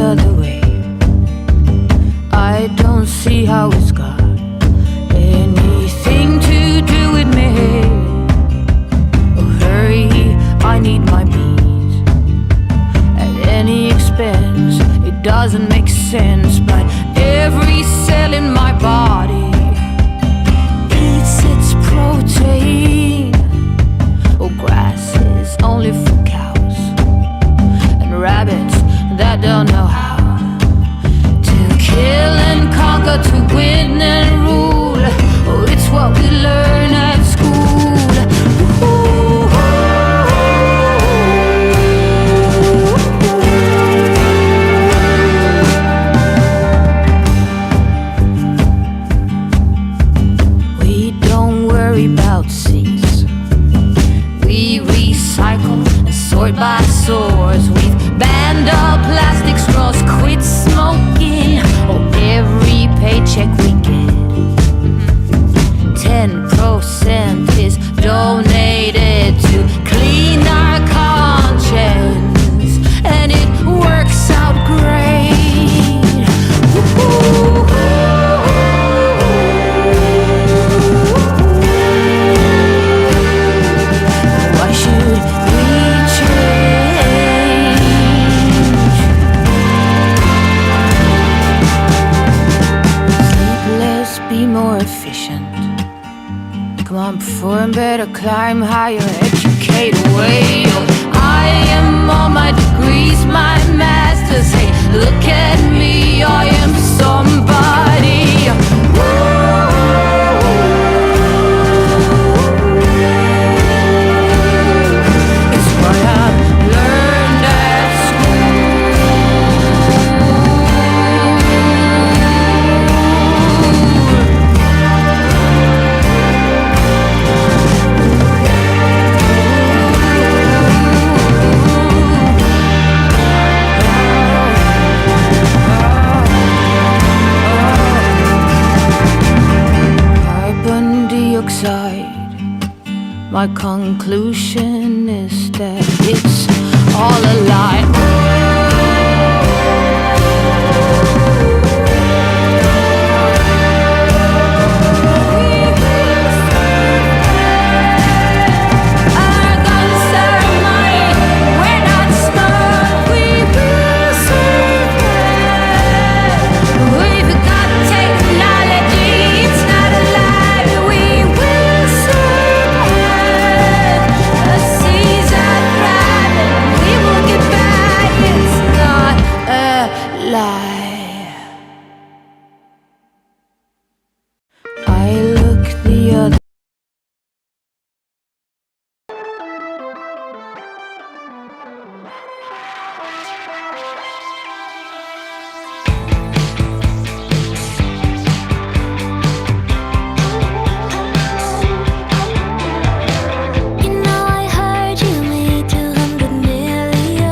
other way. I don't see how it's got anything to do with me. Oh, hurry, I need my beat at any expense. It doesn't make sense, but every cell in my body eats its protein. Oh, grass is only for cows and rabbits that don't know how to kill and conquer, to win and rule. Oh, it's what we learn at school. We don't worry about seas. We recycle and sort by source. We've banned all plastic straws, quit smoking. Oh, every paycheck we get, 10% is donated to clean our conscience, and it works out great. Woo-hoo. Why should we change? Sleepless, be more efficient. Come on, perform better, climb higher, educate away. I am all my degrees, my masters. Hey, look at me, I am somebody. It's what I've learned at carbon dioxide. My conclusion is that it's all a lie. Our guns are mine, we're not smart. We will survive. We've got technology, it's not a lie. We will survive. The seas are thriving, we will get by. It's not a lie. I look the other. You know I heard you made 200 million.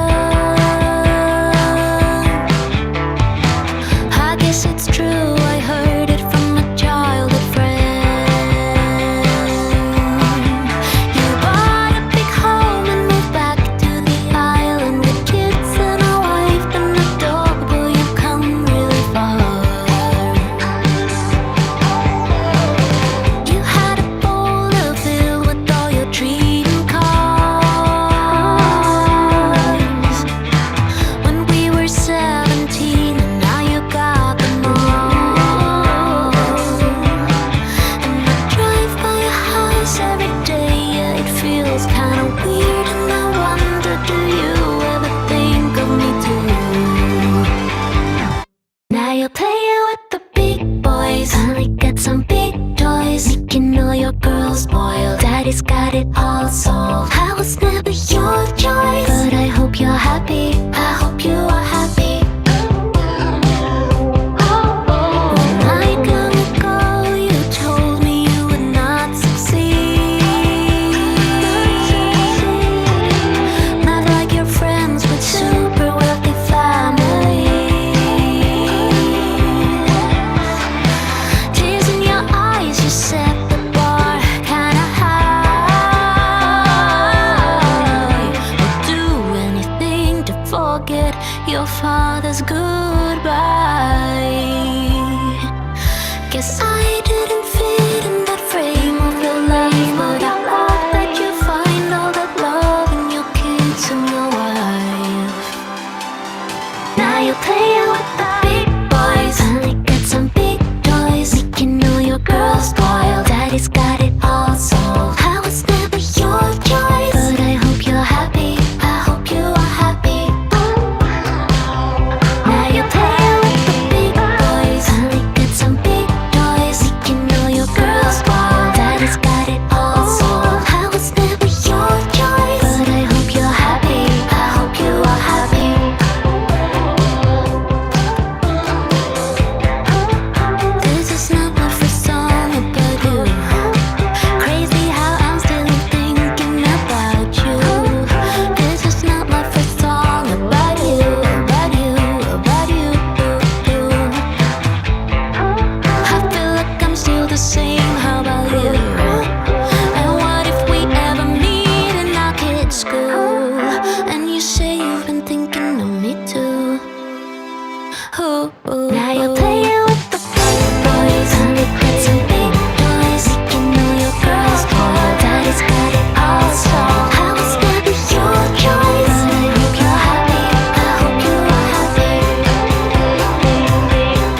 I guess it's true, I heard it from a childhood friend. You bought a big home and moved back to the island with kids and a wife and a dog. Boy, you've come really far. You had a folder filled with all your dream cars when we were 17, and now you got them all. And I drive by your house every day, yeah, it feels kinda weird, and I wonder, do you ever think of me too? Now you're playing with the big boys, finally got some big toys, making all your girls spoiled. Daddy's got it all solved. I was never your choice, but I hope you're happy. I hope you are happy. When I long ago you told me you would not succeed, not like your friends with super wealthy families. Tears in your eyes, you set the bar kinda high. We'll do anything to fall. your father's goodbye. Guess I didn't fit in that frame of your life, but I hope that you find all that love in your kids and your wife. Now you're playing with the big boys, finally got some big toys, making all your girls spoiled. Daddy's got it all solved. I was never your choice, but I hope you're happy. I hope you are happy. Now you're playing with the big boys, finally got some big toys, making all your girls spoiled. Daddy's got it all solved. I was never your choice, but I hope you're happy. I hope you are happy. This is not my first song about you. Crazy how I'm still thinking about you. This is not my first song about you, about you, about you. I feel like I'm still the same, how about you? And what if we ever meet in our kids' school, and you say you've been thinking of me too? Now you're playing with the big boys, and you got some big toys, you know your girls spoiled. Daddy's got it all solved. I was never your choice, but I hope you're happy. I hope you are happy.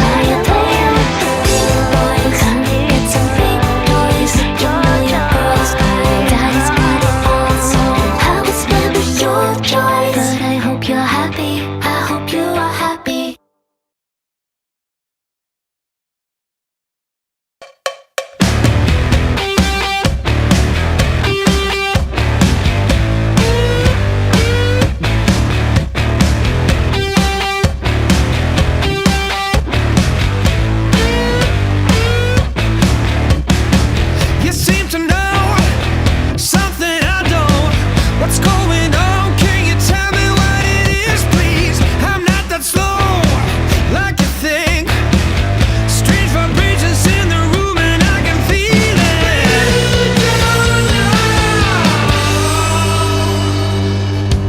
Now you're playing with the big boys, and you got some big toys, you know your girls spoiled. Daddy's got it all solved. I was never your choice, but I hope you're happy. I hope you are happy. You seem to know something I don't. What's going on? Can you tell me what it is, please? I'm not that slow like you think. Strange vibrations in the room and I can feel it.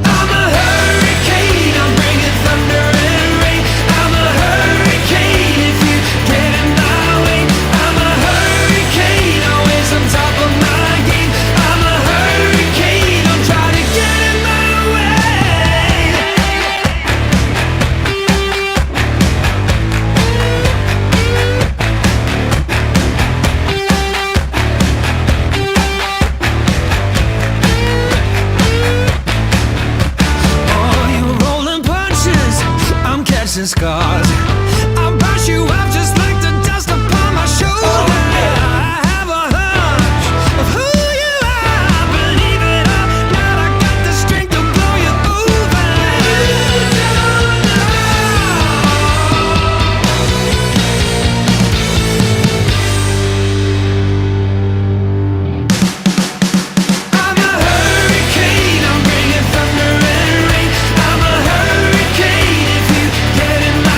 I'm a hurricane, I'm bringing thunder and rain. I'm a hurricane if you get in my way. I'm a hurricane, always on top of my game. I'm a hurricane, don't try to get in my way. Oh, you rolling punches, I'm catching scars. I'll brush you off just like the dust upon my shoulder. I have a hunch of who you are. Believe it or not, I got the strength to blow you over. I'm a hurricane, I'm bringing thunder and rain. I'm a hurricane if you get in my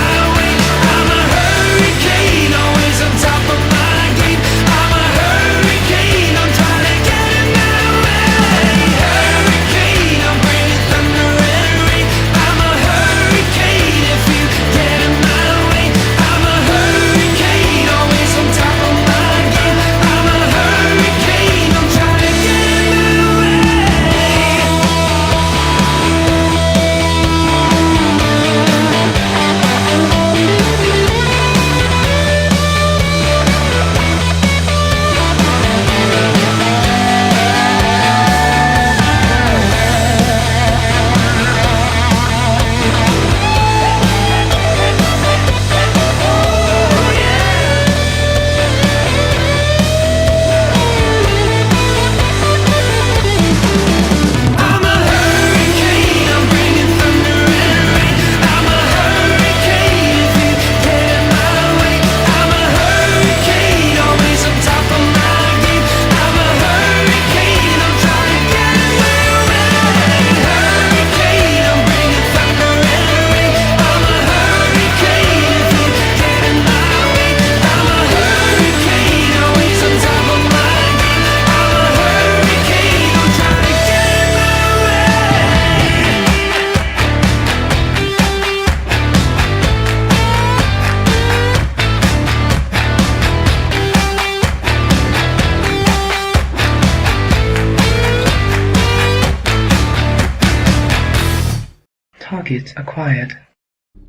Target acquired. Eagle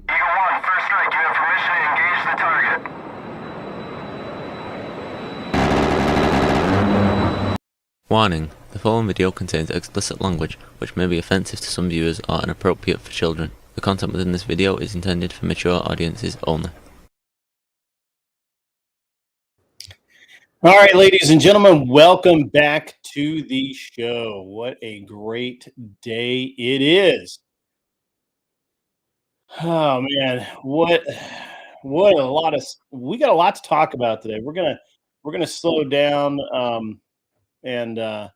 1, first strike. You have permission to engage the target. Warning: the following video contains explicit language which may be offensive to some viewers or inappropriate for children. The content within this video is intended for mature audiences only. All right, ladies and gentlemen, welcome back to the show. What a great day it is. Oh man, what a lot of we got a lot to talk about today. We're gonna slow down and kind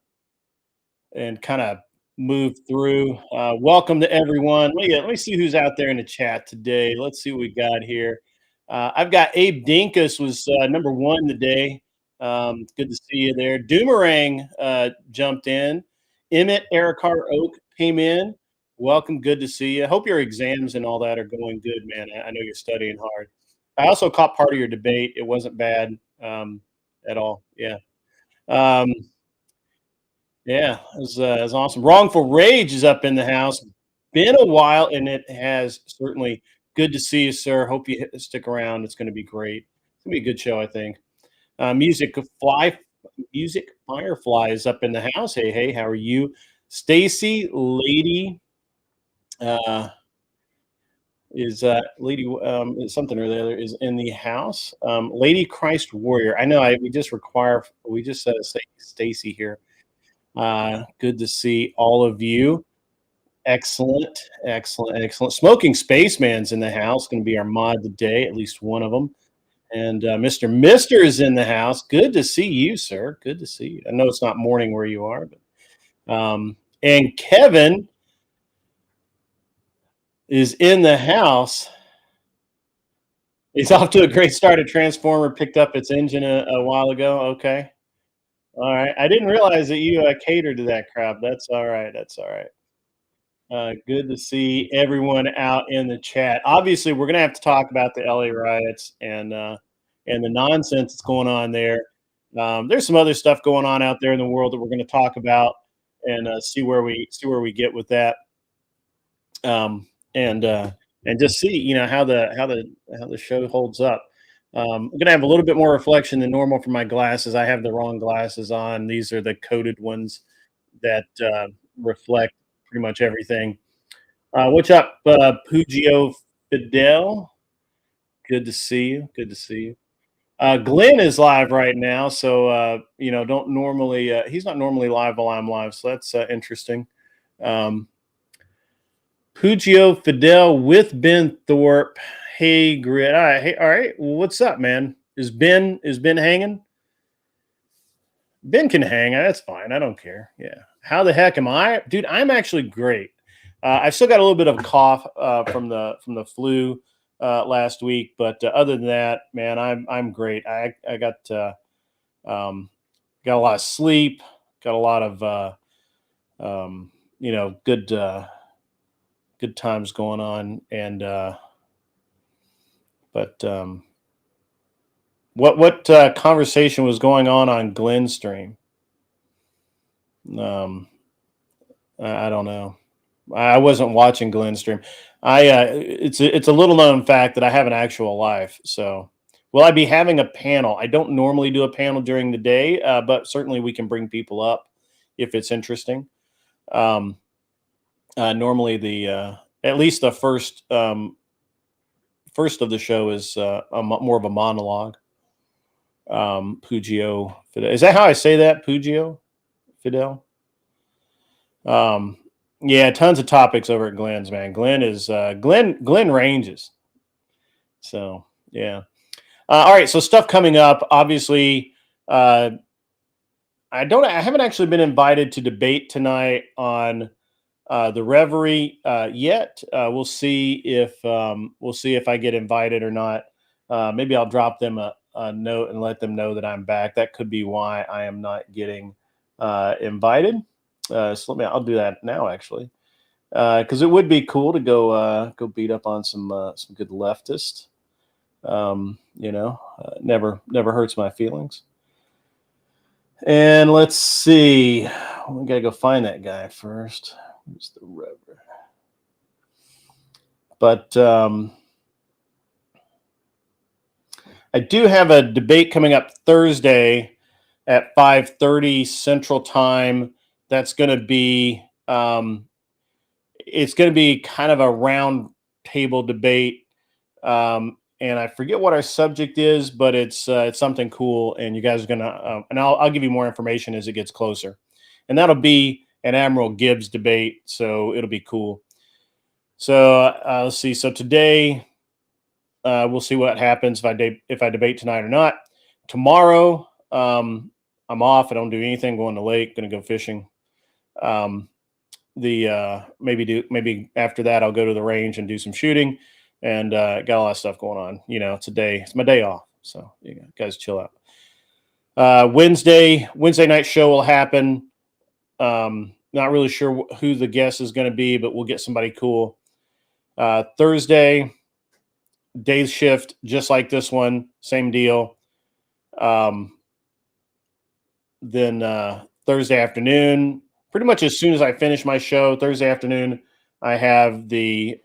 of move through. Welcome to everyone. Let me see who's out there in the chat today. Let's see what we got here. I've got Abe Dinkus was number one today. Good to see you there. Doomerang jumped in. Emmett Ericart Oak came in. Welcome. Good to see you. Hope your exams and all that are going good, man. I know you're studying hard. I also caught part of your debate. It wasn't bad at all. Yeah. Yeah, it was awesome. Wrongful Rage is up in the house. Been a while, and it has certainly. Good to see you, sir. Hope you stick around. It's going to be great. It's going to be a good show, I think. Music Firefly is up in the house. Hey, how are you? Stacy, Lady, is something or the other is in the house. Lady Christ Warrior. I know. We just say Stacy here. Good to see all of you. Excellent. Smoking Spaceman's in the house. Going to be our mod today, at least one of them. And Mr. Mister is in the house. Good to see you, sir. Good to see you. I know it's not morning where you are, but and Kevin is in the house. He's off to a great start. A Transformer picked up its engine a while ago. Okay. All right. I didn't realize that you catered to that crowd. That's all right. Good to see everyone out in the chat. Obviously, we're going to have to talk about the LA riots and the nonsense that's going on there. There's some other stuff going on out there in the world that we're going to talk about and see where we get with that. And just see how the show holds up. I'm going to have a little bit more reflection than normal for my glasses. I have the wrong glasses on. These are the coated ones that reflect pretty much everything. What's up, Pugio Fidel? Good to see you. Glenn is live right now, so don't normally. He's not normally live while I'm live, so that's interesting. Pugio Fidel with Ben Thorpe. Hey, Grit. All right. Well, what's up, man? Is Ben hanging? Ben can hang. That's fine. I don't care. Yeah. How the heck am I, dude? I'm actually great. I've still got a little bit of a cough from the flu last week, but other than that, man, I'm great. I got a lot of sleep, got a lot of good times going on, and what conversation was going on Glenn's stream? I don't know. I wasn't watching Glenn's stream. It's a little known fact that I have an actual life. So, will I be having a panel? I don't normally do a panel during the day, but certainly we can bring people up if it's interesting. Normally, at least the first of the show is more of a monologue. Pugio Fidel. Is that how I say that? Pugio Fidel. Yeah, tons of topics over at Glenn's, man. Glenn is Glenn ranges. So yeah. All right, so stuff coming up. Obviously, I haven't actually been invited to debate tonight on the Reverie yet. We'll see if I get invited or not. Maybe I'll drop them a note and let them know that I'm back. That could be why I am not getting invited. So I'll do that now, actually, because it would be cool to go beat up on some good leftists. Never hurts my feelings. And let's see, we gotta go find that guy first. Who's the Reverend? But I do have a debate coming up Thursday at 5:30 Central Time. That's going to be it's going to be kind of a round table debate, and I forget what our subject is, but it's something cool, and you guys are gonna and I'll give you more information as it gets closer, and that'll be an Admiral Gibbs debate, so it'll be cool. So let's see. So today we'll see what happens if I debate tonight or not. Tomorrow I'm off. I don't do anything. Going to the lake. Going to go fishing. Maybe after that I'll go to the range and do some shooting, and got a lot of stuff going on. You know, it's my day off, so you guys chill out. Wednesday night show will happen. Not really sure who the guest is going to be, but we'll get somebody cool. Thursday, Dayshift, just like this one, same deal. Then Thursday afternoon, pretty much as soon as I finish my show, Thursday afternoon, I have the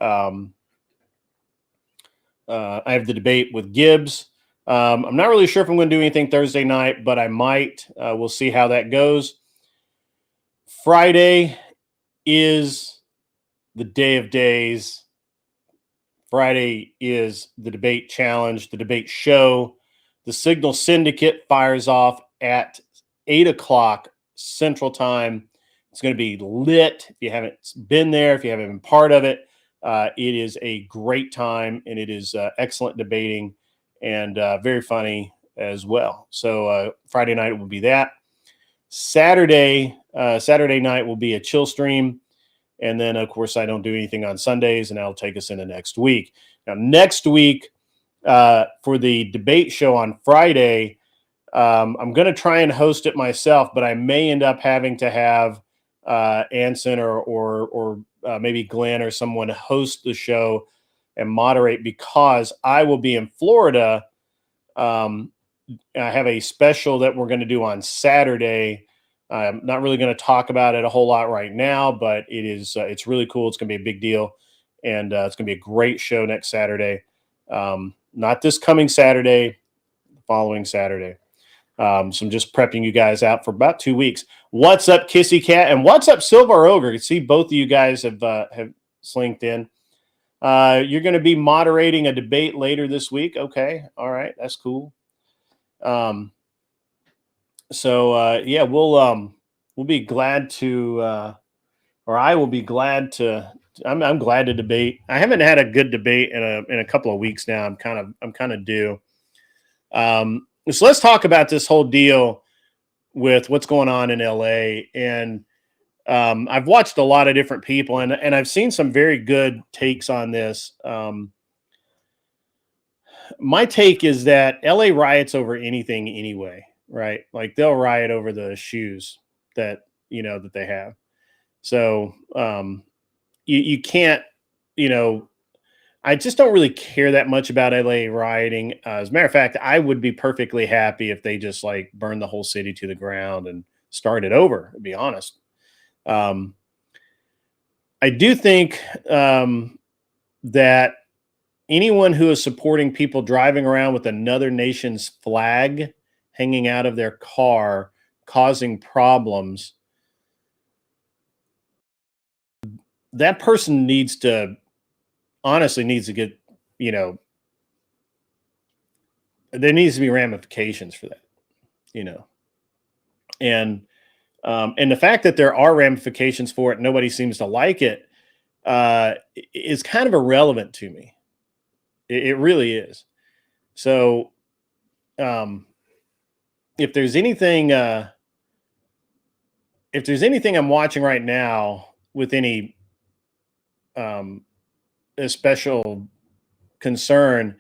debate with Gibbs. I'm not really sure if I'm going to do anything Thursday night, but I might. We'll see how that goes. Friday is the day of days. Friday is the debate challenge, the debate show. The Signal Syndicate fires off at 8 o'clock Central Time. It's going to be lit. If you haven't been there, if you haven't been part of it, it is a great time, and it is excellent debating and very funny as well. So Friday night will be that. Saturday night will be a chill stream. And then, of course, I don't do anything on Sundays, and that'll take us into next week. Now, next week, for the debate show on Friday, I'm going to try and host it myself, but I may end up having to have Anson or maybe Glenn or someone host the show and moderate, because I will be in Florida. I have a special that we're going to do on Saturday. I'm not really going to talk about it a whole lot right now, but it's really cool. It's going to be a big deal, and it's going to be a great show next Saturday. Not this coming Saturday, the following Saturday. So I'm just prepping you guys out for about 2 weeks. What's up, Kissy Cat, and what's up, Silver Ogre? You see, both of you guys have slinked in. You're going to be moderating a debate later this week. Okay, all right, that's cool. Yeah, we'll be glad to, or I will be glad to. I'm glad to debate. I haven't had a good debate in a couple of weeks now. I'm kind of due. So let's talk about this whole deal with what's going on in LA. And I've watched a lot of different people, and I've seen some very good takes on this. My take is that LA riots over anything anyway, right? Like they'll riot over the shoes that they have. So you can't, I just don't really care that much about LA rioting. As a matter of fact, I would be perfectly happy if they just like burned the whole city to the ground and started over, to be honest. I do think that anyone who is supporting people driving around with another nation's flag hanging out of their car, causing problems, that person honestly needs to get, there needs to be ramifications for that, and the fact that there are ramifications for it, nobody seems to like it, is kind of irrelevant to me. It really is. So, if there's anything I'm watching right now with any a special concern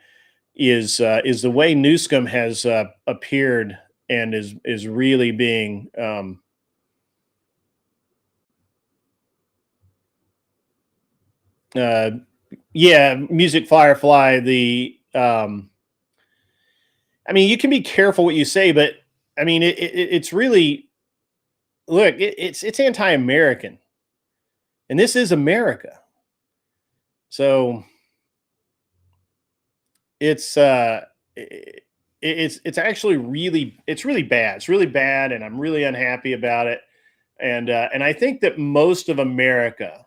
is the way Newscomb has appeared and is really being Music Firefly. I mean, you can be careful what you say, but I mean, it's really, look, it's anti-American, and this is America. So it's it's actually really bad. It's really bad, and I'm really unhappy about it. And I think that most of America,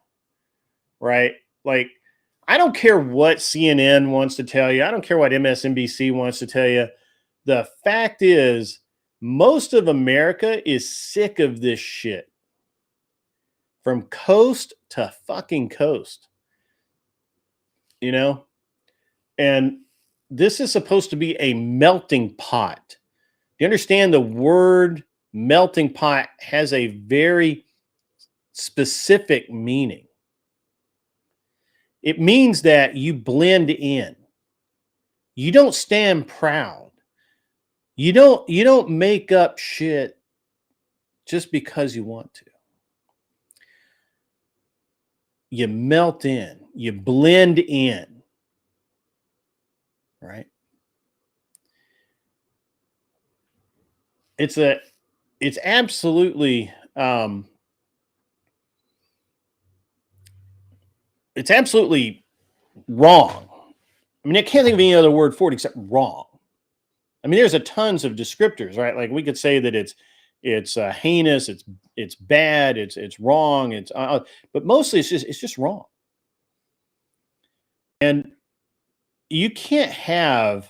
right? Like, I don't care what CNN wants to tell you. I don't care what MSNBC wants to tell you. The fact is, most of America is sick of this shit from coast to fucking coast, you know? And this is supposed to be a melting pot. Do you understand the word melting pot has a very specific meaning? It means that you blend in. You don't stand proud. You don't make up shit just because you want to. You melt in, you blend in, right? It's absolutely it's absolutely wrong. I mean, I can't think of any other word for it except wrong. I mean, there's a tons of descriptors, right? Like, we could say that it's heinous, it's bad, it's wrong, but mostly it's just wrong. And you can't have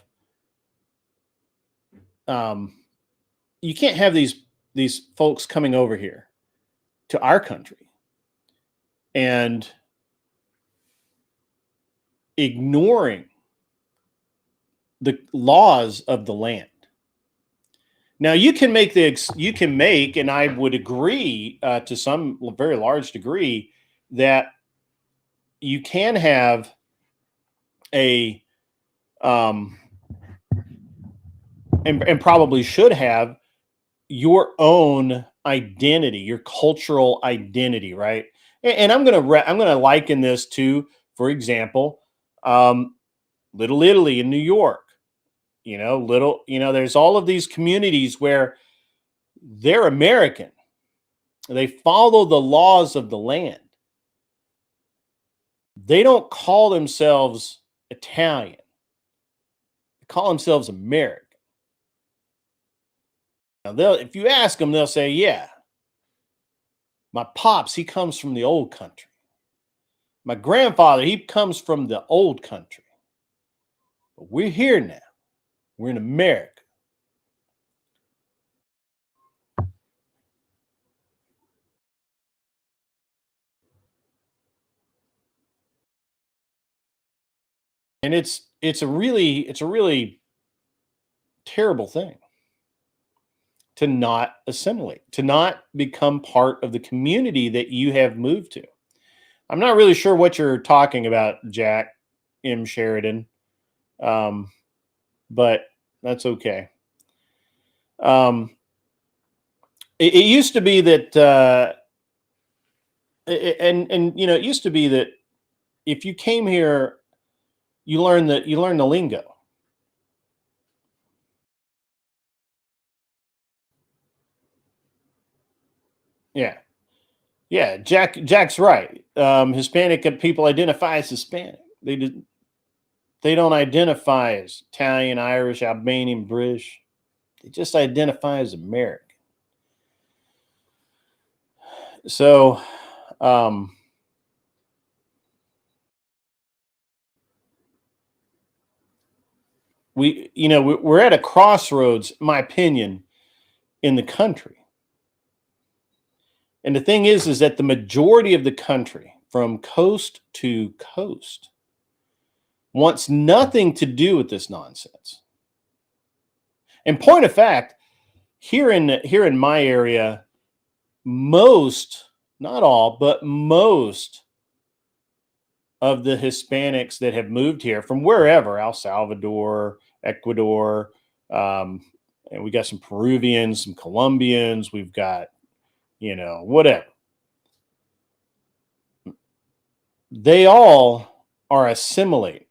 these folks coming over here to our country and ignoring the laws of the land. Now, you can make, and I would agree to some very large degree, that you can have a and probably should have your own identity, your cultural identity, right? And I'm gonna liken this to, for example, Little Italy in New York. There's all of these communities where they're American. They follow the laws of the land. They don't call themselves Italian. They call themselves American. Now, if you ask them, they'll say, yeah, my pops, he comes from the old country. My grandfather, he comes from the old country. But we're here now. We're in America. And it's a really terrible thing to not assimilate, to not become part of the community that you have moved to. I'm not really sure what you're talking about, Jack M. Sheridan, but that's okay. It used to be that, it used to be that if you came here, you learn the lingo. Yeah. Yeah, Jack's right. Hispanic people identify as Hispanic. They don't identify as Italian, Irish, Albanian, British. They just identify as American. So, we're at a crossroads, in my opinion, in the country. And the thing is that the majority of the country, from coast to coast, wants nothing to do with this nonsense. In point of fact, here in my area, most, not all, but most of the Hispanics that have moved here from wherever, El Salvador, Ecuador, and we got some Peruvians, some Colombians, we've got, whatever. They all are assimilating.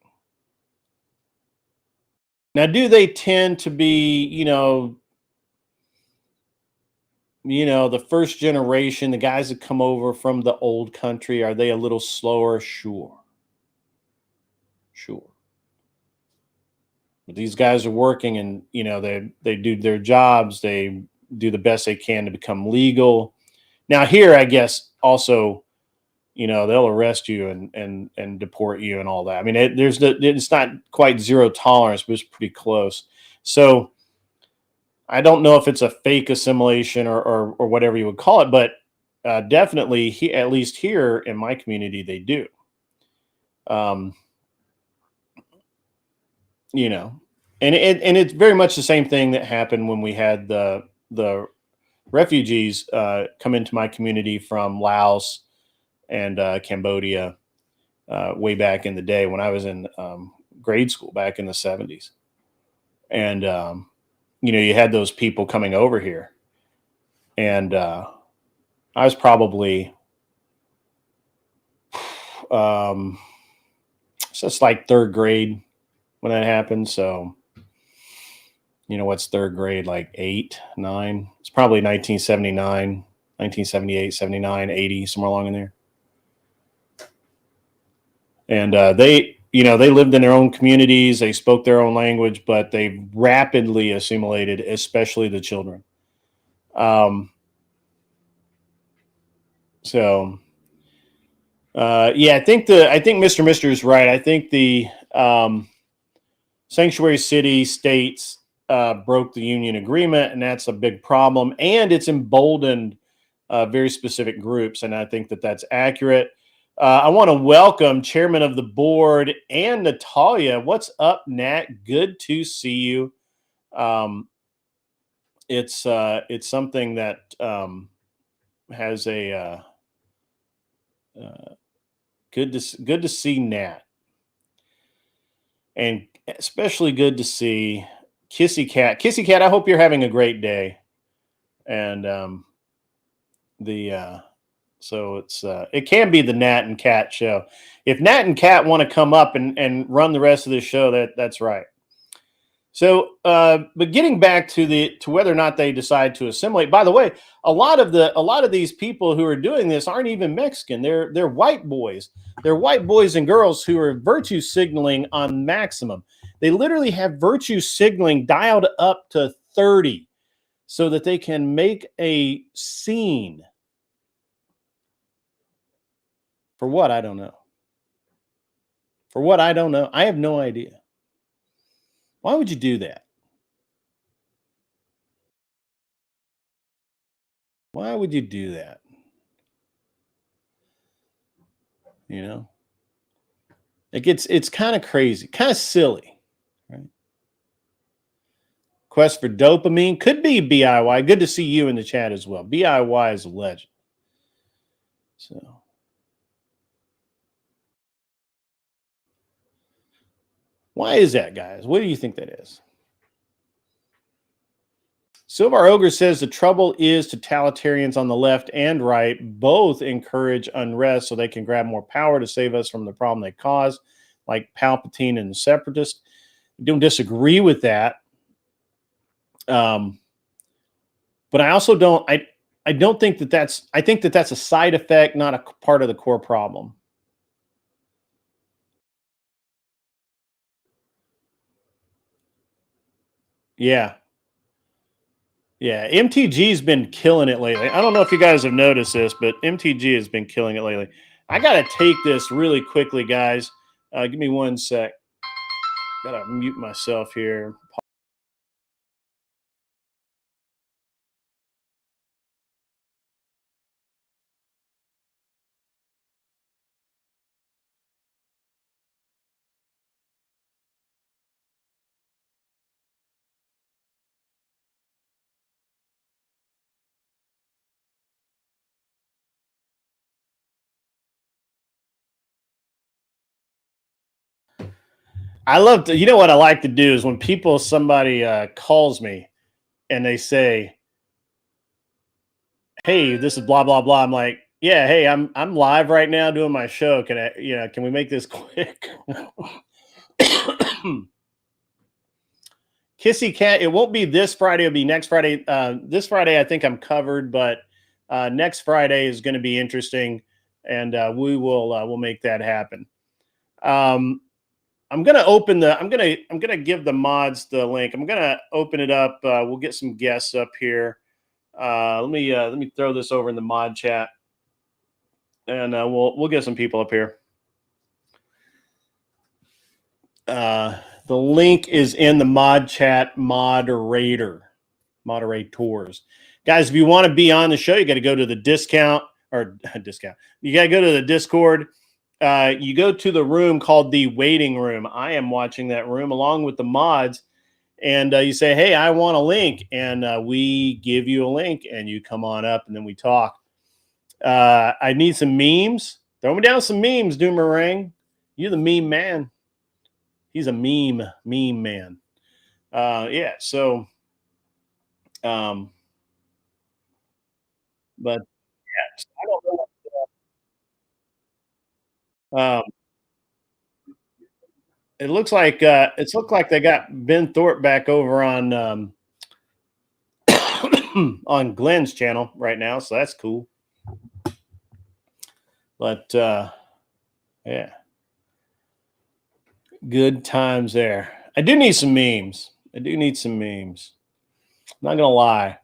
Now, do they tend to be, the first generation, the guys that come over from the old country, are they a little slower? Sure. But these guys are working, and they do their jobs. They do the best they can to become legal. Now here, I guess also, they'll arrest you and deport you and all that. I mean, it's not quite zero tolerance, but it's pretty close. So I don't know if it's a fake assimilation or whatever you would call it, but definitely, at least here in my community, they do. Um, and it's very much the same thing that happened when we had the refugees come into my community from Laos and Cambodia way back in the day when I was in grade school back in the 70s. And, you had those people coming over here. And I was probably, so it's like third grade when that happened. So, what's third grade? Like 8, 9? It's probably 1979, 1978, 79, 80, somewhere along in there. And they lived in their own communities. They spoke their own language, but they rapidly assimilated, especially the children. So, yeah, I think Mr. Mister is right. I think the sanctuary city states broke the union agreement, and that's a big problem. And it's emboldened very specific groups, and I think that's accurate. I want to welcome Chairman of the Board and Natalia. What's up, Nat? Good to see you. It's something that has a good to see Nat, and especially good to see Kissy Cat. Kissy Cat, I hope you're having a great day. And so it can be the Nat and Cat show. If Nat and Cat want to come up and run the rest of the show, that's right. So, but getting back to whether or not they decide to assimilate. By the way, a lot of these people who are doing this aren't even Mexican. They're white boys. They're white boys and girls who are virtue signaling on maximum. They literally have virtue signaling dialed up to 30 so that they can make a scene. For what? I don't know. For what? I don't know. I have no idea. Why would you do that? Why would you do that? It's kind of crazy, kind of silly, right? Quest for dopamine could be BIY. Good to see you in the chat as well. BIY is a legend. So. Why is that, guys? What do you think that is? Silvar Ogre says the trouble is totalitarians on the left and right both encourage unrest so they can grab more power to save us from the problem they cause, like Palpatine and the separatists. I don't disagree with that. But I also don't. I don't think that's. I think that's a side effect, not a part of the core problem. Yeah. Yeah, MTG's been killing it lately. I don't know if you guys have noticed this, but MTG has been killing it lately. I got to take this really quickly, guys. Give me 1 sec. Got to mute myself here. I love to, what I like to do is when somebody calls me and they say, "Hey, this is blah, blah, blah." I'm like, "Yeah, hey, I'm live right now doing my show. Can we make this quick?" Kissy Cat, it won't be this Friday, it'll be next Friday. This Friday, I think I'm covered, but next Friday is going to be interesting, and we'll make that happen. I'm gonna open the. I'm gonna give the mods the link. I'm gonna open it up. We'll get some guests up here. Let me throw this over in the mod chat, and we'll get some people up here. The link is in the mod chat moderators. Guys, if you want to be on the show, you got to go to the discount. You got to go to the Discord. You go to the room called the waiting room. I am watching that room along with the mods. And you say, hey, I want a link. And we give you a link and you come on up and then we talk. I need some memes. Throw me down some memes, Doomerang. You're the meme man. He's a meme man. Yeah, so but yeah, I don't know. It looks like they got Ben Thorpe back over on on Glenn's channel right now, so that's cool. But yeah, good times there. I do need some memes. I'm not gonna lie.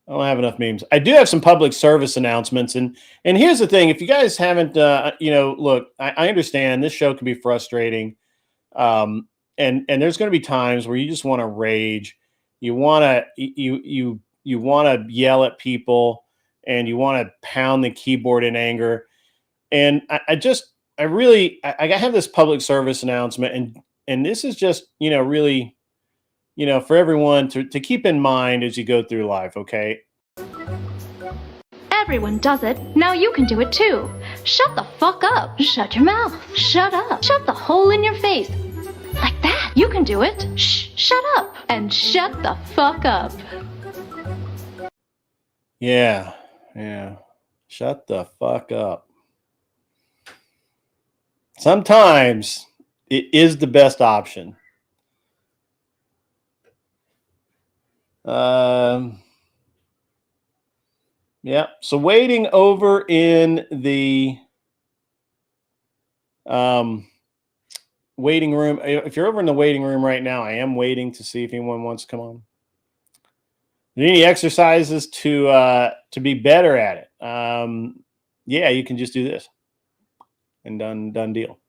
I don't have enough memes. I do have some public service announcements, and here's the thing: if you guys haven't, look, I understand this show can be frustrating, and there's going to be times where you just want to rage, you want to yell at people, and you want to pound the keyboard in anger, and I have this public service announcement, and this is just really. For everyone to keep in mind as you go through life, okay? Everyone does it. Now you can do it too. Shut the fuck up. Shut your mouth. Shut up. Shut the hole in your face. Like that. You can do it. Shh. Shut up. And shut the fuck up. Yeah. Shut the fuck up. Sometimes it is the best option. Yeah. So waiting over in the waiting room. If you're over in the waiting room right now, I am waiting to see if anyone wants to come on. Any exercises to be better at it? Yeah, you can just do this, and done deal.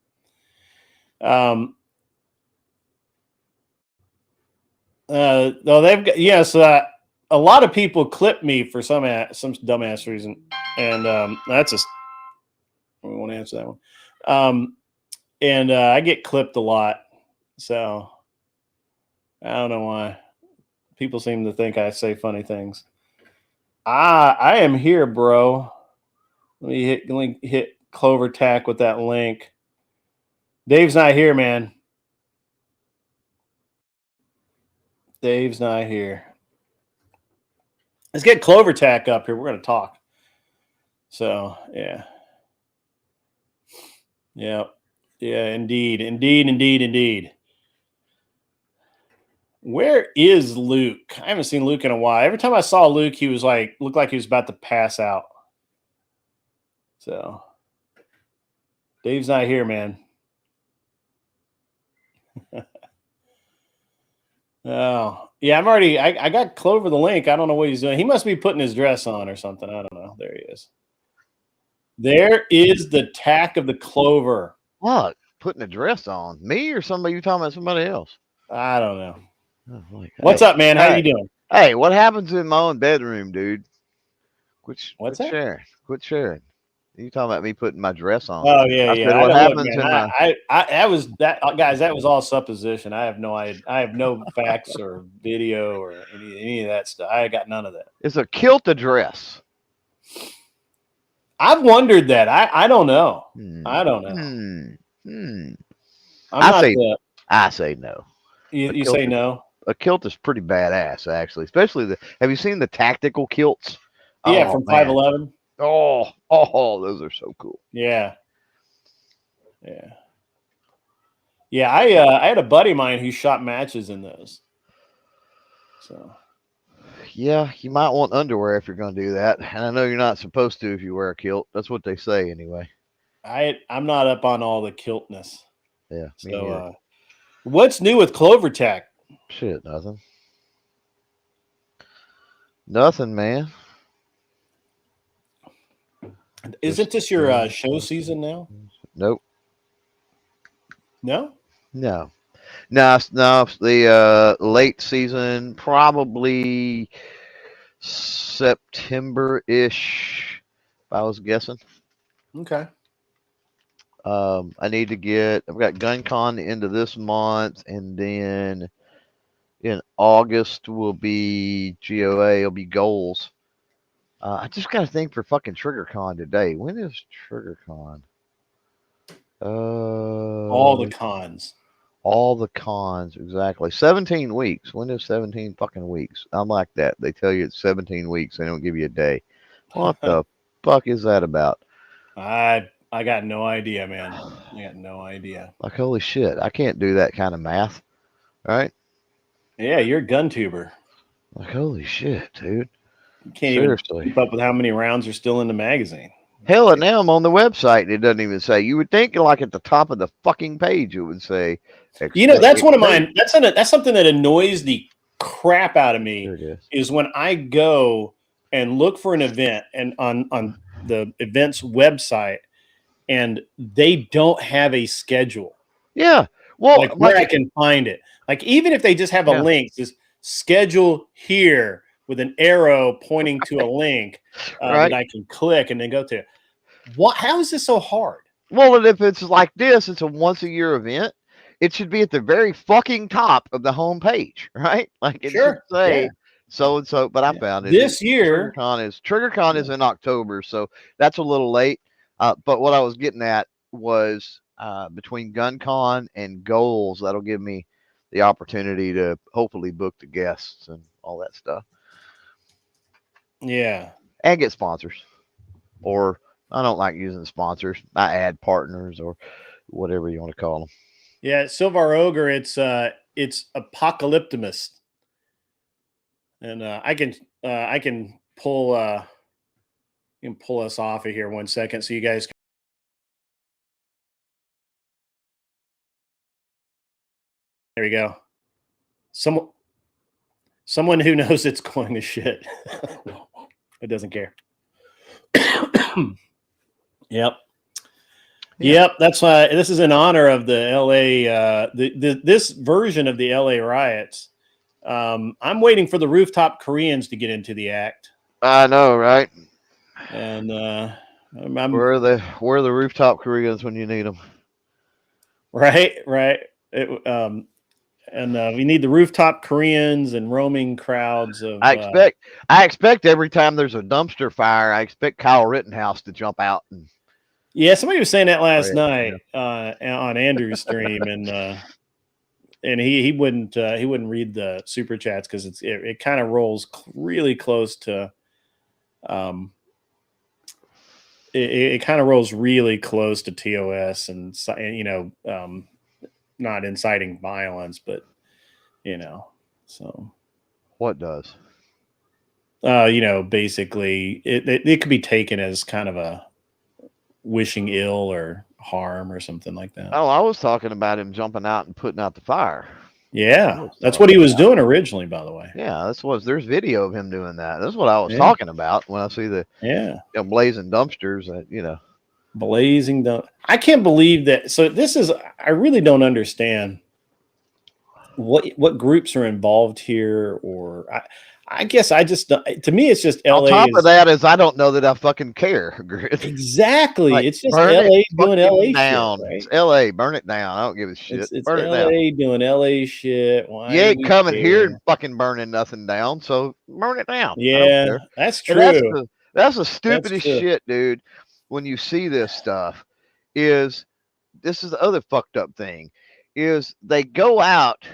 They've got a lot of people clip me for some dumbass reason, and that's just we won't answer that one. And I get clipped a lot, so I don't know why. People seem to think I say funny things. I am here, bro. Let me hit Clover Tack with that link. Dave's not here, man. Dave's not here. Let's get Clover Tack up here. We're going to talk. So, yeah. Yeah, indeed. Where is Luke? I haven't seen Luke in a while. Every time I saw Luke, he was looked like he was about to pass out. So, Dave's not here, man. Oh, yeah, I got Clover the link. I don't know what he's doing. He must be putting his dress on or something. I don't know. There he is. There is the tack of the Clover. What? Putting a dress on? Me or somebody? You talking about somebody else? I don't know. Oh, What's up, man? How you doing? Hey, what happens in my own bedroom, dude? Quit sharing. Quit sharing. You talking about me putting my dress on? Oh yeah, yeah. What happens in my? Guys. That was all supposition. I have no facts or video or any of that stuff. I got none of that. It's a kilt a dress. I've wondered that. I don't know. I don't know. I say no. You say no? A kilt is pretty badass, actually. Especially have you seen the tactical kilts? Yeah, from 511. Oh, those are so cool. Yeah. I had a buddy of mine who shot matches in those. So. Yeah, you might want underwear if you're going to do that. And I know you're not supposed to if you wear a kilt. That's what they say anyway. I'm not up on all the kiltness. Yeah. Me So, neither. what's new with Clover Tech? Shit, nothing. Nothing, man. Isn't this your show season now? Nope. No. No. No. The late season, probably September-ish, if I was guessing. Okay. I need to get. I've got GunCon the end of this month, and then in August will be GOA. It'll be goals. I just got to think for fucking TriggerCon today. When is TriggerCon? All the cons. All the cons, exactly. 17 weeks. When is 17 fucking weeks? I'm like that. They tell you it's 17 weeks. They don't give you a day. What the fuck is that about? I got no idea, man. I got no idea. Like, holy shit. I can't do that kind of math. Right? Yeah, you're a gun tuber. Like, holy shit, dude. You can't Seriously. even keep up with how many rounds are still in the magazine. Hell, and now I'm on the website and it doesn't even say. You would think like at the top of the fucking page it would say. You know, that's one of mine. That's something that annoys the crap out of me. There it is when I go and look for an event and on the event's website and they don't have a schedule. Yeah. Well, like where I can find it. Like even if they just have a link, just schedule here with an arrow pointing to a link that I can click and then go to. What? How is this so hard? Well, if it's like this, it's a once a year event. It should be at the very fucking top of the home page, right? Like it should say so and so. But I found it this year. TriggerCon is in October, so that's a little late. But what I was getting at was between GunCon and goals, that'll give me the opportunity to hopefully book the guests and all that stuff. Yeah, and get sponsors, or I don't like using sponsors. I add partners or whatever you want to call them. Yeah, Silvar Ogre, it's Apocalyptimus, and I can pull us off of here 1 second so you guys. There we go. Someone who knows it's going to shit. It doesn't care. Yep. Yep, that's why this is in honor of the LA this version of the LA riots. I'm waiting for the rooftop Koreans to get into the act. I know, right? And where are the rooftop Koreans when you need them? Right. And we need the rooftop Koreans and roaming crowds of. I expect every time there's a dumpster fire, I expect Kyle Rittenhouse to jump out. Yeah, somebody was saying that last night on Andrew's stream, and he wouldn't read the super chats because it kind of rolls really close to. It kind of rolls really close to TOS and not inciting violence, but so what does? Basically it could be taken as kind of a wishing ill or harm or something like that. Oh, I was talking about him jumping out and putting out the fire. Yeah, that's what he was doing originally, by the way. Yeah, there's video of him doing that. That's what I was talking about when I see the blazing dumpsters that blazing dump. I can't believe that. So I really don't understand what groups are involved here, or I guess I just, to me, it's just LA. On top of that is I don't know that I fucking care. Exactly. Like, it's just LA doing LA down. Shit, right? It's LA. Burn it down. I don't give a shit. It's burn LA it down. doing LA shit. Why you ain't coming here and fucking burning nothing down, so burn it down. Yeah, that's true. That's the stupidest shit, dude. When you see this stuff, this is the other fucked up thing, is they go out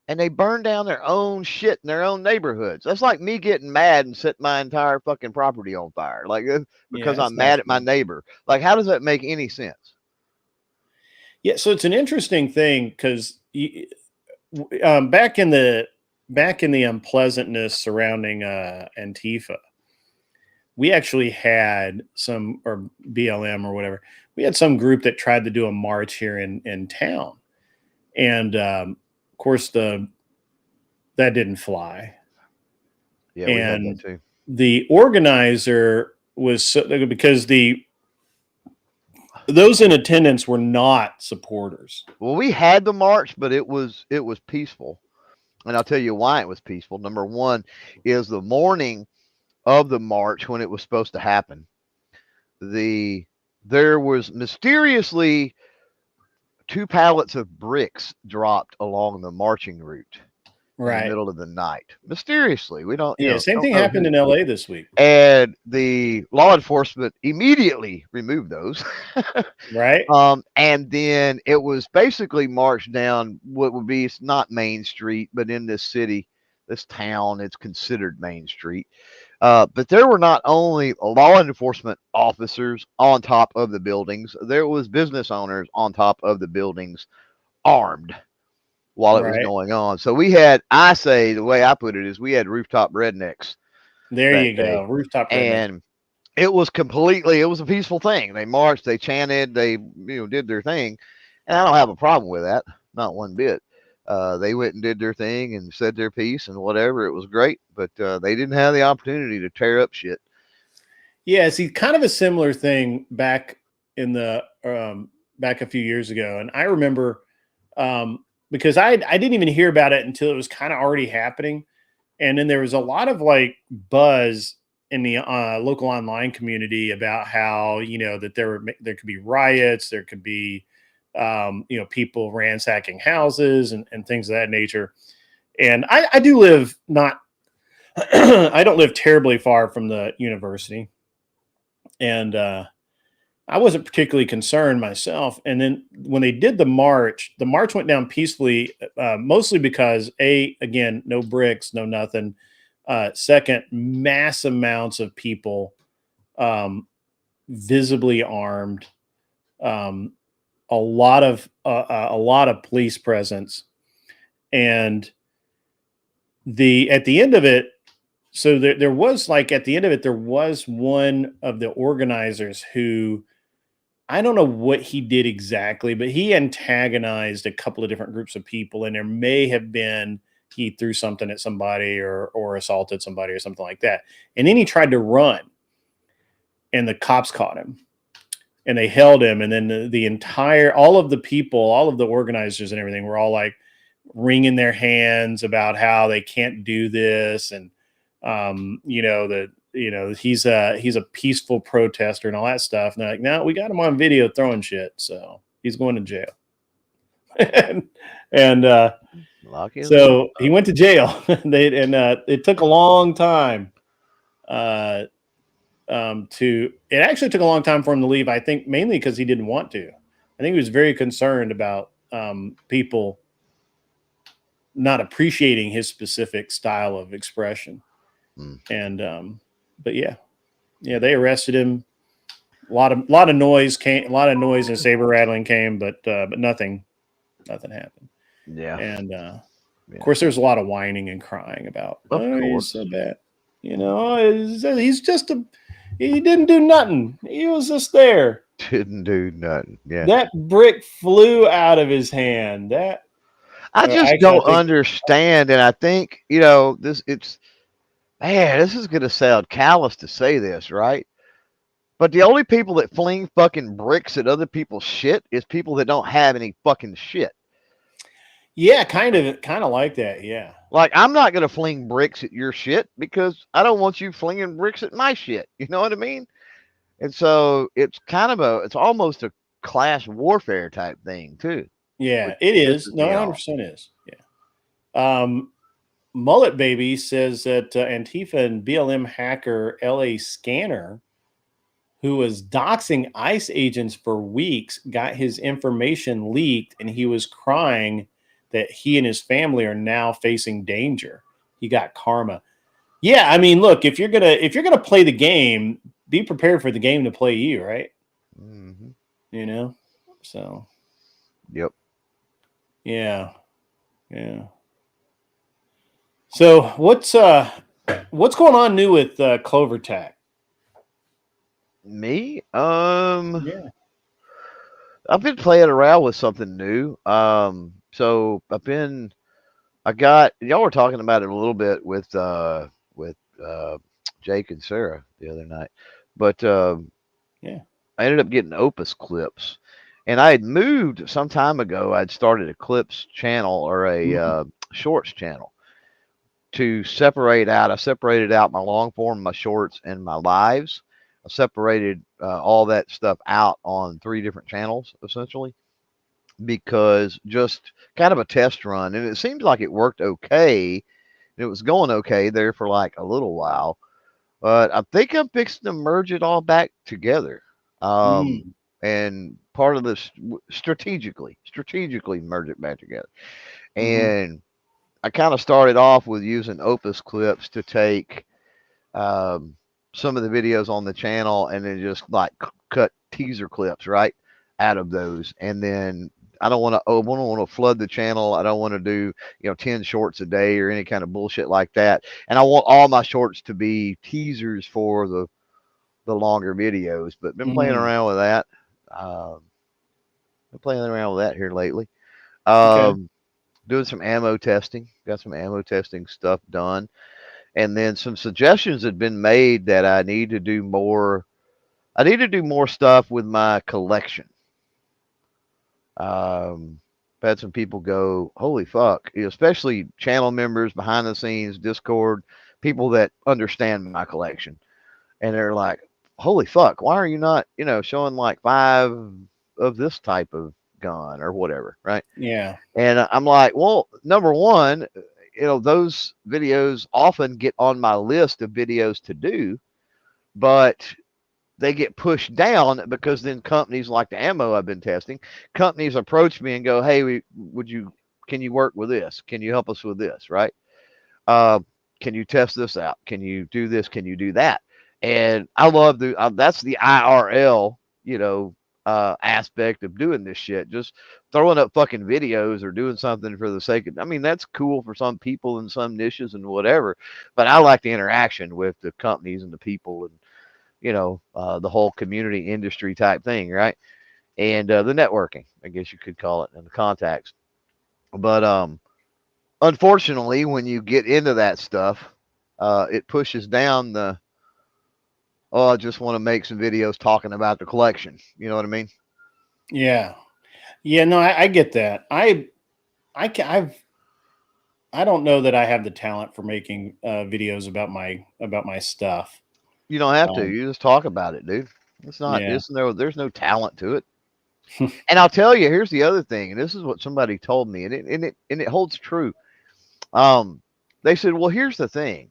and they burn down their own shit in their own neighborhoods. That's like me getting mad and set my entire fucking property on fire, like because I'm mad at my neighbor. Like, how does that make any sense? Yeah, so it's an interesting thing because back in the unpleasantness surrounding Antifa, we actually had or BLM or whatever. some group that tried to do a march here in town, and of course that didn't fly. Yeah, we had that And too. the organizer was because those in attendance were not supporters. Well, we had the march, but it was peaceful, and I'll tell you why it was peaceful. Number one is the morning of the march when it was supposed to happen. There was mysteriously 2 pallets of bricks dropped along the marching route in the Right. middle of the night. Mysteriously, we don't, Yeah. Same don't thing know happened who. in LA this week. And the law enforcement immediately removed those. Right. And then it was basically marched down what would be, it's not Main Street, but in this city, this town, it's considered Main Street. But there were not only law enforcement officers on top of the buildings, there was business owners on top of the buildings armed while it was Right. going on. So we had, I say, the way I put it is we had rooftop rednecks There that you day. go. Rooftop redneck. And it was a peaceful thing. They marched, they chanted, they did their thing. And I don't have a problem with that, not one bit. They went and did their thing and said their piece and whatever. It was great, but they didn't have the opportunity to tear up shit. Yeah, see, kind of a similar thing back in the back a few years ago, and I remember because I didn't even hear about it until it was kind of already happening, and then there was a lot of like buzz in the local online community about how that there could be riots, there could be people ransacking houses and things of that nature, and I do live not I don't live terribly far from the university. And I wasn't particularly concerned myself. And then when they did the march went down peacefully, mostly because again, no bricks, no nothing. Second, mass amounts of people, visibly armed, a lot of police presence, and at the end of it. So there was like at the end of it, there was one of the organizers who I don't know what he did exactly, but he antagonized a couple of different groups of people, and there may have been he threw something at somebody or assaulted somebody or something like that. And then he tried to run, and the cops caught him, and they held him. And then all of the people, all of the organizers and everything were all like wringing their hands about how they can't do this, and he's a peaceful protester and all that stuff. And they're like, no, we got him on video throwing shit, so he's going to jail. and so he went to jail. It took a long time it actually took a long time for him to leave. I think mainly because he didn't want to. I think he was very concerned about people not appreciating his specific style of expression. And but yeah, they arrested him. A lot of noise and saber rattling came, but nothing happened. Yeah. And of course, there's a lot of whining and crying about. Of course. He's so bad. He's just he didn't do nothing. He was just there. Didn't do nothing. Yeah. That brick flew out of his hand. I just don't understand, and I think this is gonna sound callous to say this, right? But the only people that fling fucking bricks at other people's shit is people that don't have any fucking shit. Yeah, kind of like that. Yeah. Like, I'm not gonna fling bricks at your shit because I don't want you flinging bricks at my shit. You know what I mean? And so it's it's almost a class warfare type thing too. Yeah, it is. No, 100% is. Yeah. Mullet Baby says that Antifa and BLM hacker LA Scanner, who was doxing ICE agents for weeks, got his information leaked, and he was crying that he and his family are now facing danger. He got karma. Yeah, I mean, look, if you're gonna play the game, be prepared for the game to play you, right? Mm-hmm. So. Yep. Yeah. So what's going on new with Clover Tack? Me? Yeah. I've been playing around with something new. So I got y'all were talking about it a little bit with Jake and Sarah the other night, but Yeah. I ended up getting Opus clips, and I had moved some time ago. I'd started a clips channel or a shorts channel to separate out. I separated out my long form, my shorts, and my lives. I separated all that stuff out on 3 different channels essentially because just kind of a test run, and it seems like it worked okay. It was going okay there for like a little while, but I think I'm fixing to merge it all back together. Um, Mm. and part of this strategically merge it back together. Hmm. And I kind of started off with using Opus clips to take um, some of the videos on the channel and then just like cut teaser clips right out of those. And then I don't want to flood the channel. I don't want to do 10 shorts a day or any kind of bullshit like that. And I want all my shorts to be teasers for the longer videos. But been playing Hmm. around with that. Um, been playing around with that here lately. Okay. Um, doing some ammo testing. Got some ammo testing stuff done, and then some suggestions had been made that I need to do more. I need to do more stuff with my collection. I've had some people go, "Holy fuck!" Especially channel members, behind the scenes, Discord, people that understand my collection, and they're like, "Holy fuck! Why are you not, showing like 5 of this type of gun or whatever, right?" Yeah. And I'm like, well, number one, those videos often get on my list of videos to do, but they get pushed down because then companies like the ammo I've been testing, companies approach me and go, "Hey, can you work with this? Can you help us with this?" Right? Uh, can you test this out? Can you do this? Can you do that? And I love that's the IRL, aspect of doing this shit. Just throwing up fucking videos or doing something for the sake of. I mean, that's cool for some people in some niches and whatever, but I like the interaction with the companies and the people and the whole community industry type thing, right? And the networking, I guess you could call it, and the contacts. But unfortunately, when you get into that stuff, it pushes down the, "Oh, I just want to make some videos talking about the collection." You know what I mean? Yeah. Yeah. No, I get that. I can, I don't know that I have the talent for making videos about my stuff. You don't have to. Um, You just talk about it, dude. It's not. yeah. It's no. There's no talent to it. And I'll tell you, here's the other thing, and this is what somebody told me, and it holds true. Um, they said, "Well, here's the thing: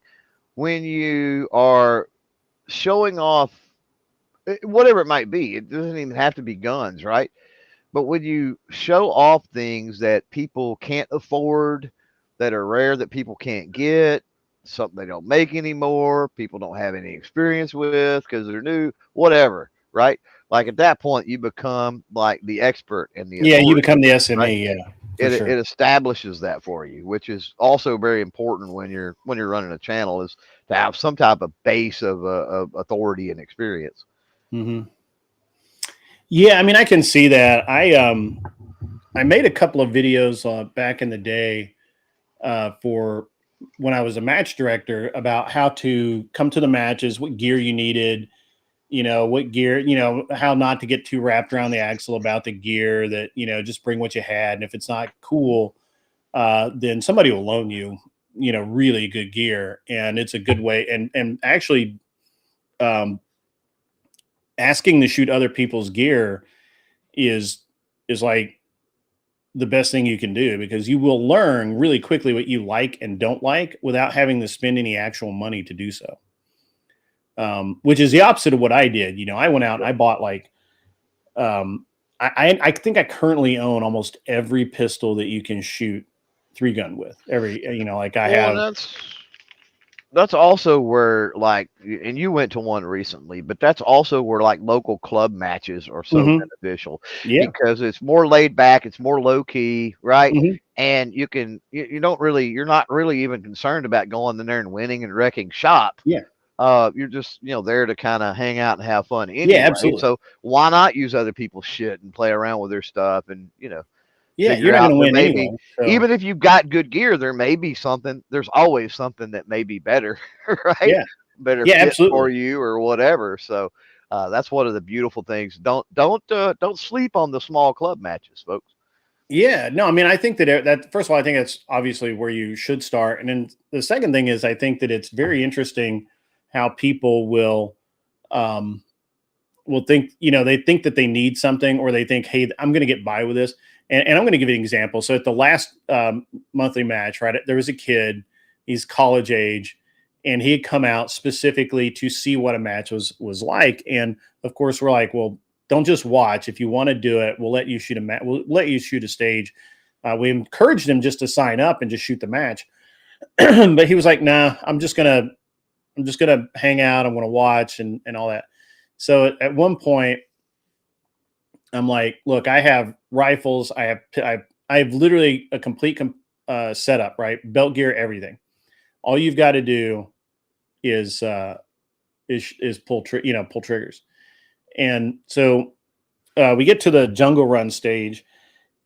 when you are showing off whatever it might be, it doesn't even have to be guns, right? But when you show off things that people can't afford, that are rare, that people can't get, something they don't make anymore, people don't have any experience with because they're new, whatever, right? Like at that point, you become like the expert and the Yeah. You authority, become the right? SME. Yeah, for It sure. establishes that for you, which is also very important when you're running a channel, is to have some type of base of authority and experience. Hmm. Yeah. I mean, I can see that. I made a couple of videos back in the day for when I was a match director about how to come to the matches, what gear you needed, what gear, how not to get too wrapped around the axle about the gear, that, just bring what you had. And if it's not cool, then somebody will loan you, really good gear. And it's a good way. And actually, um, asking to shoot other people's gear is, is like the best thing you can do, because you will learn really quickly what you like and don't like without having to spend any actual money to do so. Which is the opposite of what I did. I went out and I bought like, I think I currently own almost every pistol that you can shoot 3 gun with. Every, like I Well, and have. that's also where like, and you went to one recently, but that's also where like local club matches are so Hmm. beneficial Yeah. because it's more laid back, it's more low key, right? Hmm. And you don't really, you're not really even concerned about going in there and winning and wrecking shop. Yeah. You're just, there to kind of hang out and have fun Yeah, anyway. absolutely. So why not use other people's shit and play around with their stuff and, Yeah, you're figure not going out to there win may be, anyway. So even if you've got good gear, there may be something, there's always something that may be better, right? yeah, Better yeah, fit for absolutely. you or whatever. So that's one of the beautiful things. Don't sleep on the small club matches, folks. Yeah, no, I mean, I think that first of all, I think that's obviously where you should start, and then the second thing is, I think that it's very interesting how people um, will think, they think that they need something, or they think, hey, I'm going to get by with this, and I'm going to give you an example. So at the last monthly match, right, there was a kid, he's college age, and he had come out specifically to see what a match was like, and of course, we're like, well, don't just watch. If you want to do it, we'll let you shoot a match. We'll let you shoot a stage. We encouraged him just to sign up and just shoot the match, but he was like, "Nah, I'm just gonna hang out. I'm gonna watch and all that." So at one point, I'm like, "Look, I have rifles. I have literally a complete setup, right? Belt gear, everything. All you've got to do is pull triggers." And so we get to the jungle run stage,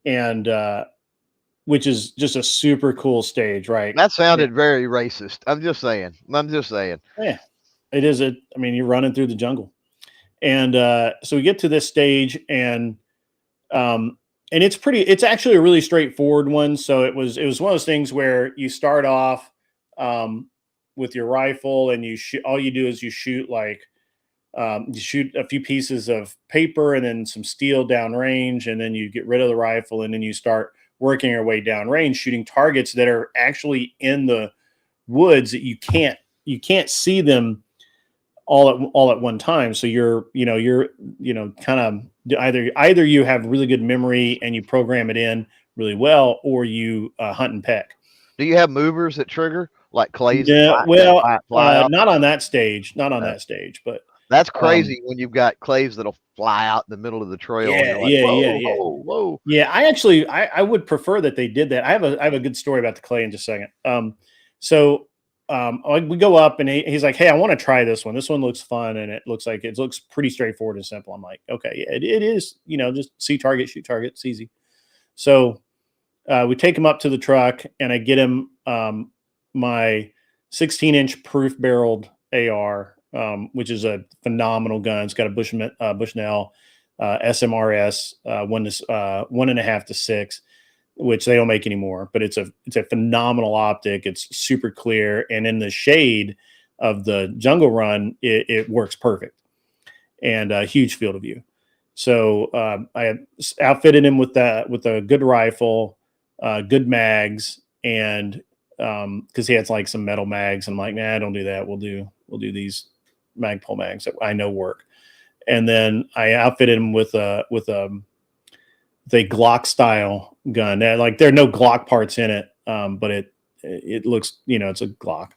and which is just a super cool stage, right? That sounded very racist. I'm just saying. I'm just saying. Yeah, it is. I mean, you're running through the jungle, and so we get to this stage, um, and it's actually a really straightforward one. So it was one of those things where you start off um, with your rifle, and you shoot. All you do is you shoot a few pieces of paper and then some steel downrange, and then you get rid of the rifle, and then you start working your way downrange, shooting targets that are actually in the woods that you can't see them all at one time. So you're kind of either you have really good memory and you program it in really well, or you hunt and peck. Do you have movers that trigger like clays that No, well, fly out? not on that stage, not on Uh, that stage, but that's um, crazy when you've got clays that'll fly out in the middle of the trail and yeah, you're like, yeah, yeah, whoa, yeah. whoa, whoa. Yeah, I would prefer that they did that. I have a good story about the clay in just a second. We go up, and he's like, "Hey, I want to try this one. This one looks fun, and it looks pretty straightforward and simple." I'm like, "Okay, yeah, it is. Just see target, shoot target. It's easy." So we take him up to the truck, and I get him my 16-inch proof barreled AR, which is a phenomenal gun. It's got a Bushnell SMRS 1.5 to 6, which they don't make anymore. But it's a phenomenal optic. It's super clear, and in the shade of the jungle run, it works perfect, and a huge field of view. So I outfitted him with a good rifle, good mags, and because he had like some metal mags, and I'm like, nah, don't do that. We'll do these Magpul mags that I know work. And then I outfitted him with a Glock style gun. Like there are no Glock parts in it, but it looks, it's a Glock,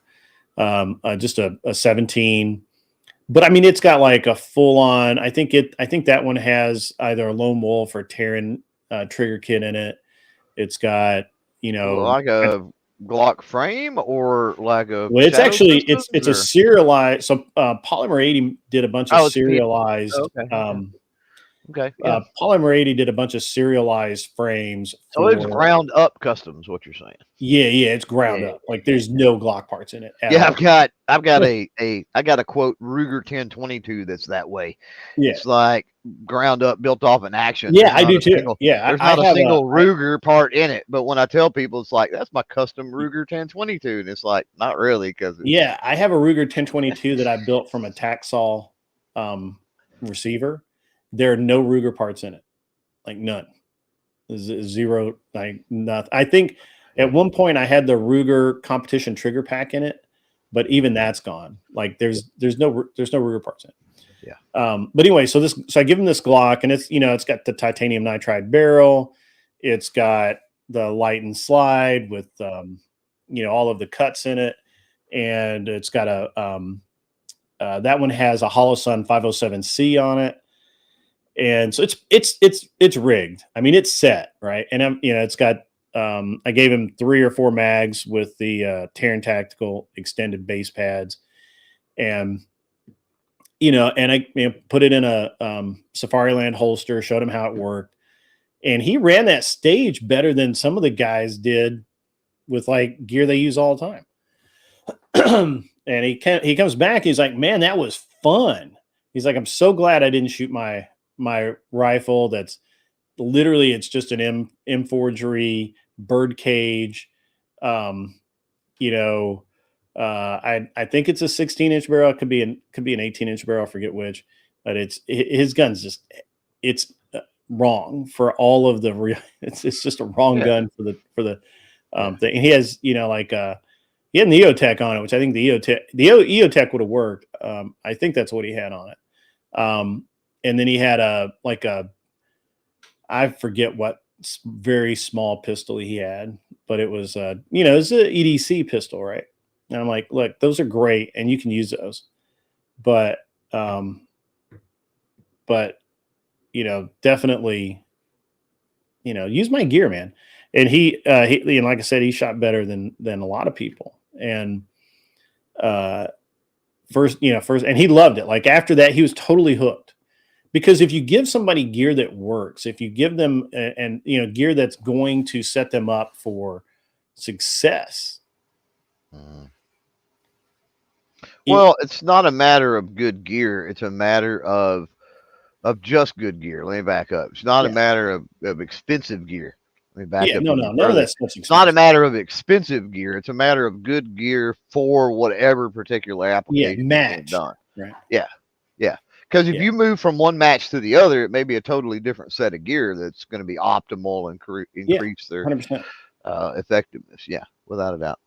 just a 17. But I mean, it's got like a full on. I think that one has either a lone wolf or Terran trigger kit in it. It's got, Like a Glock frame or like a well, it's Shadow actually Systems it's a or serialized. So Polymer 80 did a bunch of oh, it's P. serialized. Okay, okay, yeah. Polymer 80 did a bunch of serialized frames So it was for. ground up customs. What you're saying? Yeah, it's ground Yeah, up. Like there's no Glock parts in it at yeah. all. I've got a quote Ruger 1022 that's that way. Yeah, It's like ground up, built off an action. yeah, I do too. Yeah, There's I not a have single Ruger part in it. But when I tell people, it's like that's my custom Ruger 1022, and it's like not really because Yeah, I have a Ruger 1022 that I built from a Taxol receiver. There are no Ruger parts in it, like none, zero, like nothing. I think at one point I had the Ruger competition trigger pack in it, but even that's gone. Like there's no Ruger parts in it. yeah. But anyway, so I give him this Glock, and it's got the titanium nitride barrel, it's got the light and slide with all of the cuts in it, and it's got that one has a Holosun 507C on it, and so it's rigged. I mean, it's set right, and it's got. I gave him 3 or 4 mags with the Terran Tactical extended base pads, and and I put it in a Safariland holster, showed him how it worked, and he ran that stage better than some of the guys did with like gear they use all the time. And he comes back, he's like, man, that was fun. He's like, I'm so glad I didn't shoot my rifle. That's literally, it's just an M forgery bird cage. I think it's a 16-inch barrel. It could be an 18-inch barrel. I forget which, but his gun's just, it's wrong for all of the it's just a wrong gun for the thing. And he has he had an EOTech on it, which I think the EOTech would have worked. I think that's what he had on it. And then he had I forget what very small pistol he had, but it was it's an EDC pistol, right? And I'm like, look, those are great, and you can use those, but definitely, use my gear, man. And he like I said, he shot better than a lot of people. And first, and he loved it. Like after that, he was totally hooked. Because if you give somebody gear that works, if you give them gear that's going to set them up for success. Well, it's not a matter of good gear. It's a matter of just good gear. Let me back up. It's not a matter of expensive gear. Let me back up. None of that stuff's expensive. It's not a matter of expensive gear. It's a matter of good gear for whatever particular application match. Done. Right. Yeah. Because if you move from one match to the other, it may be a totally different set of gear that's going to be optimal and increase their 100%. Effectiveness. Yeah, without a doubt.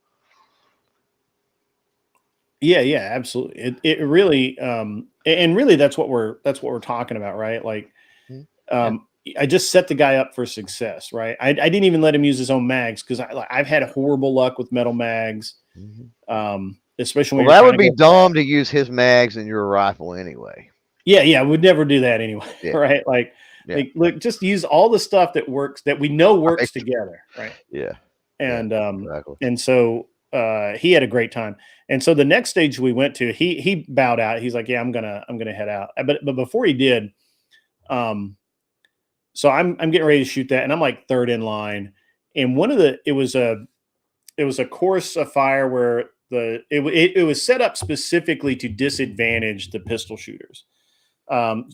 Yeah, absolutely. It really, and really that's what we're talking about, right? Like, I just set the guy up for success, right? I didn't even let him use his own mags because I've had horrible luck with metal mags, especially when that would be dumb to use his mags in your rifle anyway. Yeah, I would never do that anyway, right? Like, look, just use all the stuff that works, that we know works together, right? Yeah, and exactly. And so he had a great time. And so the next stage we went to, he bowed out. He's like, yeah, I'm gonna head out. But before he did, so I'm getting ready to shoot that, and I'm like third in line. And it was a course of fire where it was set up specifically to disadvantage the pistol shooters,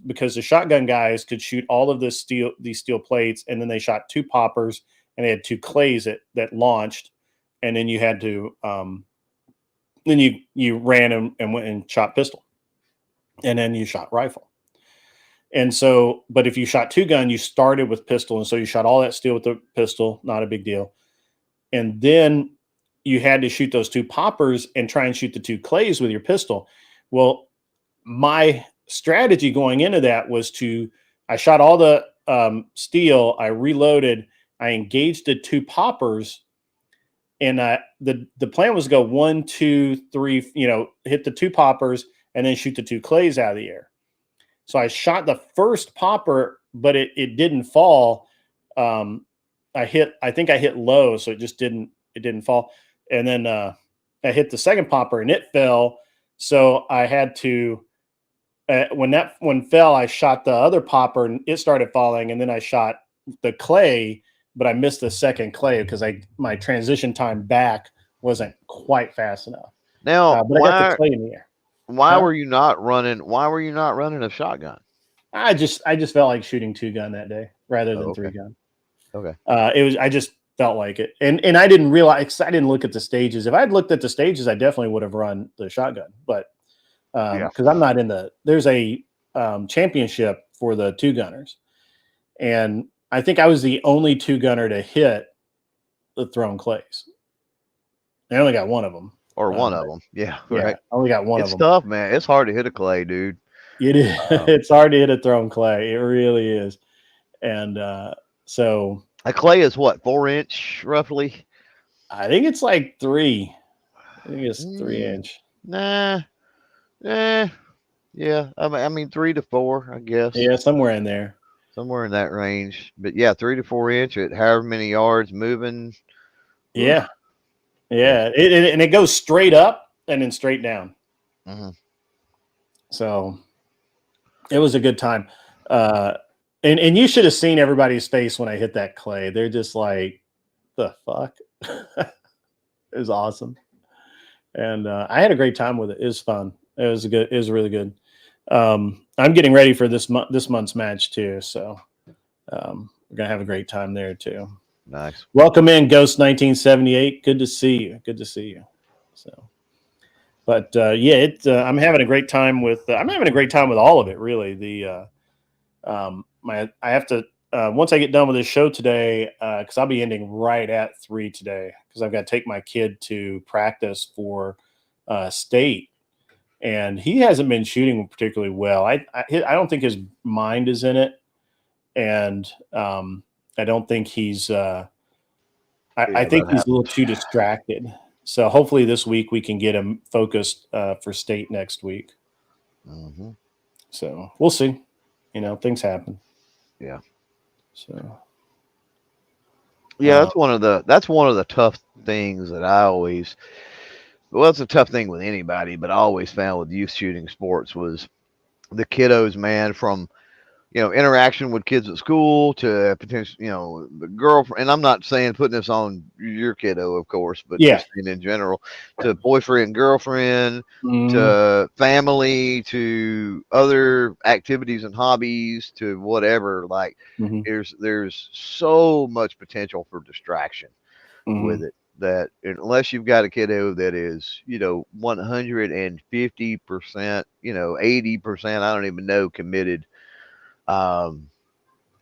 because the shotgun guys could shoot all of these steel plates, and then they shot two poppers, and they had two clays that launched, and then you had to then you ran and went and shot pistol, and then you shot rifle. And so, but if you shot two gun, you started with pistol, and so you shot all that steel with the pistol, not a big deal. And then you had to shoot those two poppers and try and shoot the two clays with your pistol. Well, my strategy going into that was I shot all the steel, I reloaded, I engaged the two poppers, and the plan was to go 1, 2, 3, hit the two poppers and then shoot the two clays out of the air. So I shot the first popper, but it didn't fall. I think I hit low, so it didn't fall. And then I hit the second popper and it fell. So I had to, when that one fell, I shot the other popper and it started falling. And then I shot the clay, but I missed the second clay because my transition time back wasn't quite fast enough. Now, but I got the clay in the air. Why were you not running a shotgun? I just felt like shooting two gun that day rather than three gun. Okay. I just felt like it. And I didn't realize, I didn't look at the stages. If I'd looked at the stages, I definitely would have run the shotgun, but because I'm not there's a championship for the two gunners. And I think I was the only two gunner to hit the thrown clays. I only got one of them. Or one of them. Yeah. Right. I only got one of them. It's tough, man. It's hard to hit a clay, dude. It is. It's hard to hit a thrown clay. It really is. And so a clay is what, 4-inch roughly? I think it's like 3. I think it's 3-inch. Nah. Yeah. I mean 3 to 4, I guess. Yeah, somewhere in there. Somewhere in that range. But yeah, 3 to 4 inch at however many yards moving. Yeah. Yeah. And it goes straight up and then straight down. Mm-hmm. So it was a good time. And you should have seen everybody's face when I hit that clay. They're just like, the fuck? It was awesome. And I had a great time with it. It was fun. It was really good. I'm getting ready for this month's match too. So we're going to have a great time there too. Nice. Welcome in, Ghost 1978. Good to see you. Good to see you. So, but yeah, I'm having a great time with. I'm having a great time with all of it. Really, I have to once I get done with this show today, because I'll be ending right at 3 today, because I've got to take my kid to practice for state, and he hasn't been shooting particularly well. I don't think his mind is in it, and I don't think he's. I think he's a little too distracted. So hopefully this week we can get him focused for state next week. Mm-hmm. So we'll see. Things happen. Yeah. So. Yeah, that's one of the tough things that I always. Well, it's a tough thing with anybody, but I always found with youth shooting sports was the kiddos, man, from interaction with kids at school to potential, the girlfriend. And I'm not saying putting this on your kiddo, of course, but Yeah. just in general, to boyfriend, girlfriend, Mm-hmm. to family, to other activities and hobbies, to whatever. Like there's so much potential for distraction with it, that unless you've got a kiddo that is 150%, 80%, I don't even know, committed,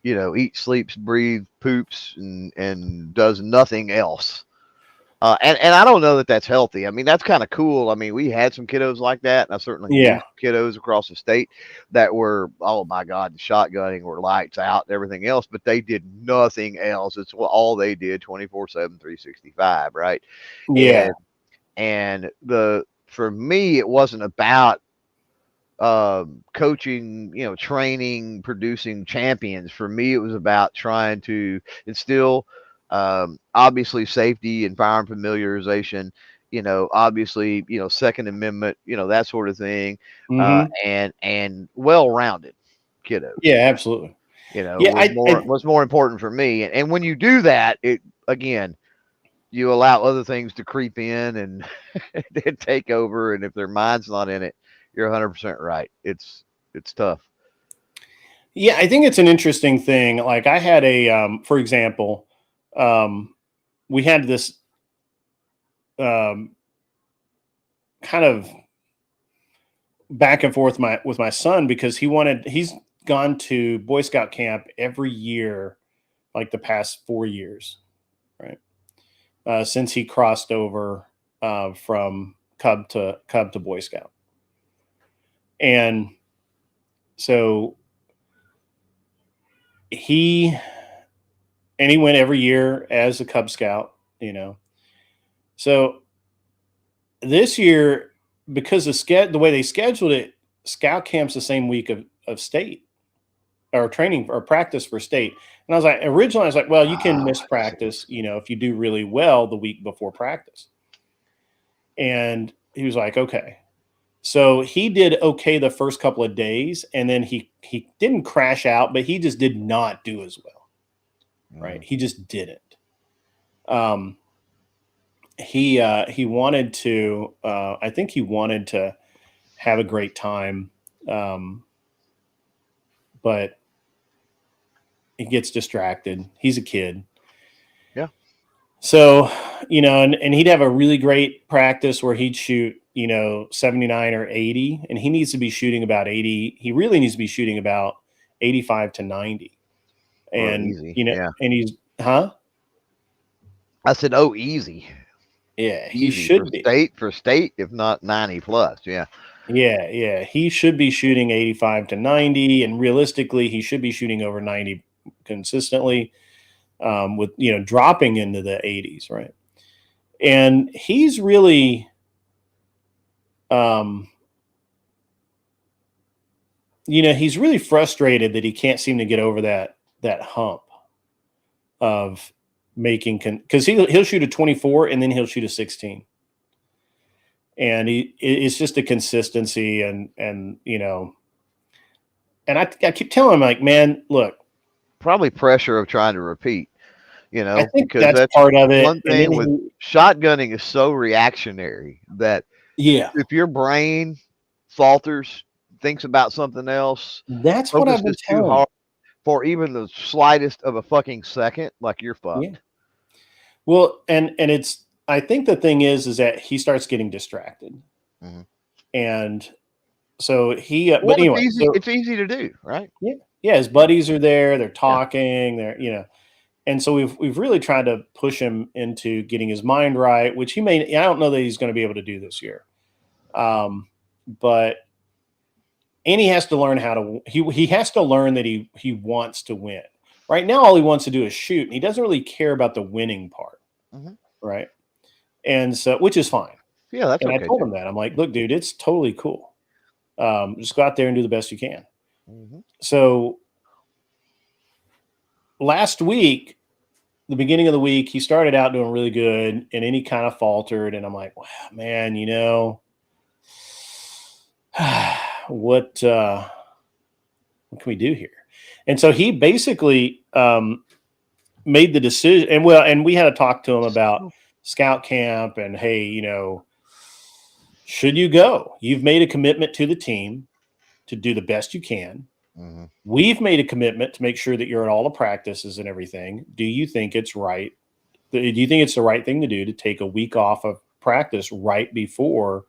eats, sleeps, breathes, poops, and does nothing else. And I don't know that that's healthy. I mean, that's kind of cool. I mean, we had some kiddos like that, and I certainly knew kiddos across the state that were, oh my God, the shotgunning were lights out and everything else, but they did nothing else. It's all they did 24/7, 365, right? Yeah. And for me, it wasn't about coaching, training, producing champions. For me, it was about trying to instill obviously safety and firearm familiarization, obviously, Second Amendment, that sort of thing, and well-rounded kiddos. Yeah, absolutely. Was more important for me. And when you do that, it again, you allow other things to creep in and take over. And if their mind's not in it, you're 100% right. It's tough. Yeah, I think it's an interesting thing. Like I had for example, we had this kind of back and forth with my son, because he's gone to Boy Scout camp every year, like the past 4 years, right? Since he crossed over from Cub to Boy Scout. And so he went every year as a Cub Scout, So this year, because the way they scheduled it, Scout camp's the same week of state, or training or practice for state. And I was like, originally I was like, well, you can miss practice, if you do really well the week before practice. And he was like, okay. So he did okay the first couple of days, and then he didn't crash out, but he just did not do as well. Right? He just didn't. He wanted to. I think he wanted to have a great time, but he gets distracted. He's a kid. Yeah. So, and he'd have a really great practice where he'd shoot, 79 or 80, and he needs to be shooting about 80. He really needs to be shooting about 85 to 90. And, easy. And he's, huh? I said, oh, easy. Yeah, easy he should be. For state, if not 90 plus. Yeah. Yeah. He should be shooting 85 to 90, and realistically, he should be shooting over 90 consistently, with, dropping into the 80s, right? And he's really, he's really frustrated that he can't seem to get over that hump of making, because he'll shoot a 24 and then he'll shoot a 16. and it's just a consistency, and and I keep telling him, like, man, look, Probably pressure of trying to repeat, I think because that's that's part of it. one And then thing with shotgunning is so reactionary that yeah, if your brain falters, thinks about something else, that's what I've been focuses too telling him. hard for even the slightest of a fucking second, like you're Yeah. fucked. Well, and it's, I think the thing is that he starts getting distracted, Mhm. and so he. Well, But anyway, so it's easy to do, right? yeah, yeah, his buddies are there. They're talking. They're and so we've really tried to push him into getting his mind right, which he may. I don't know that he's going to be able to do this year, but and he has to learn how to. He has to learn that he wants to win. Right now, all he wants to do is shoot, and he doesn't really care about the winning part, Mhm. right? And so, which is fine. Yeah, that's And I okay told too. him that. I'm like, look, dude, it's totally cool. Just go out there and do the best you can. Mhm. So last week, the beginning of the week, he started out doing really good, and then he kind of faltered. And I'm like, wow, man, what can we do here? And so he basically made the decision. And we had to talk to him about scout camp, and hey, should you go? You've made a commitment to the team to do the best you can. Mhm. We've made a commitment to make sure that you're at all the practices and everything. Do you think it's right? Do you think it's the right thing to do to take a week off of practice right before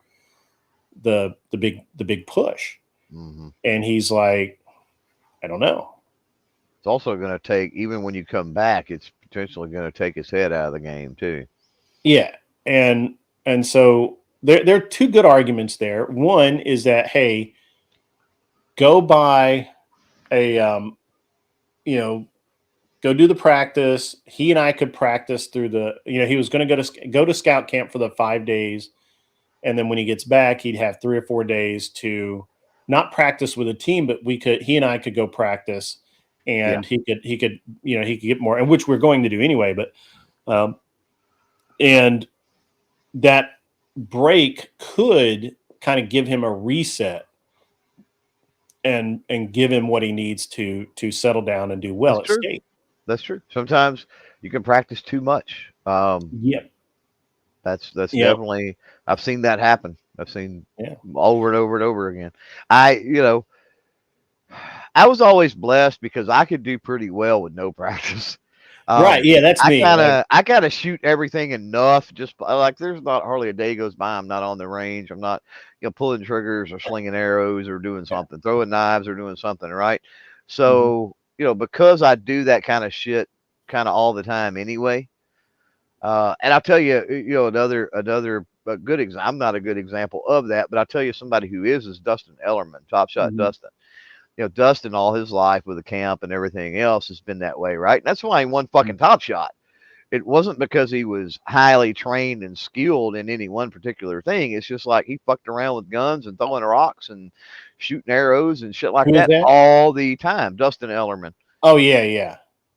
the big push? Mhm. And he's like, I don't know. It's also going to take, even when you come back, it's potentially going to take his head out of the game too. Yeah. And so there are two good arguments there. One is that, hey, go buy a go do the practice. He and I could practice through he was going to go to scout camp for the 5 days, and then when he gets back, he'd have 3 or 4 days to not practice with a team, but he and I could go practice, Yeah. and he could he could get more, and which we're going to do anyway. But and that break could kind of give him a reset and give him what he needs to settle down and do well That's at true. state. That's true. Sometimes you can practice too much. Yep. That's Yep. definitely, I've seen that happen. I've seen Yeah. over and over and over again. I I was always blessed because I could do pretty well with no practice. Right. Yeah, that's me. Like, I gotta shoot everything enough. Just like there's not hardly a day goes by I'm not on the range. I'm not pulling triggers or slinging arrows or doing yeah. something, throwing knives or doing something, right? Mhm. So because I do that kind of shit kind of all the time anyway. And I'll tell you, another good example. I'm not a good example of that, but I'll tell you somebody who is Dustin Ellerman, Top Shot Mhm. Dustin. Dustin all his life with the camp and everything else has been that way, right? And that's why he won fucking Top Shot. It wasn't because he was highly trained and skilled in any one particular thing. It's just like he fucked around with guns and throwing rocks and shooting arrows and shit like Who is that that? all the time. Dustin Ellerman. Oh yeah, yeah.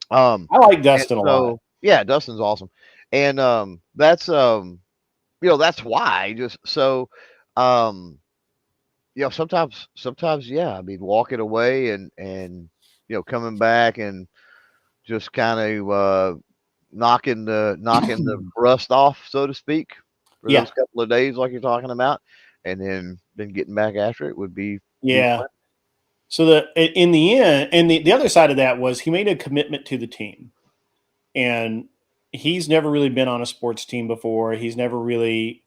Um, I like and Dustin a lot. so yeah, Dustin's awesome, and that's why just so um sometimes yeah, I mean walking away and coming back and just kind of knocking the rust off, so to speak, for Yeah, those couple of days like you're talking about, and then getting back after it would be yeah. fun. So in the end, and the other side of that was he made a commitment to the team, and he's never really been on a sports team before. He's never really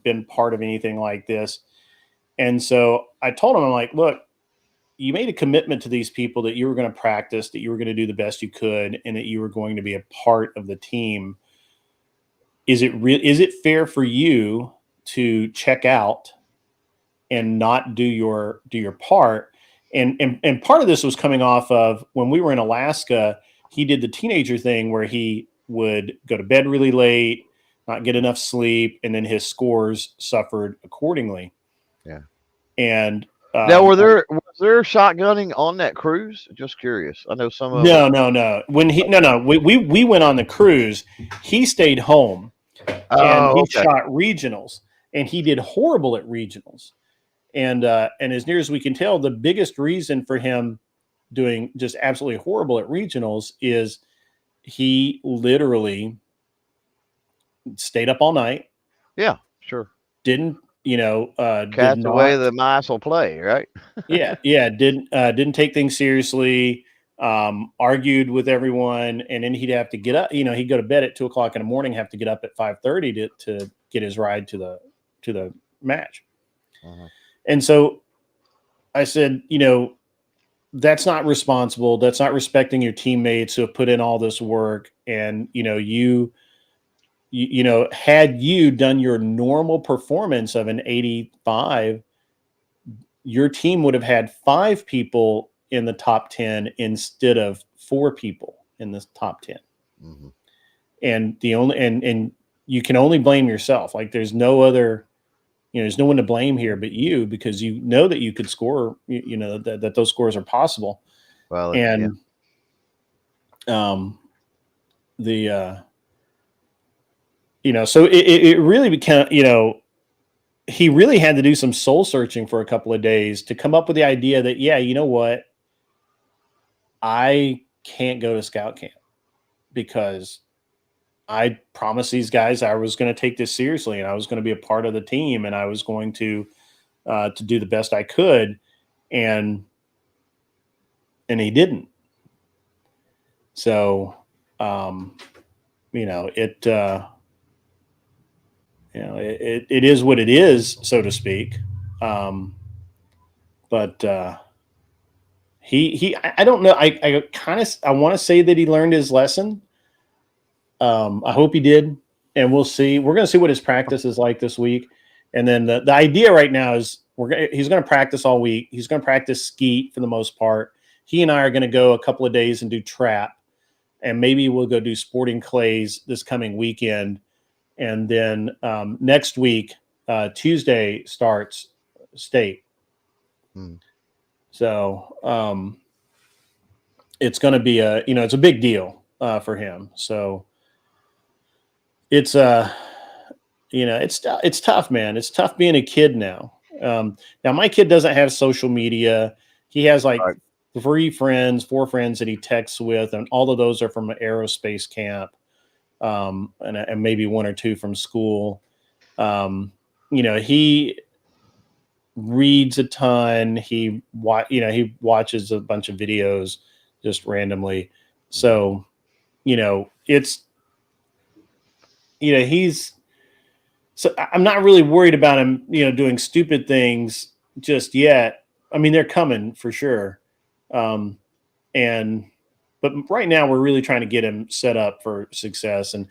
been part of anything like this, and so I told him, I'm like, look, you made a commitment to these people that you were going to practice, that you were going to do the best you could, and that you were going to be a part of the team. Is it fair for you to check out and not do your part? And part of this was coming off of when we were in Alaska. He did the teenager thing where he would go to bed really late, not get enough sleep, and then his scores suffered accordingly. Yeah. And Now, was there shotgunning on that cruise? Just curious. I know some of them. no. We went on the cruise. He stayed home and Oh, he okay. shot regionals. and he did horrible at regionals. And as near as we can tell, the biggest reason for him doing just absolutely horrible at regionals is he literally stayed up all night. Yeah, sure. Didn't did Cats not. away, the mice will play, right? yeah. Didn't take things seriously. Argued with everyone, and then he'd have to get up. He'd go to bed at 2:00 in the morning, have to get up at 5:30 to get his ride to the match. And so I said, that's not responsible. That's not respecting your teammates who have put in all this work. And had you done your normal performance of an 85, your team would have had 5 people in the top 10 instead of 4 people in the top 10. And and you can only blame yourself. Like there's no other, there's no one to blame here but you, because you know that you could score, that those scores are possible. Well, and so it really became, he really had to do some soul searching for a couple of days to come up with the idea that, yeah, you know what? I can't go to scout camp because I promised these guys I was going to take this seriously and I was going to be a part of the team and I was going to do the best I could. And he didn't. So, it is what it is, so to speak. But I don't know. I want to say that he learned his lesson. I hope he did, and we'll see. We're going to see what his practice is like this week. And then the idea right now is he's going to practice all week. He's going to practice skeet for the most part. He and I are going to go a couple of days and do trap, and maybe we'll go do sporting clays this coming weekend. And then next week, Tuesday starts state. So it's going to be it's a big deal for him. So it's it's tough, man. It's tough being a kid now. Now my kid doesn't have social media. He has like 4 friends that he texts with, and all of those are from an aerospace camp. And maybe 1 or 2 from school. He reads a ton. He watches a bunch of videos just randomly. So, so I'm not really worried about him, doing stupid things just yet. I mean, they're coming for sure. But right now we're really trying to get him set up for success. And,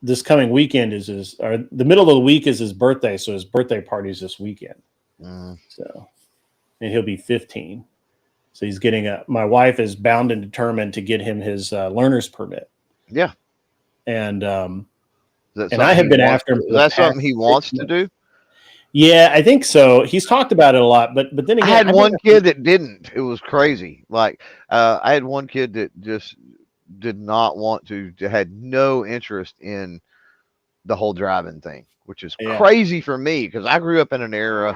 this coming weekend the middle of the week is his birthday. So his birthday party is this weekend. So, and he'll be 15. So he's getting my wife is bound and determined to get him his learner's permit. Yeah. And I have been after him. Is that something he wants to do? Yeah, I think so. He's talked about it a lot, but then again, I had one kid that didn't. It was crazy. Like I had one kid that just did not want to, had no interest in the whole driving thing, which is crazy for me because I grew up in an era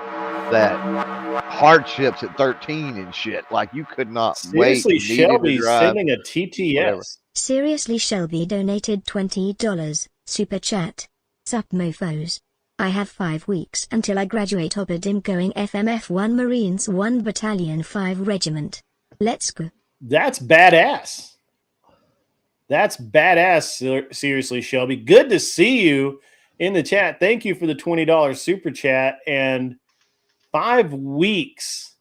that hardships at 13 and shit. Like you could not Seriously, wait. Shelby's sending a TTS. Whatever. Seriously, Shelby donated $20. Super chat. Sup mofos. I have 5 weeks until I graduate. I'm going FMF1 Marines 1 Battalion 5 Regiment. Let's go. That's badass. That's badass. Seriously, Shelby. Good to see you in the chat. Thank you for the $20 super chat. And 5 weeks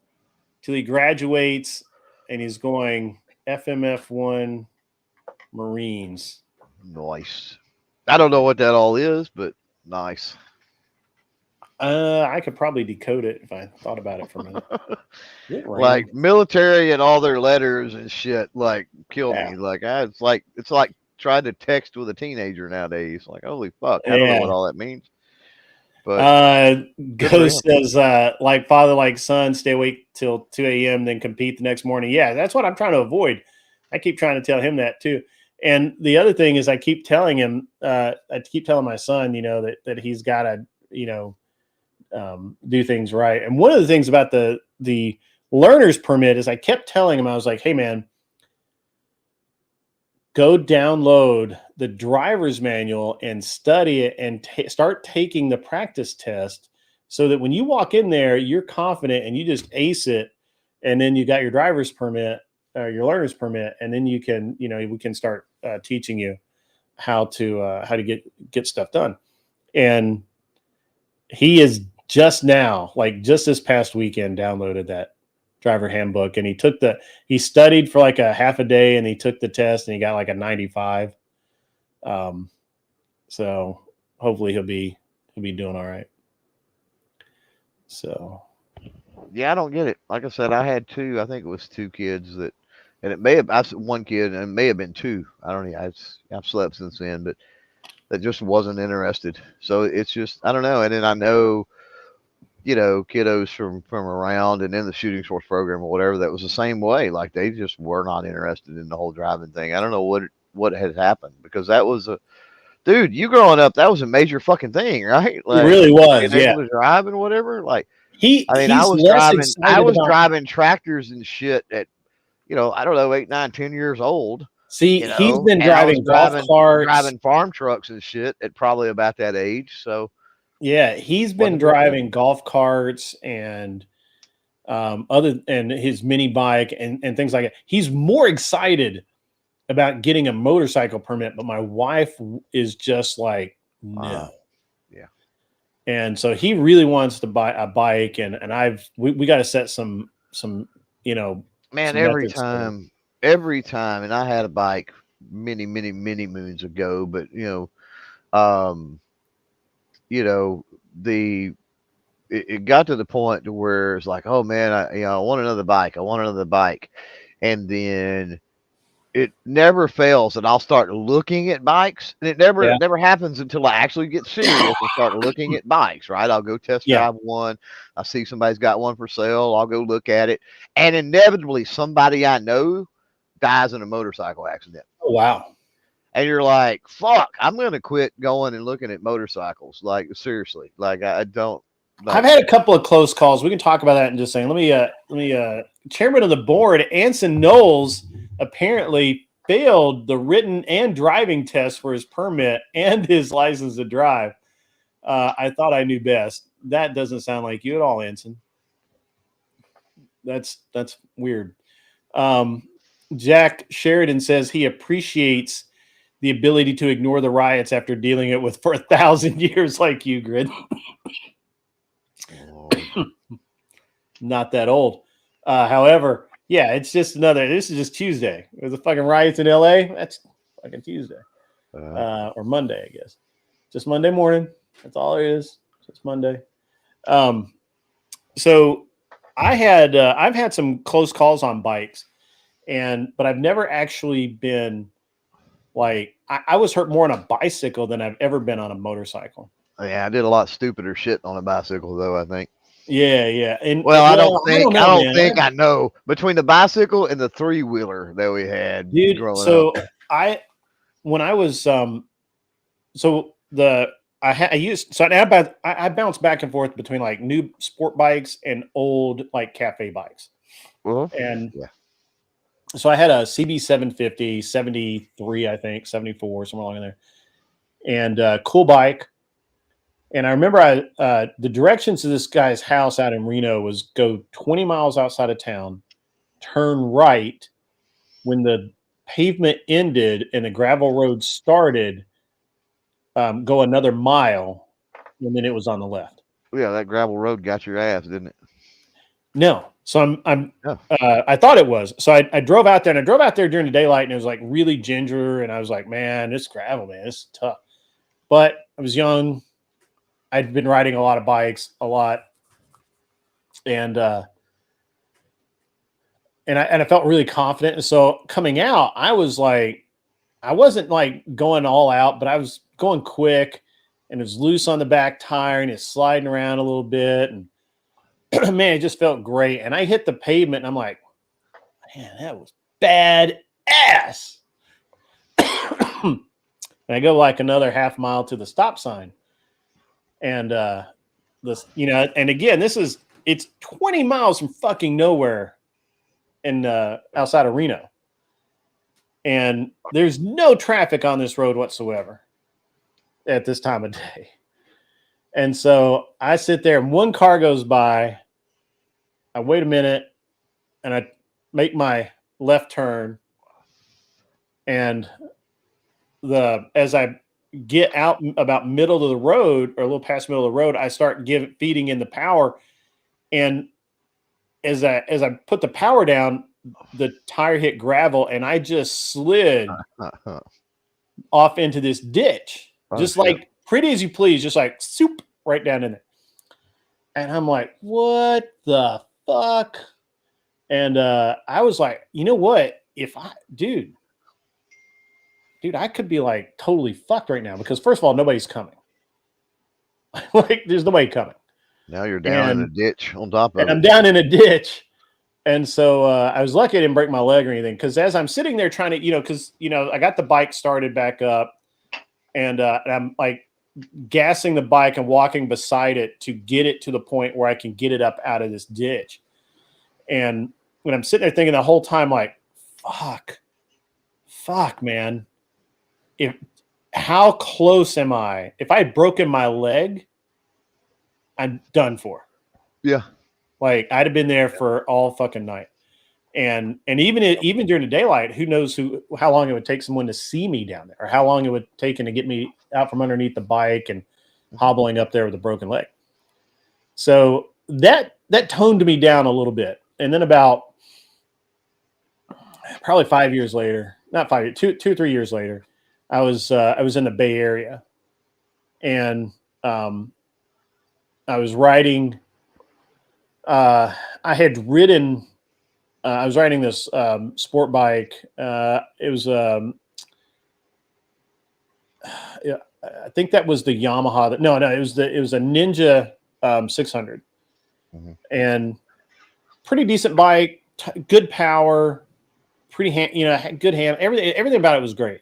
till he graduates, and he's going FMF1 Marines. Nice. I don't know what that all is, but nice. I could probably decode it if I thought about it for a minute. Like military and all their letters and shit, like kill me. Like it's like trying to text with a teenager nowadays. Like holy fuck, I don't know what all that means. But Ghost says like father, like son, stay awake till 2 a.m. then compete the next morning. Yeah, that's what I'm trying to avoid. I keep trying to tell him that too. And the other thing is I keep telling him, I keep telling my son, that he's got to, do things right. And one of the things about the learner's permit is I kept telling him, I was like, hey man, go download the driver's manual and study it and start taking the practice test so that when you walk in there, you're confident and you just ace it. And then you got your driver's permit, your learner's permit. And then you can, we can start teaching you how to get stuff done. And he is just now, like just this past weekend, downloaded that driver handbook, and he studied for like a half a day, and he took the test, and he got like a 95. So hopefully he'll be doing all right. So Yeah, I don't get it. Like I said, I had two. I think it was two kids that, and it may have I said one kid, and it may have been two. I don't know. I've slept since then, but that just wasn't interested. So it's just I don't know. And then I know, kiddos from around and in the shooting sports program or whatever that was the same way. Like they just were not interested in the whole driving thing. I don't know what had happened because that was dude. You growing up, that was a major fucking thing, right? Like it really was, being yeah. able to drive and whatever. Like He's I was less driving. I excited was about. driving tractors and shit at, I don't know, 8, 9, 10 years old. See, he's been and I was driving golf carts, driving farm trucks and shit at probably about that age. So yeah, he's been driving golf carts and his mini bike and things like that. He's more excited about getting a motorcycle permit, but my wife is just like, no. Yeah. And so he really wants to buy a bike, and we got to set some man, some every methods time, and I had a bike many moons ago, but it got to the point to where it's like, oh man, I want another bike. And then it never fails that I'll start looking at bikes, and it never happens until I actually get serious and start looking at bikes, right? I'll go test drive one. I see somebody's got one for sale. I'll go look at it. And inevitably somebody I know dies in a motorcycle accident. Oh, wow. And you're like, fuck, I'm going to quit going and looking at motorcycles. Like, seriously, like I don't. I've had a couple of close calls. We can talk about that in just a second. Let me chairman of the board, Anson Knowles, apparently failed the written and driving test for his permit and his license to drive. I thought I knew best. That doesn't sound like you at all, Anson. That's weird. Jack Sheridan says he appreciates the ability to ignore the riots after dealing it with for 1,000 years like you, Grid. Not that old. However, yeah, it's just this is just Tuesday. There's a fucking riots in LA. That's fucking Tuesday. Or Monday, I guess. Just Monday morning. That's all it is. Just Monday. So I've had some close calls on bikes, but I've never actually been like, I was hurt more on a bicycle than I've ever been on a motorcycle. Yeah, I did a lot stupider shit on a bicycle though, I think. Yeah. And I don't think I know between the bicycle and the 3-wheeler that we had, dude. Growing So up. I bounced back and forth between like new sport bikes and old like cafe bikes. And so I had a CB 750, 73, I think 74, somewhere along in there, and cool bike. And I remember the directions to this guy's house out in Reno was go 20 miles outside of town, turn right. When the pavement ended and the gravel road started, go another mile, and then it was on the left. Yeah, that gravel road got your ass, didn't it? No. So I thought it was. So I drove out there, and I drove out there during the daylight, and it was like really ginger, and I was like, man, this gravel, man, this is tough. But I was young. I'd been riding a lot of bikes, and I felt really confident. And so coming out, I was like, I wasn't like going all out, but I was going quick, and it was loose on the back tire, and it's sliding around a little bit, and man, it just felt great. And I hit the pavement, and I'm like, man, that was bad ass. and I go like another half mile to the stop sign. And this, and again, it's 20 miles from fucking nowhere in outside of Reno. And there's no traffic on this road whatsoever at this time of day. And so I sit there and one car goes by. I wait a minute and I make my left turn. And as I get out about middle of the road or a little past middle of the road, I start feeding in the power. And as I put the power down, the tire hit gravel and I just slid off into this ditch. Just like pretty as you please, just like soup right down in there. And I'm like, what the fuck? And I was like, you know what? Dude, I could be like totally fucked right now because first of all, nobody's coming. Like there's nobody coming. Now you're down in a ditch on top of it. And I'm down in a ditch. And so I was lucky I didn't break my leg or anything. Because as I'm sitting there trying to, I got the bike started back up and I'm like gassing the bike and walking beside it to get it to the point where I can get it up out of this ditch. And when I'm sitting there thinking the whole time, like, fuck, man. How close am I? If I had broken my leg, I'm done for. Yeah. Like I'd have been there for all fucking night. And even during the daylight, who knows how long it would take someone to see me down there or how long it would take to get me out from underneath the bike and hobbling up there with a broken leg. So that toned me down a little bit. And then about probably 5 years later, not 5 years, 2 or 3 years later, I was in the Bay Area, and I was riding. I had ridden. I was riding this sport bike. It was. Yeah, I think that was the Yamaha. No, it was a Ninja 600, and pretty decent bike, good power, pretty good hand. Everything about it was great.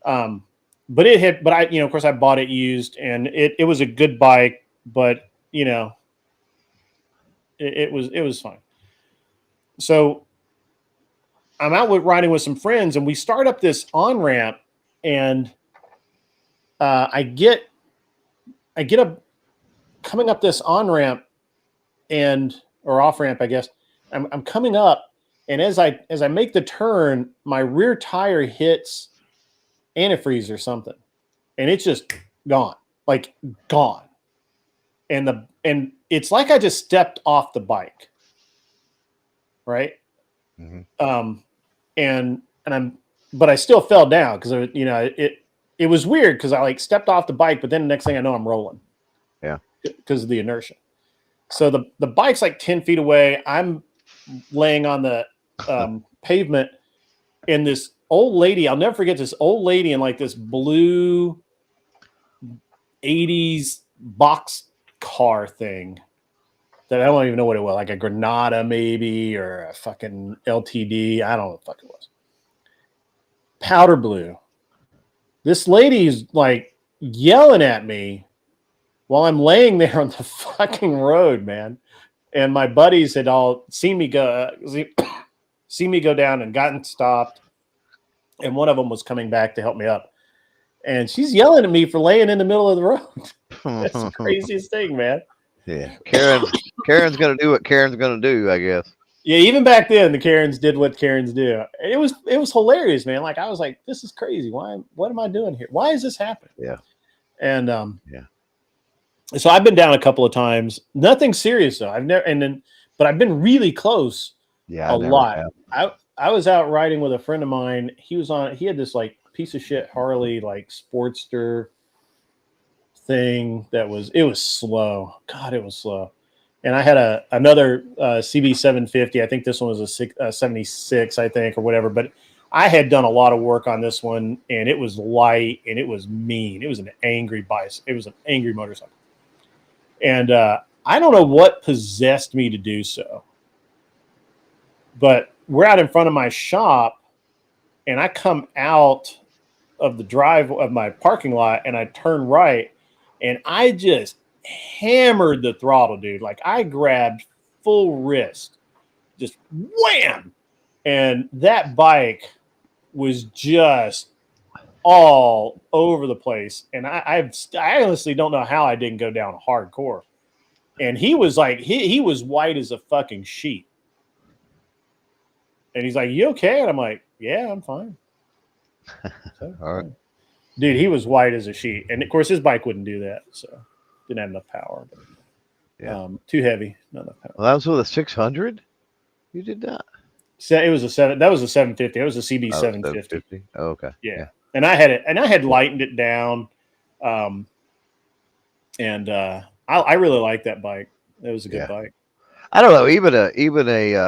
But of course I bought it used and it was a good bike, but it was fine. So I'm out riding with some friends and we start up this on-ramp and I get up coming up this on-ramp or off-ramp, I guess. I'm coming up and as I make the turn, my rear tire hits antifreeze or something, and it's just gone. And it's like I just stepped off the bike, right? But I still fell down because it was weird because I like stepped off the bike, but then the next thing I know I'm rolling, because of the inertia. So the bike's like 10 feet away. I'm laying on the pavement, and this old lady, I'll never forget this old lady in like this blue 80s box car thing that I don't even know what it was, like a Granada maybe, or a fucking LTD. I don't know what the fuck it was. Powder blue. This lady's like yelling at me while I'm laying there on the fucking road, man. And my buddies had all seen me go down and gotten stopped. And one of them was coming back to help me up. And she's yelling at me for laying in the middle of the road. That's the craziest thing, man. Yeah. Karen's going to do what Karen's going to do, I guess. Yeah, even back then, the Karens did what Karens do. It was hilarious, man. Like, I was like, this is crazy. What am I doing here? Why is this happening? Yeah. And so I've been down a couple of times. Nothing serious, though. But I've been really close a lot. I was out riding with a friend of mine. He had this like piece of shit Harley, like Sportster thing it was slow. God, it was slow. And I had another CB 750. I think this one was a 76, I think, or whatever. But I had done a lot of work on this one, and it was light, and it was mean. It was an angry bicycle. It was an angry motorcycle. And I don't know what possessed me to do so. But we're out in front of my shop, and I come out the drive of my parking lot, and I turned right, and I just hammered the throttle, dude. Like I grabbed full wrist, just wham, and that bike was just all over the place. And I honestly don't know how I didn't go down hardcore. And he was like, he was white as a fucking sheet. And he's like, "You okay?" And I'm like, "Yeah, I'm fine." So, All right. dude, he was white as a sheet. And of course, his bike wouldn't do that. So didn't have enough power. But, Yeah. too heavy, not enough power. Well, that was with a 600. You did that. So it was a 750. It was a CB 750. 750. Oh, okay. Yeah. And I had it, and I had lightened it down. I really like that bike. It was a good bike. I don't know. Even a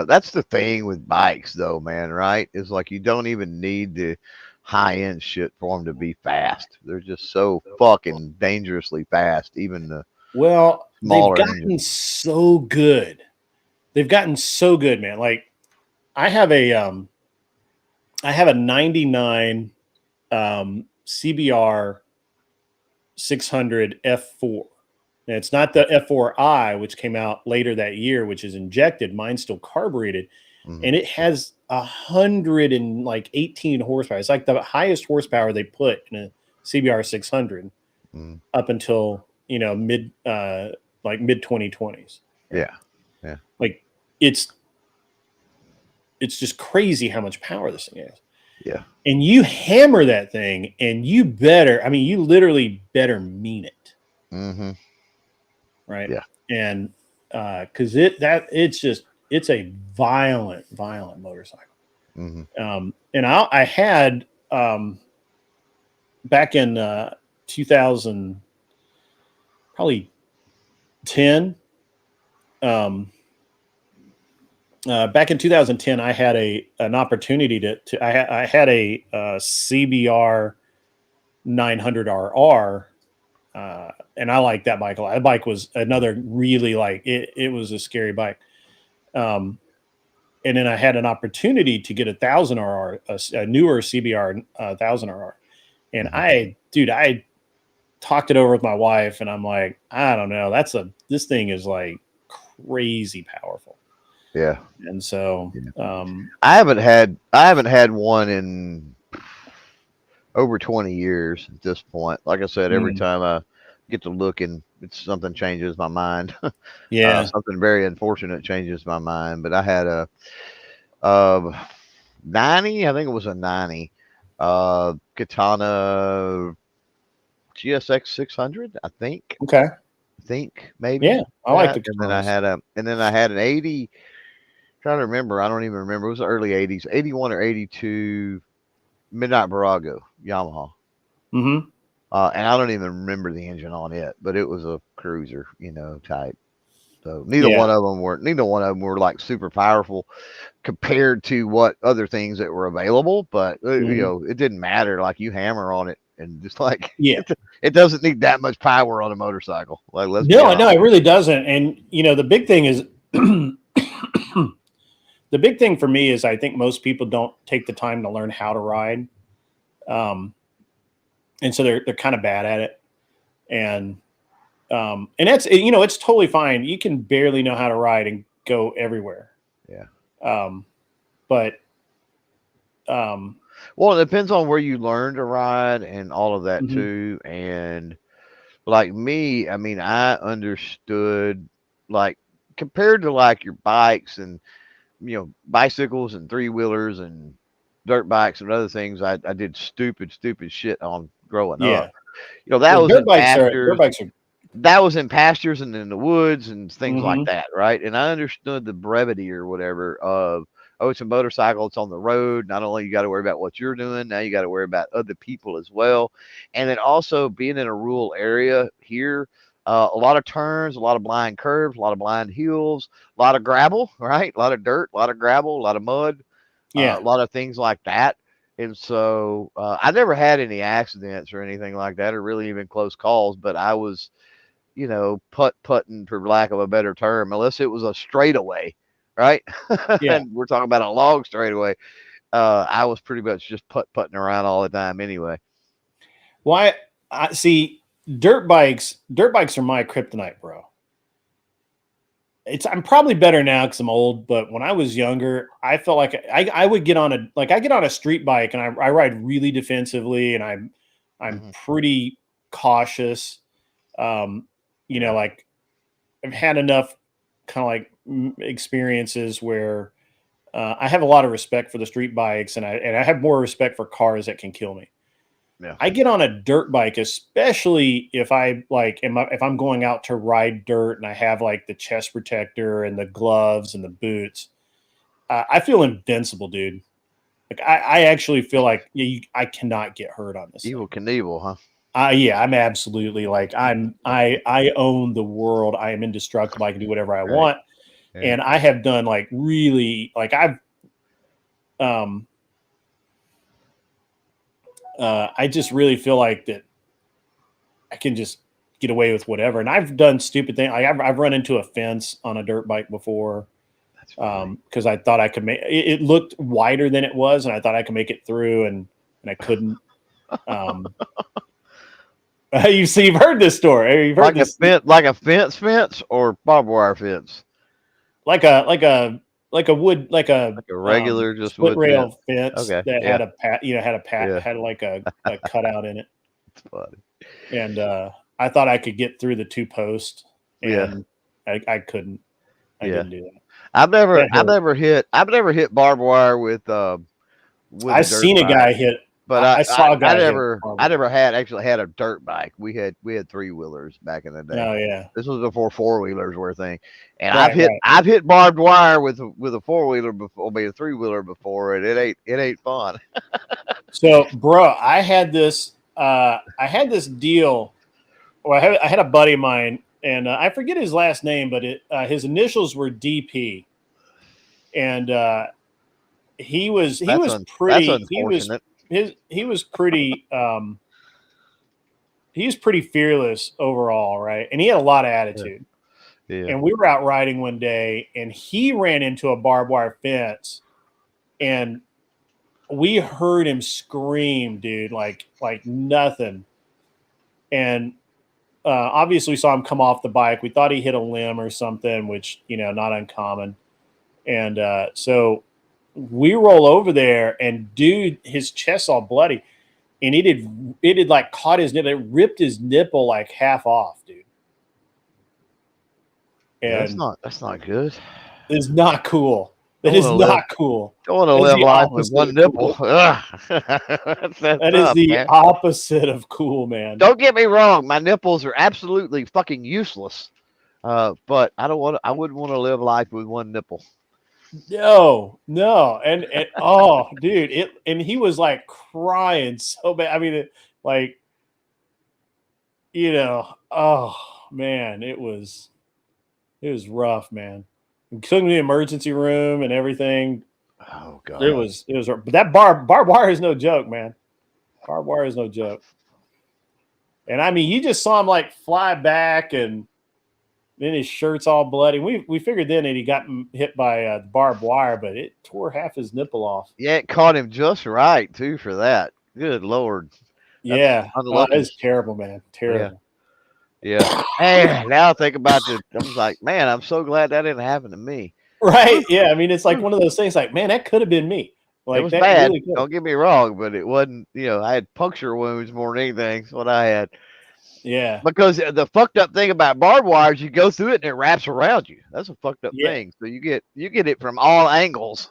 that's the thing with bikes, though, man. Right? Is like you don't even need the high end shit for them to be fast. They're just so fucking dangerously fast. Even the smaller they've gotten so good. They've gotten so good, man. Like I have a 99 CBR 600 F4. Now, it's not the F4i, which came out later that year, which is injected. Mine's still carbureted, and it has 118 horsepower. It's like the highest horsepower they put in a CBR 600 up until mid 2020s. Yeah. Like it's just crazy how much power this thing has. Yeah. And you hammer that thing, and you literally better mean it. Mm-hmm. Right. Yeah. And because it's a violent motorcycle. Mm-hmm. And I had back in 2000, probably 10. Back in 2010, I had an opportunity I had a CBR 900RR. And I like that bike a lot. That bike was another really it was a scary bike. And then I had an opportunity to get a 1000RR, a newer CBR 1000RR. And I talked it over with my wife, and I'm like, I don't know. This thing is like crazy powerful. Yeah. And so I haven't had one in over 20 years at this point. Like I said, every time I get to looking, something changes my mind. Yeah. Something very unfortunate changes my mind. But I had a 90, I think it was a 90 Katana GSX 600, I think. Okay. Maybe. Yeah, I like the Katanas. And then I had an 80. Trying to remember, I don't even remember. It was the early 80s, 81 or 82 Midnight Virago Yamaha. Mm-hmm. And I don't even remember the engine on it, but it was a cruiser, type. So neither one of them were like super powerful compared to what other things that were available. But it didn't matter. Like you hammer on it, and just like it doesn't need that much power on a motorcycle. Like no, it really doesn't. And the big thing is. The big thing for me is I think most people don't take the time to learn how to ride. And so they're kind of bad at it. And that's, it's totally fine. You can barely know how to ride and go everywhere. Yeah. Well, it depends on where you learn to ride and all of that too. And like me, I mean, I understood like compared to like your bikes and, bicycles and three-wheelers and dirt bikes and other things I did stupid shit on growing up. That was in pastures. That was in pastures and in the woods and things like that, right? And I understood the brevity or whatever of, it's a motorcycle, it's on the road. Not only you got to worry about what you're doing, now you got to worry about other people as well. And then also being in a rural area here, a lot of turns, a lot of blind curves, a lot of blind hills, a lot of gravel, right? A lot of dirt, a lot of gravel, a lot of mud, a lot of things like that. And so I never had any accidents or anything like that, or really even close calls, but I was, putting for lack of a better term, unless it was a straightaway, right? Yeah. And we're talking about a long straightaway. I was pretty much just putting around all the time anyway. Why? I see dirt bikes. Dirt bikes are my kryptonite, bro. I'm probably better now because I'm old, but when I was younger, I felt like I would get on a street bike and I ride really defensively and I'm Mhm. pretty cautious. Um, Yeah. like I've had enough kind of like experiences where I have a lot of respect for the street bikes and I have more respect for cars that can kill me. Yeah. I get on a dirt bike, especially if if I'm going out to ride dirt and I have like the chest protector and the gloves and the boots. I feel invincible, dude. Like I actually feel like I cannot get hurt on this Evil thing. Knievel, huh? Yeah, I'm absolutely like I own the world. I am indestructible. I can do whatever I Right. want, Yeah. and I have done like really like um I just really feel like that I can just get away with whatever. And I've done stupid things. I've run into a fence on a dirt bike before That's funny. because I thought I could make it looked wider than it was, and I thought I could make it through, and I couldn't. Um, you've heard this story. You've heard this Like a fence, or barbed wire fence, like a wood like a regular just split wood fence. rail fence Okay, that yeah, yeah, had like a cutout in it, it's funny. and I thought I could get through the two posts, Yeah, and I couldn't. I yeah. couldn't do that. That hurt. I've never hit barbed wire with a I've dirt seen a bike. guy hit. But I saw a guy hit. I never had actually had a dirt bike. We had 3-wheelers back in the day. Oh yeah, This was before 4-wheelers were a thing. And right. I've hit barbed wire with a 4-wheeler before, maybe a 3-wheeler before, and it ain't fun. So, bro, I had this deal. Well, I had a buddy of mine, and I forget his last name, but his initials were DP, and he was That's pretty unfortunate. he was pretty he was pretty fearless overall, right? And he had a lot of attitude. Yeah. And we were out riding one day, and he ran into a barbed wire fence, and we heard him scream, dude, like nothing. And obviously we saw him come off the bike. We thought he hit a limb or something, which not uncommon. And so we roll over there, and dude, his chest's all bloody, and it had like caught his nipple. It ripped his nipple like half off, dude. Yeah, And that's not good. it's not cool. That is not cool. Don't want to live life with one nipple. That's that tough, is the man. opposite of cool, man. Don't get me wrong. My nipples are absolutely fucking useless. But I wouldn't want to live life with one nipple. No. And oh, dude, and he was like crying so bad. I mean, oh man, it was rough, man. We took him to the emergency room and everything. Oh god. It was but that barbed wire is no joke, man. Barbed wire is no joke. And I mean, you just saw him like fly back, and then his shirt's all bloody. We figured then that he got hit by barbed wire, but it tore half his nipple off. Yeah, it caught him just right too for that. Good lord. Yeah, it's terrible, man. Terrible. Yeah. Hey, now I think about it. I was like, man, I'm so glad that didn't happen to me. Right? Yeah. I mean, it's like one of those things. Like, man, that could have been me. Like, it was that bad. Really Don't get me wrong, but it wasn't. I had puncture wounds more than anything. That's what I had. Yeah. Because the fucked up thing about barbed wire is you go through it and it wraps around you. That's a fucked up thing. So you get it from all angles.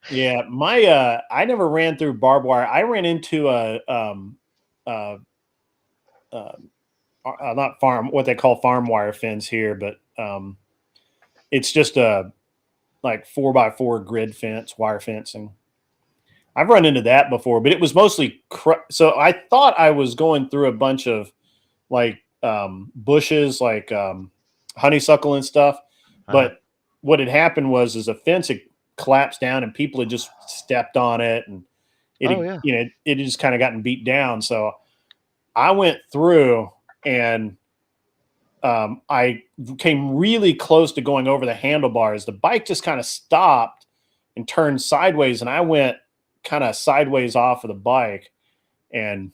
Yeah. I never ran through barbed wire. I ran into not what they call farm wire fence here, but it's just a like 4x4 grid fence, wire fencing. I've run into that before, but it was mostly so I thought I was going through a bunch of like bushes, like honeysuckle and stuff. But what had happened was a fence had collapsed down, and people had just stepped on it, and it had just kind of gotten beat down. So I went through, and I came really close to going over the handlebars. The bike just kind of stopped and turned sideways, and I went kind of sideways off of the bike, and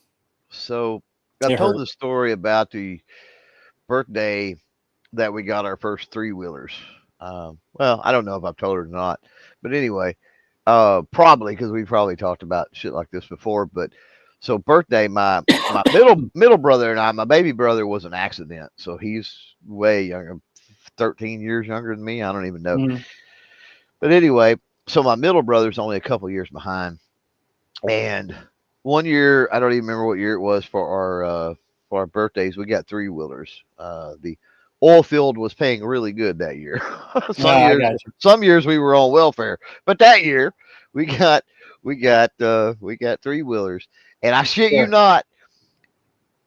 So I It told hurt. the story about the birthday that we got our first three wheelers. Well, I don't know if I've told her or not, but anyway, probably because we probably talked about shit like this before. But so birthday, my middle brother and I, my baby brother was an accident, so he's way younger, 13 years younger than me. I don't even know. Mhm. But anyway, so my middle brother's only a couple years behind, and one year I don't even remember what year it was for our birthdays. We got three wheelers. The oil field was paying really good that year. No, I got you. Some years we were on welfare, but that year we got we got three wheelers, and I shit you Sure. not.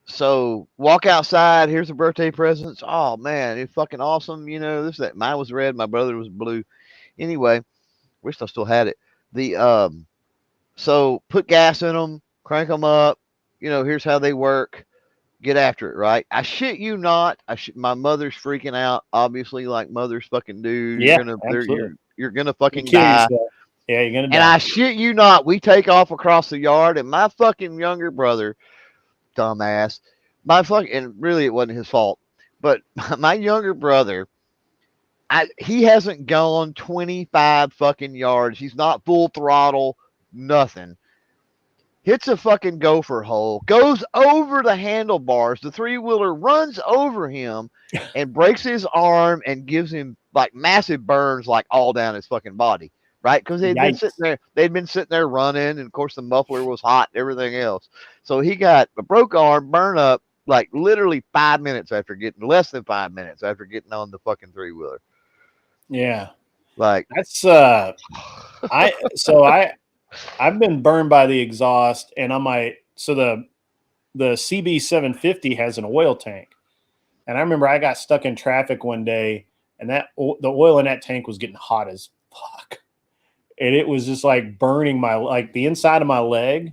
So walk outside. Here's the birthday presents. Oh man, it's fucking awesome. You know this that mine was red, my brother was blue. Anyway, wish I still had it. The So put gas in them, crank them up. You know, here's how they work. Get after it, right? I shit you not. My mother's freaking out, obviously, like mothers fucking do. Yeah, absolutely. You're gonna You fucking kill die. yourself. Yeah, you're gonna And die. I shit you not, we take off across the yard, and my fucking younger brother, dumbass, my fucking, and really it wasn't his fault, but my younger brother, he hasn't gone 25 fucking yards. He's not full throttle, nothing. Hits a fucking gopher hole, goes over the handlebars. The three wheeler runs over him and breaks his arm and gives him like massive burns, like all down his fucking body, right? Because Yikes. they'd been sitting there running, and of course the muffler was hot and everything else. So he got a broke arm, burn up, like literally 5 minutes after getting, less than 5 minutes after getting on the fucking three wheeler. Yeah. Like, That's I've been burned by the exhaust, and on my the CB 750 has an oil tank, and I remember I got stuck in traffic one day, and the oil in that tank was getting hot as fuck, and it was just like burning like the inside of my leg,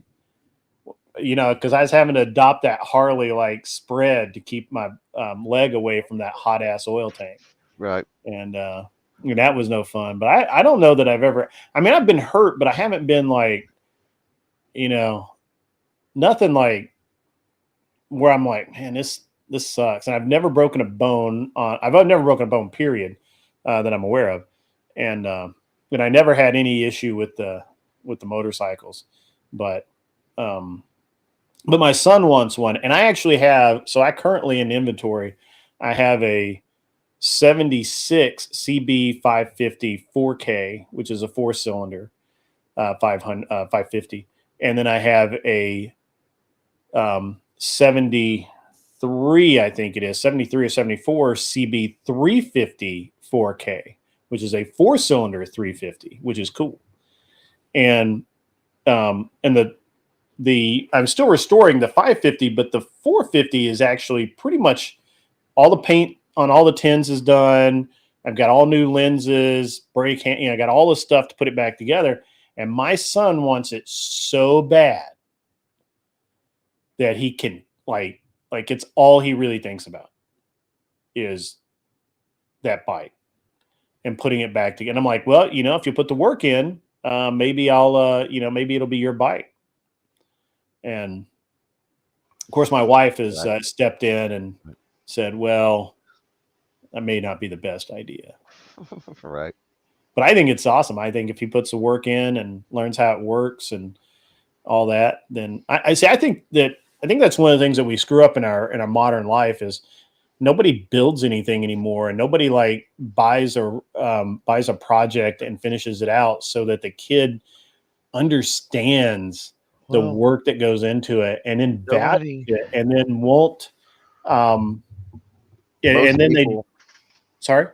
you know, because I was having to adopt that Harley like spread to keep my leg away from that hot ass oil tank, right. and that was no fun. But I don't know that I've ever. I mean, I've been hurt, but I haven't been like, you know, nothing like where I'm like, man, this sucks. And I've never broken a bone on. I've never broken a bone, period, that I'm aware of, and I never had any issue with the motorcycles, but my son wants one, and I actually have. So I currently in inventory, I have a 76 CB 550 4K, which is a 4-cylinder 550, and then I have a 73, I think it is 73 or 74 CB 350 4K, which is a 4-cylinder 350, which is cool. And the I'm still restoring the 550, but the 450 is actually pretty much all the paint on all the tins is done. I've got all new lenses, brake hand, I got all the stuff to put it back together. And my son wants it so bad that he can like it's all he really thinks about is that bike and putting it back together. And I'm like, well, if you put the work in, maybe I'll, maybe it'll be your bike. And of course, my wife has stepped in and said, well, that may not be the best idea. Right. But I think it's awesome. I think if he puts the work in and learns how it works and all that, then I think that's one of the things that we screw up in our modern life is nobody builds anything anymore, and nobody like buys a project and finishes it out so that the kid understands the work that goes into it and then values it, and then won't. Sorry.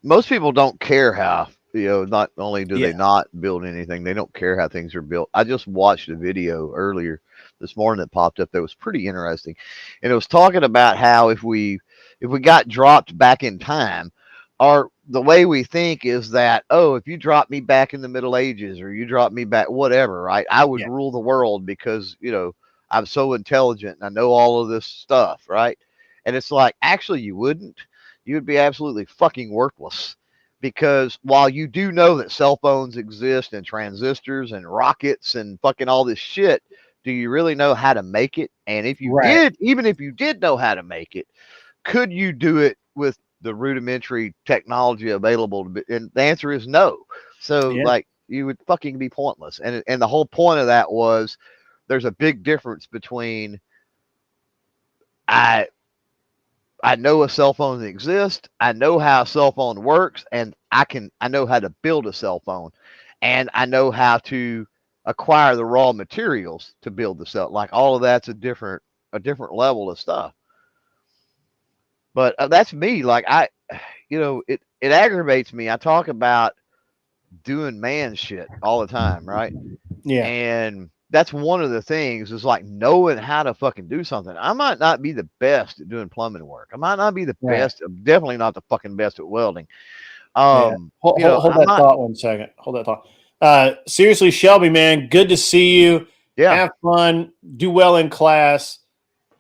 Most people don't care how, not only do they not build anything, they don't care how things are built. I just watched a video earlier this morning that popped up that was pretty interesting. And it was talking about how if we got dropped back in time, the way we think is that, oh, if you drop me back in the Middle Ages or you drop me back, whatever, right? I would rule the world because, I'm so intelligent and I know all of this stuff, right? And it's like, actually, you wouldn't. You would be absolutely fucking worthless, because while you do know that cell phones exist and transistors and rockets and fucking all this shit, do you really know how to make it? And if you Right. did, even if you did know how to make it, could you do it with the rudimentary technology available? And the answer is no. So Yeah. like you would fucking be pointless. And the whole point of that was there's a big difference between I know a cell phone exists, I know how a cell phone works, and I know how to build a cell phone, and I know how to acquire the raw materials to build the cell. Like all of that's a different level of stuff. But that's me. Like it aggravates me. I talk about doing man shit all the time, right? Yeah. And that's one of the things is like knowing how to fucking do something. I might not be the best at doing plumbing work. I might not be the Right. best. I'm definitely not the fucking best at welding. Yeah. Hold, hold I that might. thought 1 second. Hold that thought. Seriously, Shelby, man, good to see you. Yeah. Have fun. Do well in class.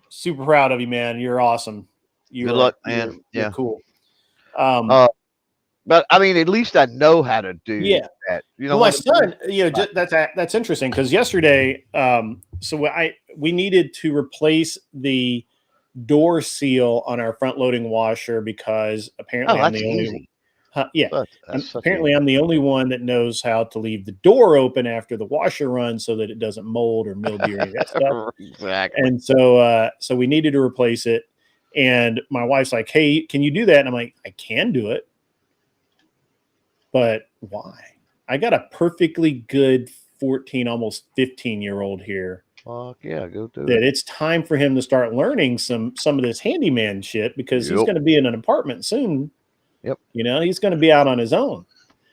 Super proud of you, man. You're awesome. Good luck, man. You're Yeah. cool. But I mean, at least I know how to do Yeah. that. You know Well, my what I mean? son, that's interesting because yesterday, we needed to replace the door seal on our front loading washer because apparently Oh, I'm that's the only easy. yeah. That's And such apparently I'm the only one that knows how to leave the door open after the washer runs so that it doesn't mold or mildew or any of that stuff. exactly. And so we needed to replace it. And my wife's like, "Hey, can you do that?" And I'm like, "I can do it, but why? I got a perfectly good 14, almost 15-year-old here Fuck yeah, go do that it. it's time for him to start learning some of this handyman shit because he's Yep. going to be in an apartment soon. Yep. You know, he's going to be out on his own."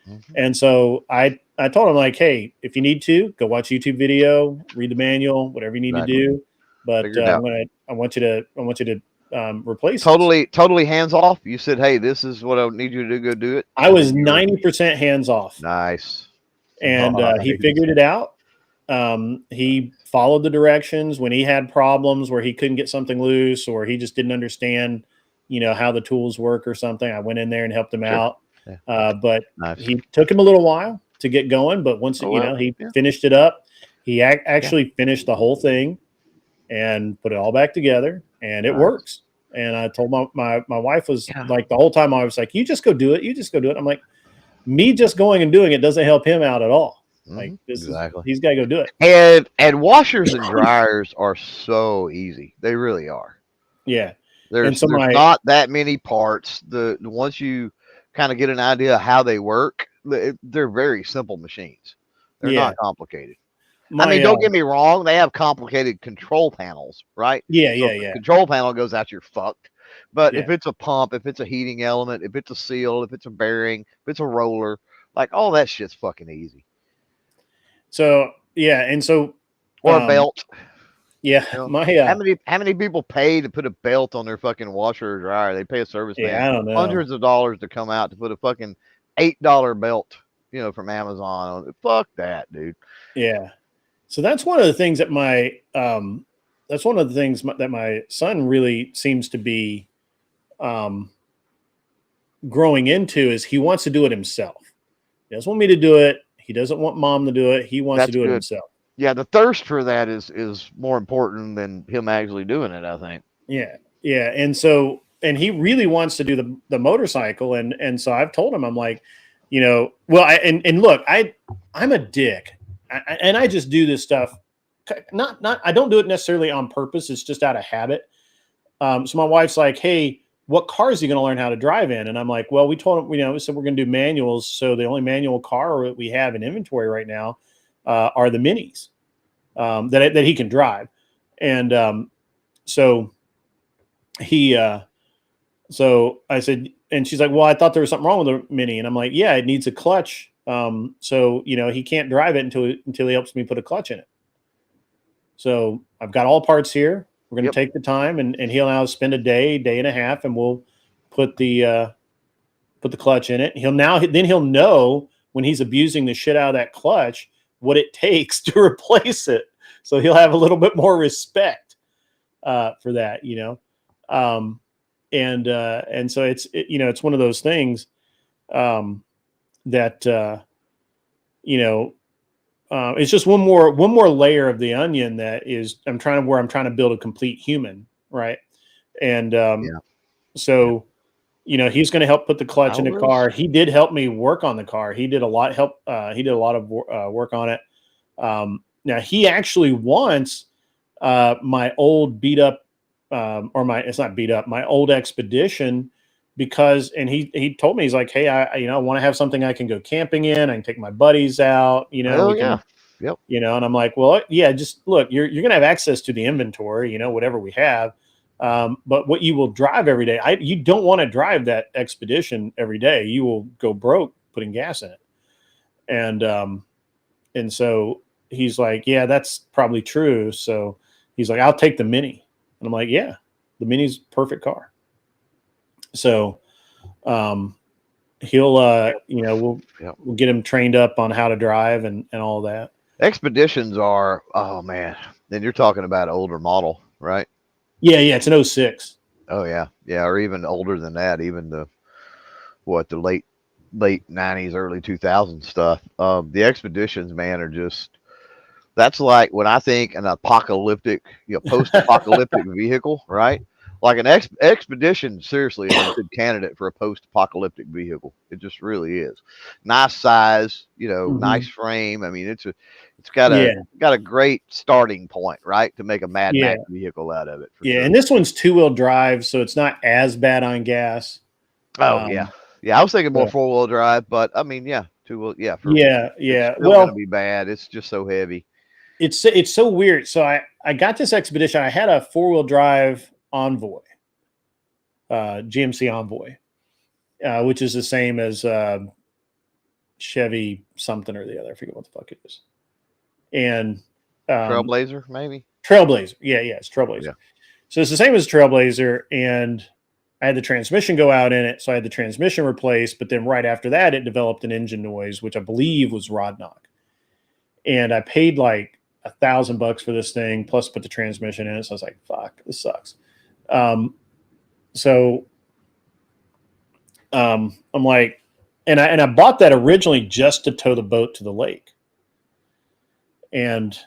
Mhm. And so I told him like, "Hey, if you need to, go watch a YouTube video, read the manual, whatever you need Exactly. to do. But Figure it out. I want you to replace this." Totally hands off. You said, "Hey, this is what I need you to do. Go do it." I And was then you were 90% hands off, nice. and he Nice. figured it out. He followed the directions when he had problems where he couldn't get something loose or he just didn't understand, how the tools work or something. I went in there and helped him Sure. out. Yeah. But Nice. he took him a little while to get going. But once Oh, well, he yeah. finished it up, he actually finished the whole thing and put it all back together, and it Nice. works. And I told my wife was Yeah. like the whole time I was like, "You just go do it. You just go do it." I'm like, me just going and doing it doesn't help him out at all. Like Mhm. this Exactly. he's got to go do it. And washers and dryers are so easy. They really are. Yeah. There's so my not that many parts. Once you kind of get an idea of how they work, they're very simple machines. They're Yeah. not complicated. I my mean, don't get me wrong, they have complicated control panels, right? yeah, So yeah, if the yeah. control panel goes out, you're fucked. But if Yeah. it's a pump, if it's a heating element, if it's a seal, if it's a bearing, if it's a roller, like all that shit's fucking easy. So yeah, and so Or a belt. yeah, You know, my how many people pay to put a belt on their fucking washer or dryer? They pay a service man I don't know. hundreds of dollars to come out to put a fucking $8 belt, from Amazon on it. Fuck that, dude. Yeah. So that's one of the things that that's one of the things that my son really seems to be growing into is he wants to do it himself. He doesn't want me to do it. He doesn't want mom to do it. He wants to That's do it good. himself. Yeah, the thirst for that is more important than him actually doing it, I think. Yeah. Yeah. And he really wants to do the motorcycle. And so I've told him, I'm like, and look, I'm a dick. And I just do this stuff. I don't do it necessarily on purpose. It's just out of habit. So my wife's like, "Hey, what car is he going to learn how to drive in?" And I'm like, "Well, we told him, we said we're going to do manuals. So the only manual car that we have in inventory right now are the minis that he can drive." And so he, so I said, and she's like, "Well, I thought there was something wrong with the mini." And I'm like, "Yeah, it needs a clutch. So he can't drive it until he helps me put a clutch in it." So I've got all parts here. We're going to take the time, and he'll now spend a day and a half, and we'll put the clutch in it. He'll know when he's abusing the shit out of that clutch what it takes to replace it. So he'll have a little bit more respect for that, and so it's one of those things that it's just one more layer of the onion that is I'm trying to build a complete human, right? And so he's going to help put the clutch in the car. He did help me work on the car. He did a lot of work on it. Now he actually wants my old beat up it's not beat up, my old Expedition, because he told me, he's like, hey, I want to have something I can go camping in. I can take my buddies out, we can, Yep. and I'm like, well, yeah, just look, you're going to have access to the inventory, whatever we have. But what you will drive every day, you don't want to drive that Expedition every day. You will go broke putting gas in it. And so he's like, yeah, that's probably true. So he's like, I'll take the Mini. And I'm like, yeah, the Mini's perfect car. So he'll we'll get him trained up on how to drive and all that. Expeditions are, oh man, then you're talking about an older model, right? Yeah, it's an 06. Oh yeah, or even older than that, even the late 90s, early 2000s stuff. The Expeditions, man, are just, that's like when I think an apocalyptic, post-apocalyptic vehicle, right? Like an Expedition, seriously, is a good candidate for a post-apocalyptic vehicle. It just really is. Nice size, nice frame. I mean, it's got a great starting point, right, to make a Mad Max vehicle out of it. Sure. And this one's 2-wheel drive, so it's not as bad on gas. Oh yeah. I was thinking more 4-wheel drive, but I mean, 2-wheel, it's still gonna be bad. It's just so heavy. It's so weird. So I got this Expedition. I had a 4-wheel drive Envoy, GMC Envoy, which is the same as Chevy something or the other. I forget what the fuck it is. And Trailblazer, maybe. Trailblazer, yeah, it's Trailblazer. Yeah. So it's the same as Trailblazer, and I had the transmission go out in it, so I had the transmission replaced. But then right after that, it developed an engine noise, which I believe was rod knock. And I paid like $1,000 for this thing, plus put the transmission in it. So I was like, "Fuck, this sucks." I'm like, and I bought that originally just to tow the boat to the lake, and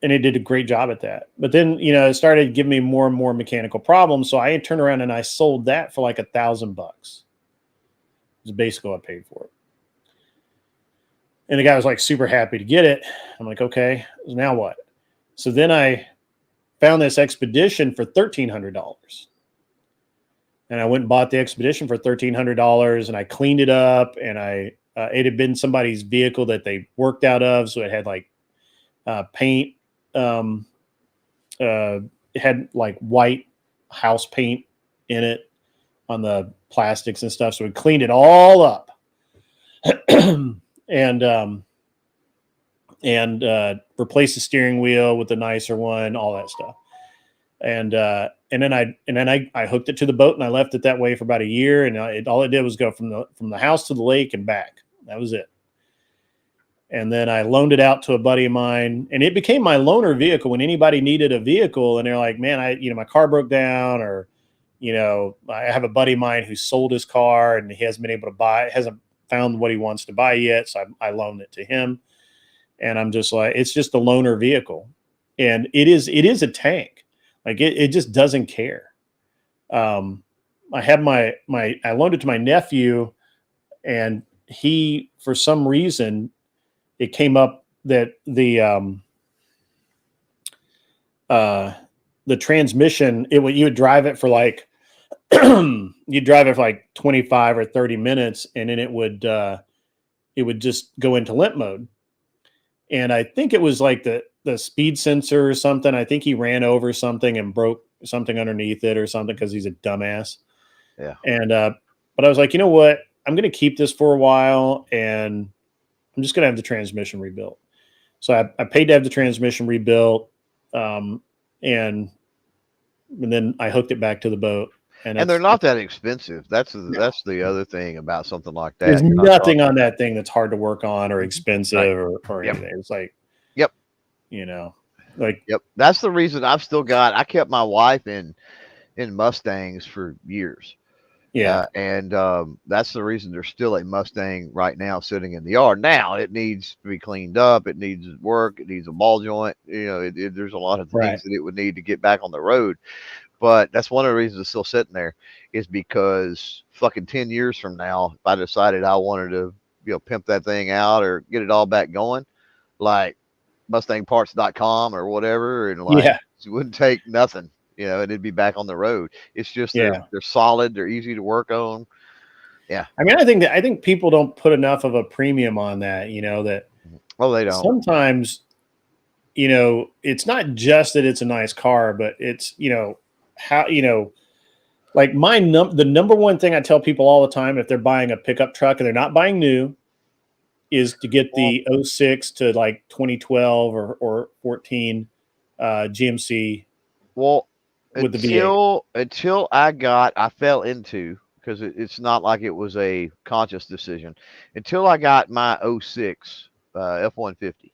it did a great job at that. But then it started giving me more and more mechanical problems, so I turned around and I sold that for like $1,000. It's basically what I paid for it. And the guy was like super happy to get it. I'm like, okay, now what? So then I found this Expedition for $1,300. And I went and bought the Expedition for $1,300, and I cleaned it up, and it had been somebody's vehicle that they worked out of. So it had like paint. It had like white house paint in it on the plastics and stuff. So we cleaned it all up. and replace the steering wheel with a nicer one, all that stuff. And then I hooked it to the boat, and I left it that way for about a year. And all it did was go from the house to the lake and back. That was it. And then I loaned it out to a buddy of mine, and it became my loaner vehicle when anybody needed a vehicle. And they're like, man, my car broke down, or, I have a buddy of mine who sold his car and he hasn't been able to buy it, hasn't found what he wants to buy yet. So I loaned it to him, and I'm just like, it's just a loaner vehicle. And it is a tank. Like it just doesn't care. I had I loaned it to my nephew, and he, for some reason, it came up that the transmission, you would drive it for like, you'd drive it for like 25 or 30 minutes, and then it would just go into limp mode. And I think it was like the speed sensor or something. I think he ran over something and broke something underneath it or something, because he's a dumbass. Yeah. And but I was like, you know what? I'm going to keep this for a while, and I'm just going to have the transmission rebuilt. So I paid to have the transmission rebuilt, and then I hooked it back to the boat. And they're not that expensive. That's the other thing about something like that. There's nothing on that thing that's hard to work on or expensive or anything. It's like, That's the reason I kept my wife in Mustangs for years. Yeah. And that's the reason there's still a Mustang right now sitting in the yard. Now it needs to be cleaned up. It needs work. It needs a ball joint. You know, there's a lot of Right. things that it would need to get back on the road. But that's one of the reasons it's still sitting there is because fucking 10 years from now, if I decided I wanted to, pimp that thing out or get it all back going, like MustangParts.com or whatever, and like Yeah. it wouldn't take nothing, and it'd be back on the road. It's just Yeah. they're solid, they're easy to work on. Yeah. I mean, I think people don't put enough of a premium on that, that Well, they don't. sometimes, it's not just that it's a nice car, but it's, how, like the number one thing I tell people all the time if they're buying a pickup truck and they're not buying new is to get the 06 to like 2012 or 14 GMC. Well, with the V8. until I fell into, because it's not like it was a conscious decision, until I got my 06 F-150.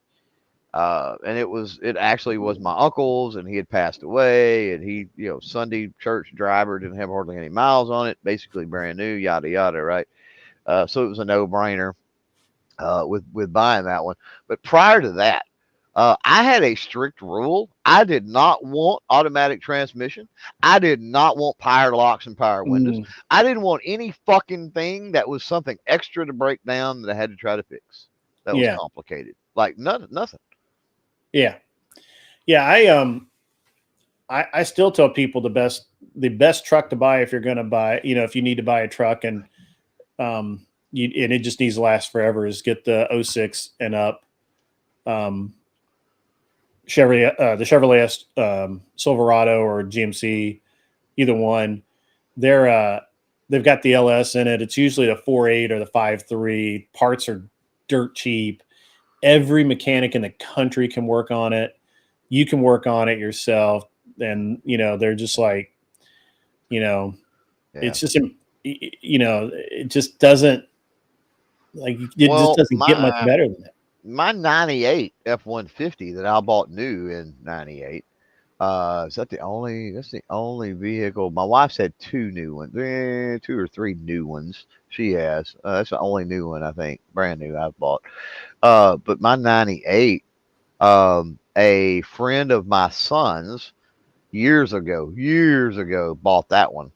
And it actually was my uncle's, and he had passed away, and he, Sunday church driver, didn't have hardly any miles on it, basically brand new, yada yada, right? So it was a no-brainer with buying that one. But prior to that, I had a strict rule. I did not want automatic transmission. I did not want power locks and power windows. I didn't want any fucking thing that was something extra to break down that I had to try to fix. That was complicated. Like nothing. Yeah. I still tell people the best truck to buy if you're going to buy, if you need to buy a truck and and it just needs to last forever, is get the 06 and up Chevrolet Silverado or GMC, either one. They've got the LS in it. It's usually the 4.8 or the 5.3. Parts are dirt cheap. Every mechanic in the country can work on it. You can work on it yourself. And, they're just like, it's just, it just doesn't just doesn't get much better than that. My 98 F-150 that I bought new in 98. That's the only vehicle. My wife's had two new ones, 2 or 3 new ones she has. That's the only new one, I think, brand new I've bought. But my 98, a friend of my son's years ago bought that one.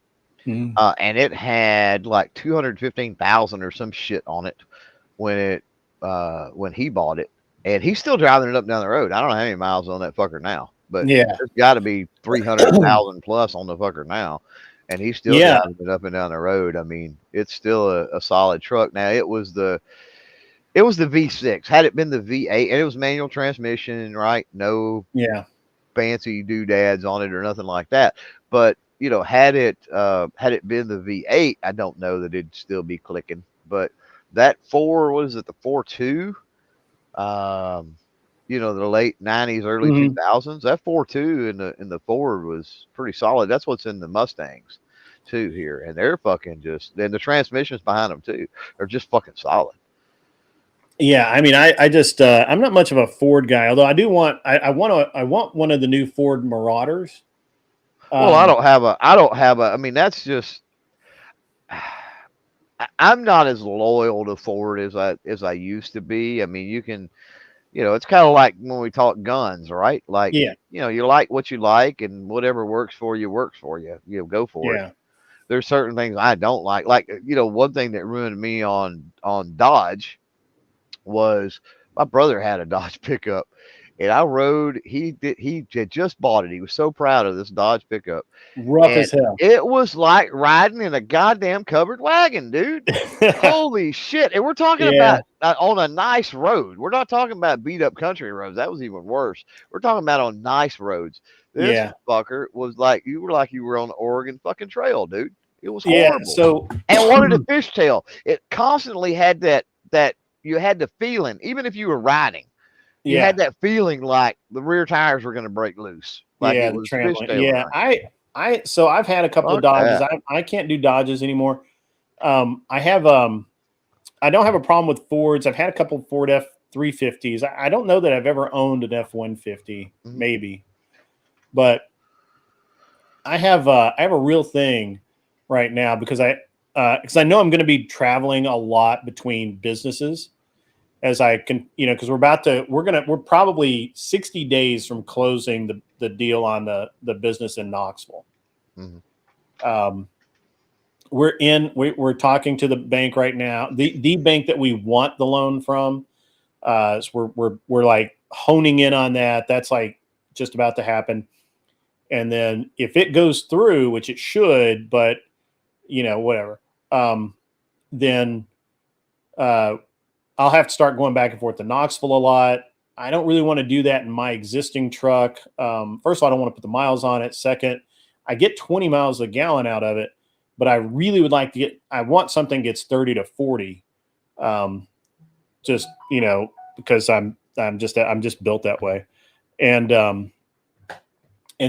And it had like 215,000 or some shit on it when he bought it, and he's still driving it up and down the road. I don't know how many miles on that fucker now, but there's got to be 300,000 plus on the fucker now, and he's still driving it up and down the road. I mean, it's still a solid truck. Now it was the V6. Had it been the V8, and it was manual transmission, right? No fancy doodads on it or nothing like that. But had it been the V8, I don't know that it'd still be clicking. But that the 4.2? The late 90s, early 2000s. That 4.2 in the Ford was pretty solid. That's what's in the Mustangs too here, and they're fucking and the transmissions behind them too are just fucking solid. Yeah, I mean, I just I'm not much of a Ford guy, although I do want I want one of the new Ford Marauders. Well, I don't have a. I mean, that's just. I'm not as loyal to Ford as I used to be. I mean, you can, it's kind of like when we talk guns, right? Like, you like what you like, and whatever works for you works for you. Go for it. There's certain things I don't like. Like, one thing that ruined me on Dodge was my brother had a Dodge pickup, and I rode. He had just bought it. He was so proud of this Dodge pickup. Rough as hell. It was like riding in a goddamn covered wagon, dude. Holy shit! And we're talking about on a nice road. We're not talking about beat up country roads. That was even worse. We're talking about on nice roads. This fucker was like you were on the Oregon fucking Trail, dude. It was horrible. So and wanted a fishtail. It constantly had that you had the feeling, even if you were riding, you had that feeling like the rear tires were going to break loose. Like it was fishtail. So I've had a couple of Dodges. I can't do Dodges anymore. I don't have a problem with Fords. I've had a couple of Ford F-350s. I don't know that I've ever owned an F-150, maybe, but I have a real thing right now because because I know I'm going to be traveling a lot between businesses as I can, because we're probably 60 days from closing the deal on the business in Knoxville. Mhm. We're talking to the bank right now, the bank that we want the loan from. So we're like honing in on that. That's like just about to happen. And then if it goes through, which it should, but whatever, then I'll have to start going back and forth to Knoxville a lot. I don't really want to do that in my existing truck. First of all, I don't want to put the miles on it. Second, I get 20 miles a gallon out of it, but I really would like to I want something that gets 30 to 40. Just, because I'm just built that way. And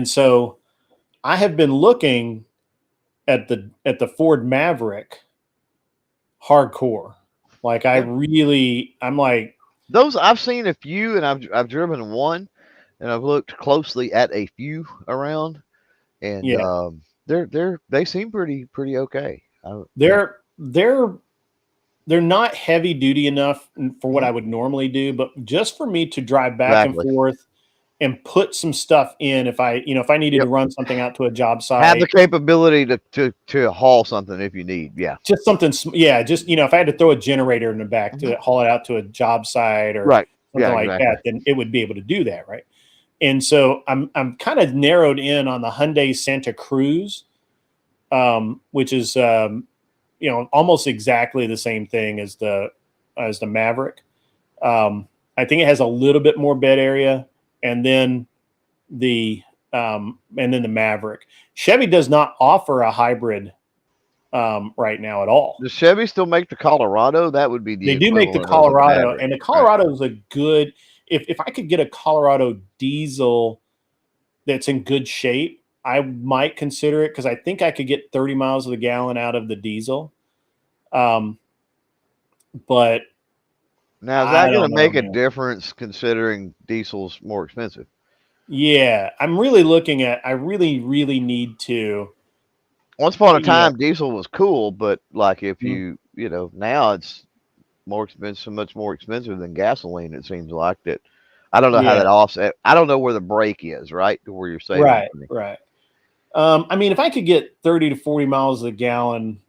so I have been looking at the Ford Maverick hardcore. Like I'm like, Those I've seen a few, and I've driven one, and I've looked closely at a few around, and yeah, they seem pretty okay. they're not heavy duty enough for what Mhm. I would normally do, but just for me to drive back and Exactly. forth and put some stuff in if I needed to Yep. run something out to a job Have the site. capability to haul something if you need. Yeah. Just something, yeah. Just if I had to throw a generator in the back Mhm. to haul it out to a job site or Right. something Yeah. like Exactly. that, then it would be able to do that, right? And so I'm kind of narrowed in on the Hyundai Santa Cruz, which is almost exactly the same thing as the Maverick. I think it has a little bit more bed area, and then the Maverick. Chevy does not offer a hybrid right now at all. Does Chevy still make the Colorado? That would be the They do make the equivalent of a Colorado, Maverick, and the right? Colorado is a good. If I could get a Colorado diesel that's in good shape, I might consider it because I think I could get 30 miles of the gallon out of the diesel. Um, but Now, is I that going don't to know, make a man. difference considering diesel's more expensive? Yeah, I'm really looking at. I really, really need to. Once upon a You know, time, diesel was cool, but like if mm, now it's more expensive, so much more expensive than gasoline. It seems like that. I don't know how yeah, that offset. I don't know where the break is, right, to where you're saving right, money. right. I mean, if I could get 30 to 40 miles a gallon,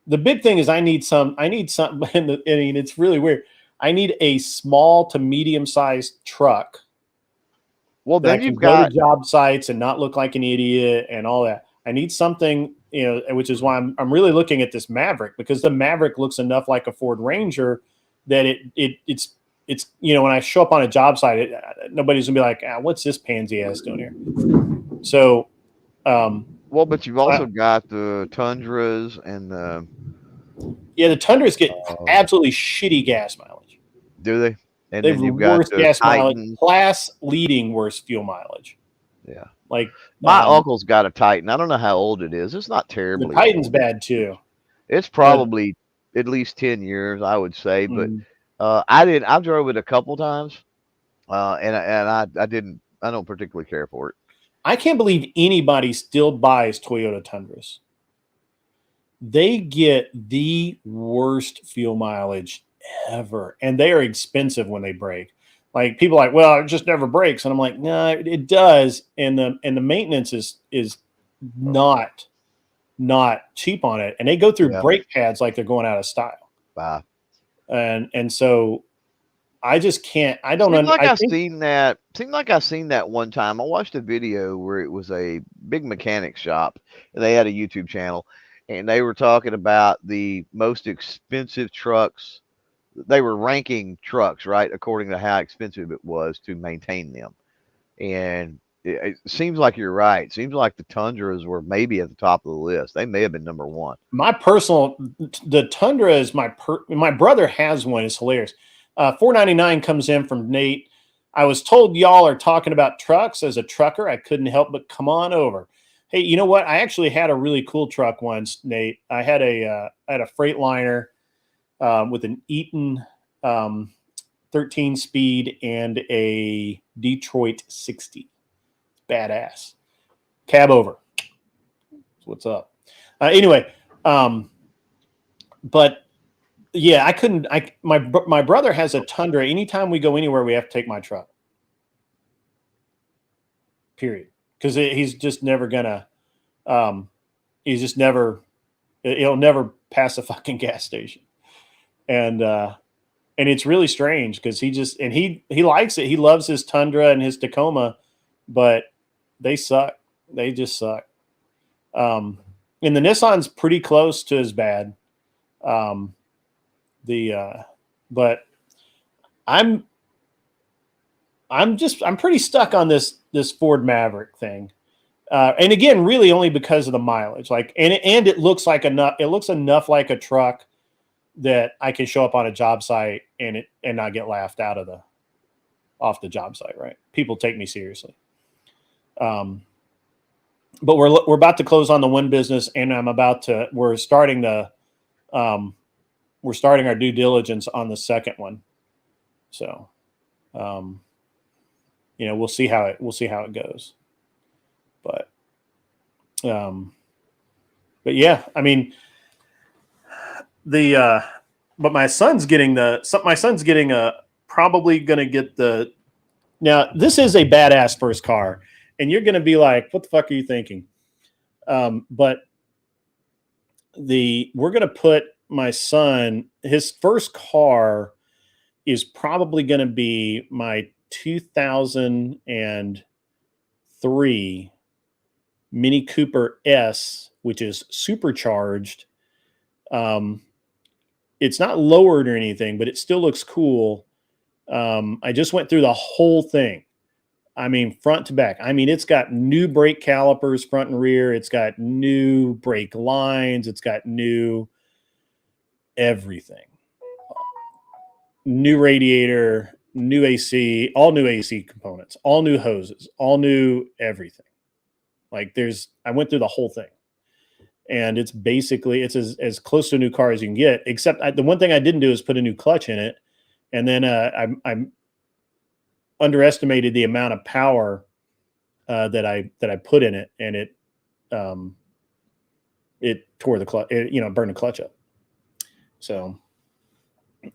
the big thing is I need some. I need something. I mean, it's really weird. I need a small to medium sized truck Well, that I then can you've go to got job sites and not look like an idiot and all that. I need something, which is why I'm really looking at this Maverick, because the Maverick looks enough like a Ford Ranger that it's when I show up on a job site, nobody's gonna be like, what's this pansy ass doing here? So, well, but you've so also got the Tundras and the yeah, the Tundras get um, absolutely shitty gas mileage. do they? And They have then the you've got worst the gas mileage, Titans. class leading worst fuel mileage. Yeah, Like my uncle's got a Titan. I don't know how old it is. It's not the terribly Titan's old. bad too. It's Uh, probably at least 10 years, I would say. But mm, I drove it a couple times, and I didn't. I don't particularly care for it. I can't believe anybody still buys Toyota Tundras. They get the worst fuel mileage ever, and they are expensive when they break. Like people are like, well, it just never breaks, and I'm like, no, it does, and the maintenance is not cheap on it, and they go through Yeah. brake pads like they're going out of style, Bye. and so I just can't. I don't. Seemed like I I think seen that. Seemed like I seen that one time. I watched a video where it was a big mechanic shop. And they had a YouTube channel, and they were talking about the most expensive trucks. They were ranking trucks, right, according to how expensive it was to maintain them. And it seems like you're right. Seems like the Tundras were maybe at the top of the list. They may have been number one. my personal the Tundra is my brother has one. It's hilarious. 499 comes in from Nate. I was told y'all are talking about trucks. As a trucker, I couldn't help but come on over. Hey, you know what? I actually had a really cool truck once, Nate. I had a Freightliner with an Eaton 13 speed and a Detroit 60. Badass. Cab over. What's up? Anyway, but yeah, I couldn't. My brother has a Tundra. Anytime we go anywhere, we have to take my truck. Period. Because he's just never gonna. He's just never. He'll never pass a fucking gas station, and it's really strange because he likes it. He loves his Tundra and his Tacoma, but they suck. They just suck. And the Nissan's pretty close to as bad. But I'm pretty stuck on this Ford Maverick thing. And again, really only because of the mileage. Like, and it looks like enough. It looks enough like a truck that I can show up on a job site and not get laughed off the job site. Right? People take me seriously. But we're about to close on the one business, and we're starting our due diligence on the second one. So, we'll see how it goes. But yeah, I mean, but my son's getting probably going to get now this is a badass first car, and you're going to be like, what the fuck are you thinking? But we're going to put my son, his first car is probably going to be my 2003 Mini Cooper S, which is supercharged. It's not lowered or anything, but it still looks cool. I just went through the whole thing. I mean, front to back. I mean, it's got new brake calipers, front and rear. It's got new brake lines. It's got new everything. New radiator, new AC, all new AC components, all new hoses, all new everything. Like I went through the whole thing, and it's as close to a new car as you can get, except the one thing I didn't do is put a new clutch in it. And then I underestimated the amount of power that I put in it, and it tore the clutch, burned the clutch up. So,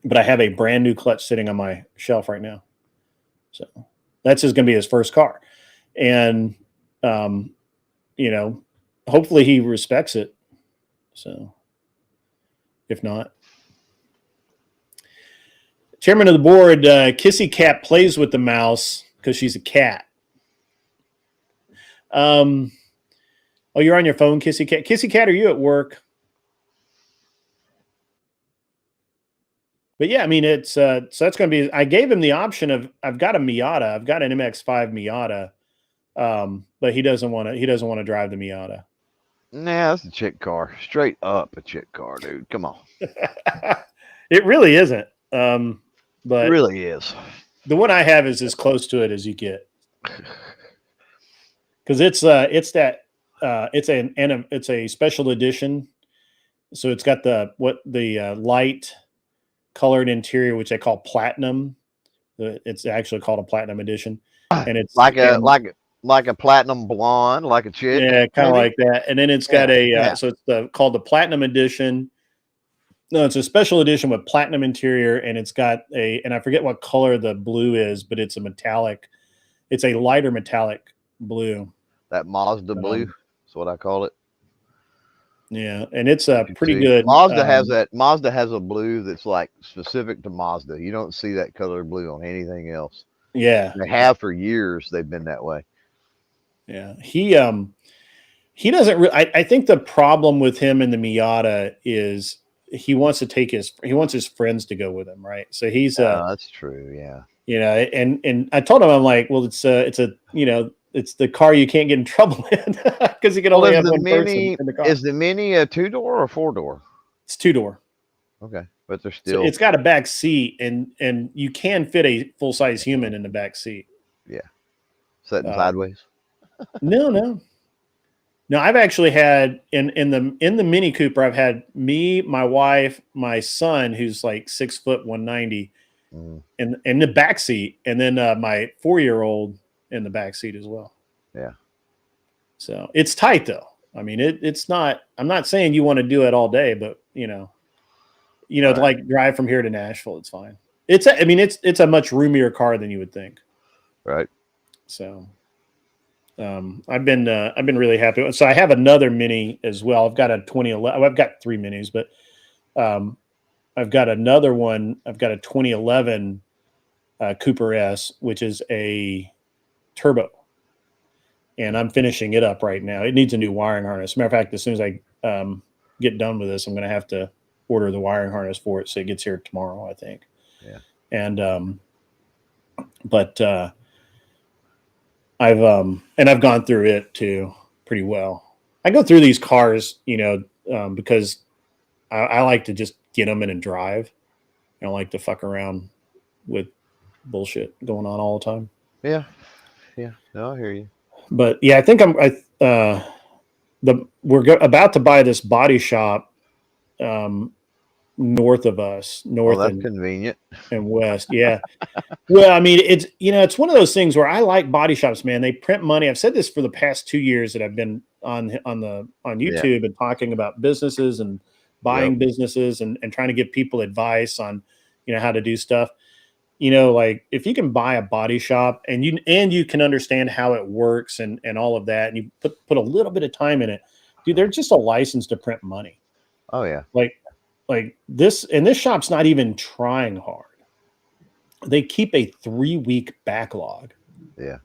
but I have a brand new clutch sitting on my shelf right now. So that's just going to be his first car. And, hopefully he respects it. So if not, chairman of the board, Kissy Cat plays with the mouse because she's a cat. Oh, you're on your phone, Kissy Cat. Kissy Cat, are you at work? But yeah, I mean, it's so that's going to be. I gave him the option of I've got a Miata, I've got an MX-5 Miata, but he doesn't want to drive the Miata. Nah, that's a chick car, straight up a chick car, dude. Come on. It really isn't. But it really is. The one I have is as close to it as you get. Because it's a special edition, so it's got the light colored interior, which they call platinum. It's actually called a platinum edition, and it's like a platinum blonde, like a chick. Yeah, kind of like that. And then it's got so it's called the platinum edition. No, it's a special edition with platinum interior, and it's got and I forget what color the blue is, but it's a metallic. It's a lighter metallic blue. That Mazda blue is what I call it. Yeah, and it's a pretty good. Mazda has that. Mazda has a blue that's like specific to Mazda. You don't see that color blue on anything else. Yeah, they have for years. They've been that way. Yeah, he doesn't. I think the problem with him in the Miata is he wants his friends to go with him, right? So he's that's true. Yeah. And I told him, I'm like, well, it's the car you can't get in trouble in because you can only have one person in the car. Is the Mini a 2-door or 4-door? It's 2-door. Okay, but they're still. So it's got a back seat, and you can fit a full size human in the back seat. Yeah, sitting sideways. No. I've actually had in the Mini Cooper, I've had me, my wife, my son, who's like 6 foot 190, in the back seat, and then my 4-year-old in the back seat as well. Yeah. So it's tight though. I mean, it's not. I'm not saying you want to do it all day, but you know, to like drive from here to Nashville, it's fine. It's a much roomier car than you would think. Right. So I've been really happy. So I have another Mini as well. I've got a 2011. Well, I've got 3 Minis, but I've got another one. I've got a 2011 Cooper S, which is a turbo, and I'm finishing it up right now. It needs a new wiring harness. Matter of fact, as soon as I get done with this, I'm going to have to order the wiring harness for it, so it gets here tomorrow, I think. Yeah. And but I've gone through it too pretty well. I go through these cars, you know, because I like to just get them in and drive. I don't like to fuck around with bullshit going on all the time. Yeah. Yeah. No, I hear you. But yeah, I think we're about to buy this body shop north of us, north Well, that's convenient. and west. Yeah. Well, I mean, it's, you know, it's one of those things where I like body shops, man. They print money. I've said this for the past 2 years that I've been on YouTube and talking about businesses and buying businesses and trying to give people advice on, you know, how to do stuff. You know, like if you can buy a body shop and you can understand how it works and all of that, and you put a little bit of time in it, dude, they're just a license to print money. Oh yeah. Like this, and this shop's not even trying hard. They keep a 3-week backlog. Yeah.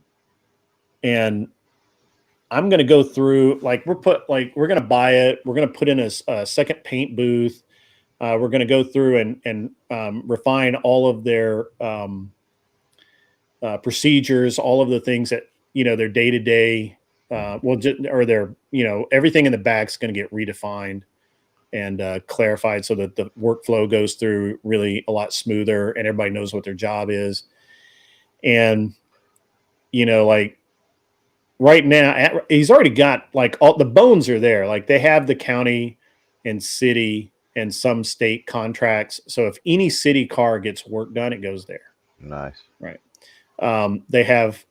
And I'm going to go through, like, we're going to buy it. We're going to put in a second paint booth. We're going to go through and refine all of their procedures, all of the things that, you know, their day-to-day, or their, you know, everything in the back's going to get redefined and clarified so that the workflow goes through really a lot smoother and everybody knows what their job is. And, you know, like right now, he's already got, like, all the bones are there. Like they have the county and city and some state contracts. So if any city car gets work done, it goes there. Nice. Right. They have,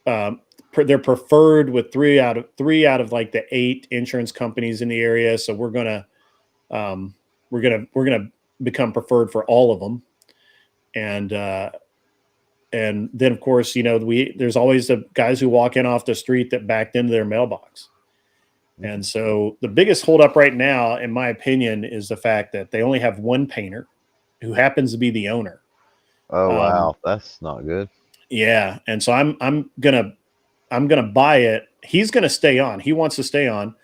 they're preferred with three out of like the 8 insurance companies in the area. So we're gonna become preferred for all of them, and then of course, you know, there's always the guys who walk in off the street that backed into their mailbox, and so the biggest holdup right now, in my opinion, is the fact that they only have one painter, who happens to be the owner. Oh wow, that's not good. Yeah, and so I'm gonna buy it. He's gonna stay on. He wants to stay on.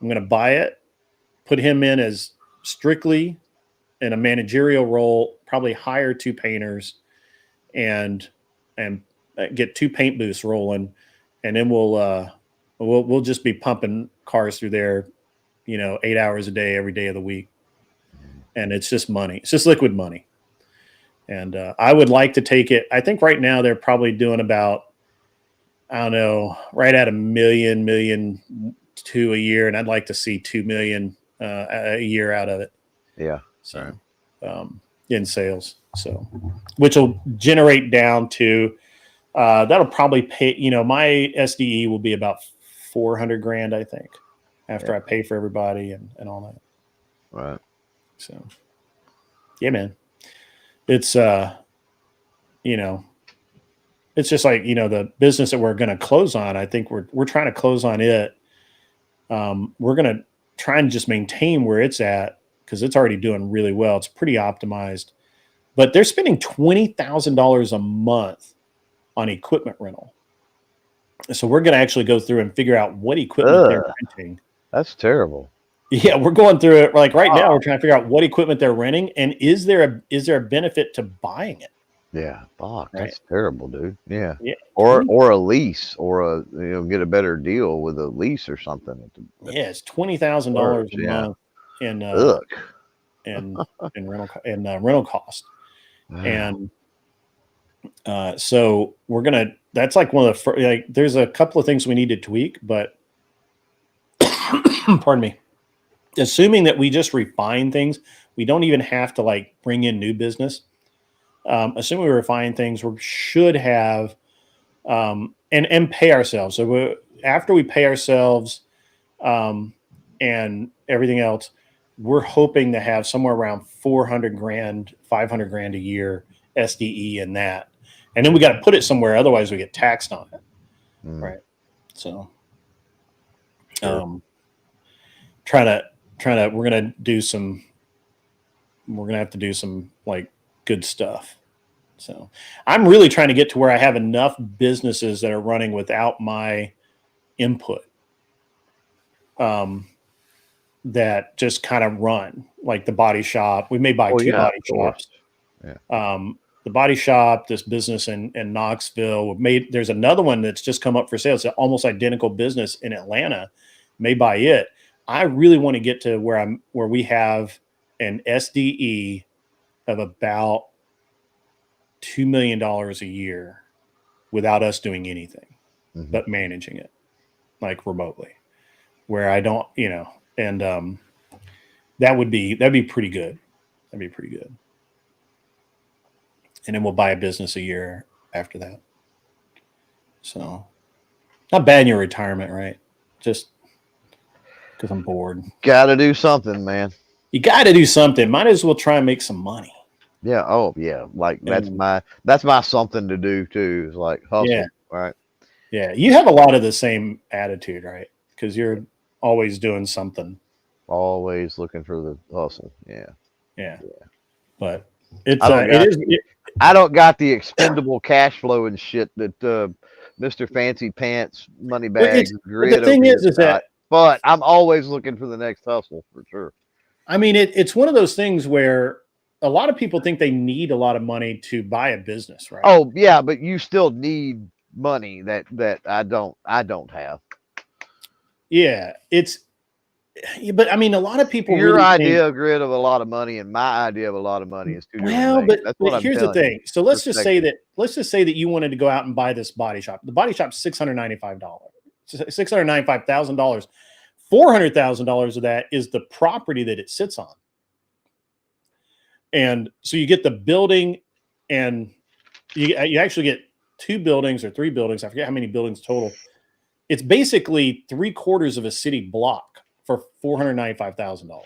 I'm gonna buy it, put him in as strictly in a managerial role, probably hire 2 painters and get 2 paint booths rolling. And then we'll just be pumping cars through there, you know, 8 hours a day, every day of the week. And it's just money. It's just liquid money. And I would like to take it. I think right now they're probably doing about, I don't know, right at $1 million, $1.2 million a year. And I'd like to see 2 million a year out of it. Yeah. So in sales. So which will generate down to that'll probably pay, you know, my SDE will be about 400 grand, I think, after I pay for everybody and all that. Right. So yeah, man. It's you know, it's just like, you know, the business that we're going to close on, I think we're trying to close on it. We're going to try and just maintain where it's at because it's already doing really well. It's pretty optimized, but they're spending $20,000 a month on equipment rental. So we're going to actually go through and figure out what equipment they're renting. That's terrible. Yeah, we're going through it. Like right now, we're trying to figure out what equipment they're renting, and is there a benefit to buying it? Yeah, fuck, Right. that's terrible, dude. Yeah. Yeah. Or a lease, or get a better deal with a lease or something. Yeah, it's $20,000 a month in rental cost, and so we're gonna. That's like one of the like. There's a couple of things we need to tweak, but pardon me. Assuming that we just refine things, we don't even have to like bring in new business. Assuming we refine things, we should have and pay ourselves. So after we pay ourselves and everything else, we're hoping to have somewhere around 400 grand, 500 grand a year SDE in that. And then we got to put it somewhere. Otherwise we get taxed on it. Right. So, Sure. we're going to have to do some like good stuff. So I'm really trying to get to where I have enough businesses that are running without my input. That just kind of run like the body shop. We may buy two body shops. Yeah. The body shop, this business in Knoxville. There's another one that's just come up for sale. It's an almost identical business in Atlanta. May buy it. I really want to get to where we have an SDE of about $2 million a year without us doing anything but managing it like remotely, where I don't, and that'd be pretty good. That'd be pretty good. And then we'll buy a business a year after that. So not bad in your retirement, right? Just because I'm bored. Got to do something, man. You got to do something. Might as well try and make some money. Yeah. Oh, yeah. Like that's my something to do too. Is like hustle. Yeah. Right. Yeah. You have a lot of the same attitude, right? Because you're always doing something. Always looking for the hustle. Yeah. Yeah. But it's I don't got the expendable cash flow and shit that Mr. Fancy Pants Moneybags the thing is that, but I'm always looking for the next hustle for sure. I mean, it's one of those things where a lot of people think they need a lot of money to buy a business, right? Oh yeah, but you still need money that I don't have. Yeah, but I mean, a lot of people. Your idea, Grid, of a lot of money, and my idea of a lot of money is two different things. But here's the thing. So let's just say that you wanted to go out and buy this body shop. The body shop's $695, $695,000. $400,000 of that is the property that it sits on. And so you get the building, and you actually get 2 buildings or 3 buildings. I forget how many buildings total. It's basically 3/4 of a city block for $495,000,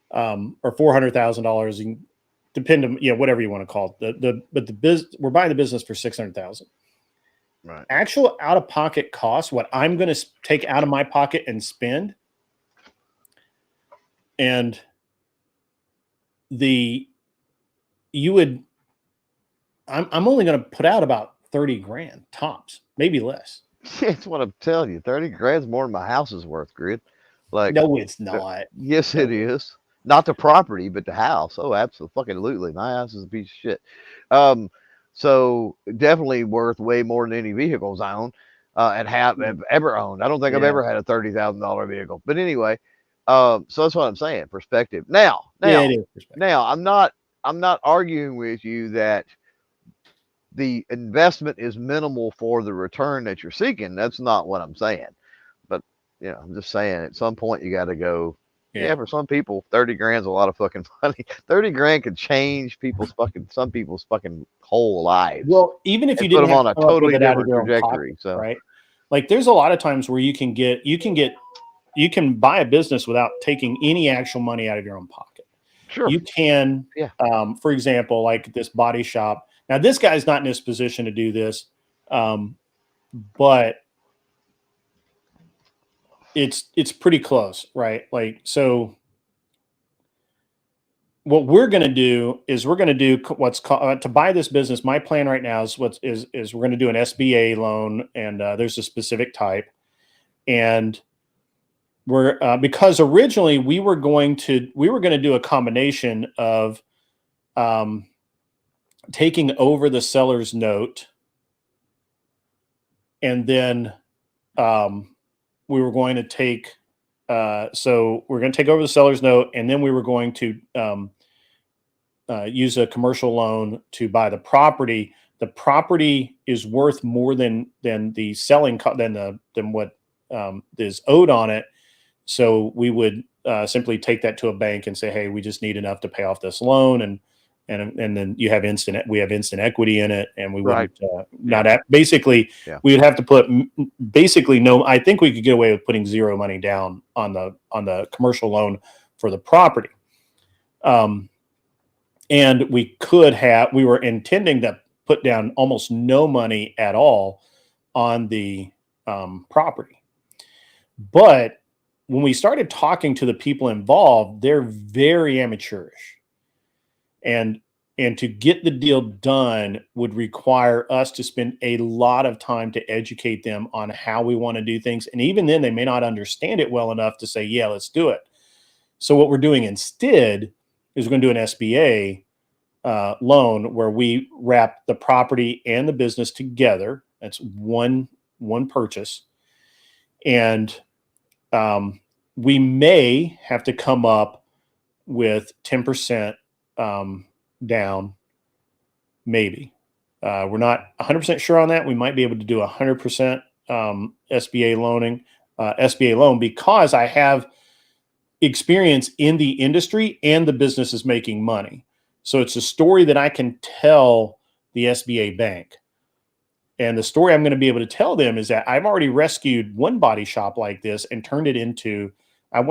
or $400,000. You can depend on whatever you want to call it. But the business, we're buying the business for $600,000. Right. Actual out of pocket costs, what I'm going to take out of my pocket and spend, and I'm only going to put out about 30 grand tops, maybe less. That's what I'm telling you. 30 grand's more than my house is worth, Grid. Like, no, it's not. Yes, it is. Not the property, but the house. Oh, absolutely. My house is a piece of shit. So definitely worth way more than any vehicles I own and have ever owned. I don't think I've ever had a $30,000 vehicle. But anyway, so that's what I'm saying. Perspective. Now, it is perspective. Now I'm not arguing with you that the investment is minimal for the return that you're seeking. That's not what I'm saying. But I'm just saying at some point you got to go. Yeah, for some people, 30 grand's a lot of fucking money. 30 grand could change some people's fucking whole lives. Well, even if you didn't put them on a come up with totally it out of different your own trajectory, pocket, right? Like there's a lot of times where you can buy a business without taking any actual money out of your own pocket. Sure. You can, for example, like this body shop. Now, this guy's not in this position to do this, but it's pretty close, right? Like, so what we're going to do is we're going to do what's called to buy this business. My plan right now is we're going to do an SBA loan, and there's a specific type, and we're because originally we were going to do a combination of taking over the seller's note, and then we were going to take so we're going to take over the seller's note, and then we were going to use a commercial loan to buy the property. The property is worth more than the selling than what is owed on it. So we would simply take that to a bank and say, hey, we just need enough to pay off this loan, and then we have instant equity in it, and we wouldn't basically we would have to put basically no. I think we could get away with putting zero money down on the commercial loan for the property. And we were intending to put down almost no money at all on the property. But when we started talking to the people involved, they're very amateurish. And to get the deal done would require us to spend a lot of time to educate them on how we want to do things. And even then, they may not understand it well enough to say, yeah, let's do it. So what we're doing instead is we're going to do an SBA loan where we wrap the property and the business together. That's one purchase. And we may have to come up with 10% down, maybe. We're not 100% sure on that. We might be able to do 100% SBA loan because I have experience in the industry and the business is making money. So it's a story that I can tell the SBA bank. And the story I'm going to be able to tell them is that I've already rescued one body shop like this and turned it into a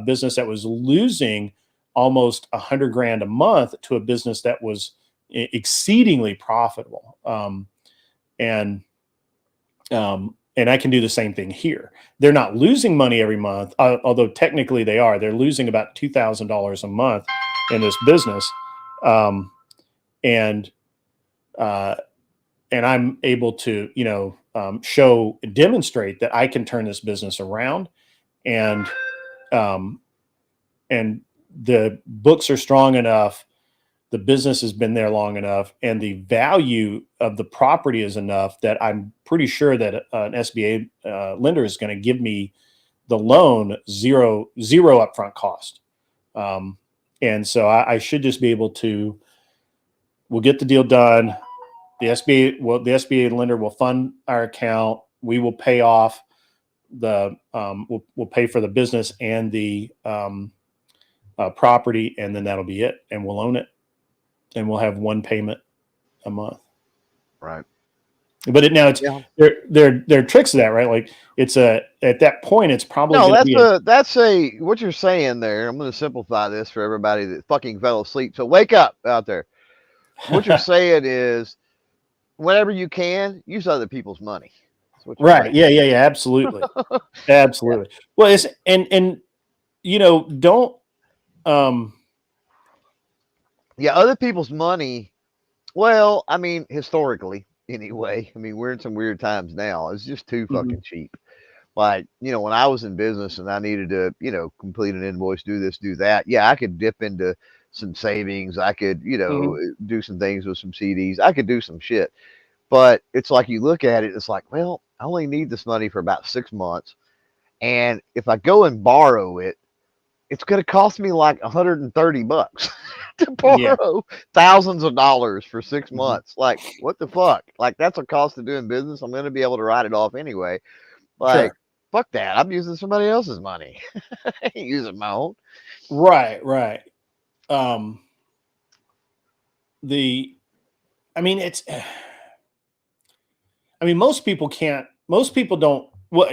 business that was losing almost $100,000 a month to a business that was exceedingly profitable. And I can do the same thing here. They're not losing money every month, although technically they are. They're losing about $2,000 a month in this business. And I'm able to, demonstrate that I can turn this business around, and the books are strong enough, the business has been there long enough, and the value of the property is enough that I'm pretty sure that an SBA lender is going to give me the loan zero upfront cost. And so I should just be able to, we'll get the deal done. The SBA lender will fund our account. We will pay off we'll pay for the business and the property, and then that'll be it. And we'll own it, and we'll have one payment a month. Right. But there are tricks to that, right? Like at that point, it's probably that's what you're saying there. I'm going to simplify this for everybody that fucking fell asleep. So wake up out there. What you're saying is, whenever you can, use other people's money. Right. Yeah. Absolutely. Absolutely. Yeah. Well, it's, and don't, other people's money. Well, I mean, historically anyway, we're in some weird times now. It's just too fucking cheap. Like, when I was in business and I needed to, complete an invoice, do this, do that. Yeah. I could dip into some savings. I could, do some things with some CDs. I could do some shit. But it's like, you look at it, it's like, well, I only need this money for about 6 months. And if I go and borrow it, it's going to cost me like $130 to borrow thousands of dollars for 6 months. Like, what the fuck? Like, that's a cost of doing business. I'm going to be able to write it off anyway. Like, fuck that. I'm using somebody else's money. I ain't using my own. Right. Most people can't. Most people don't. Well,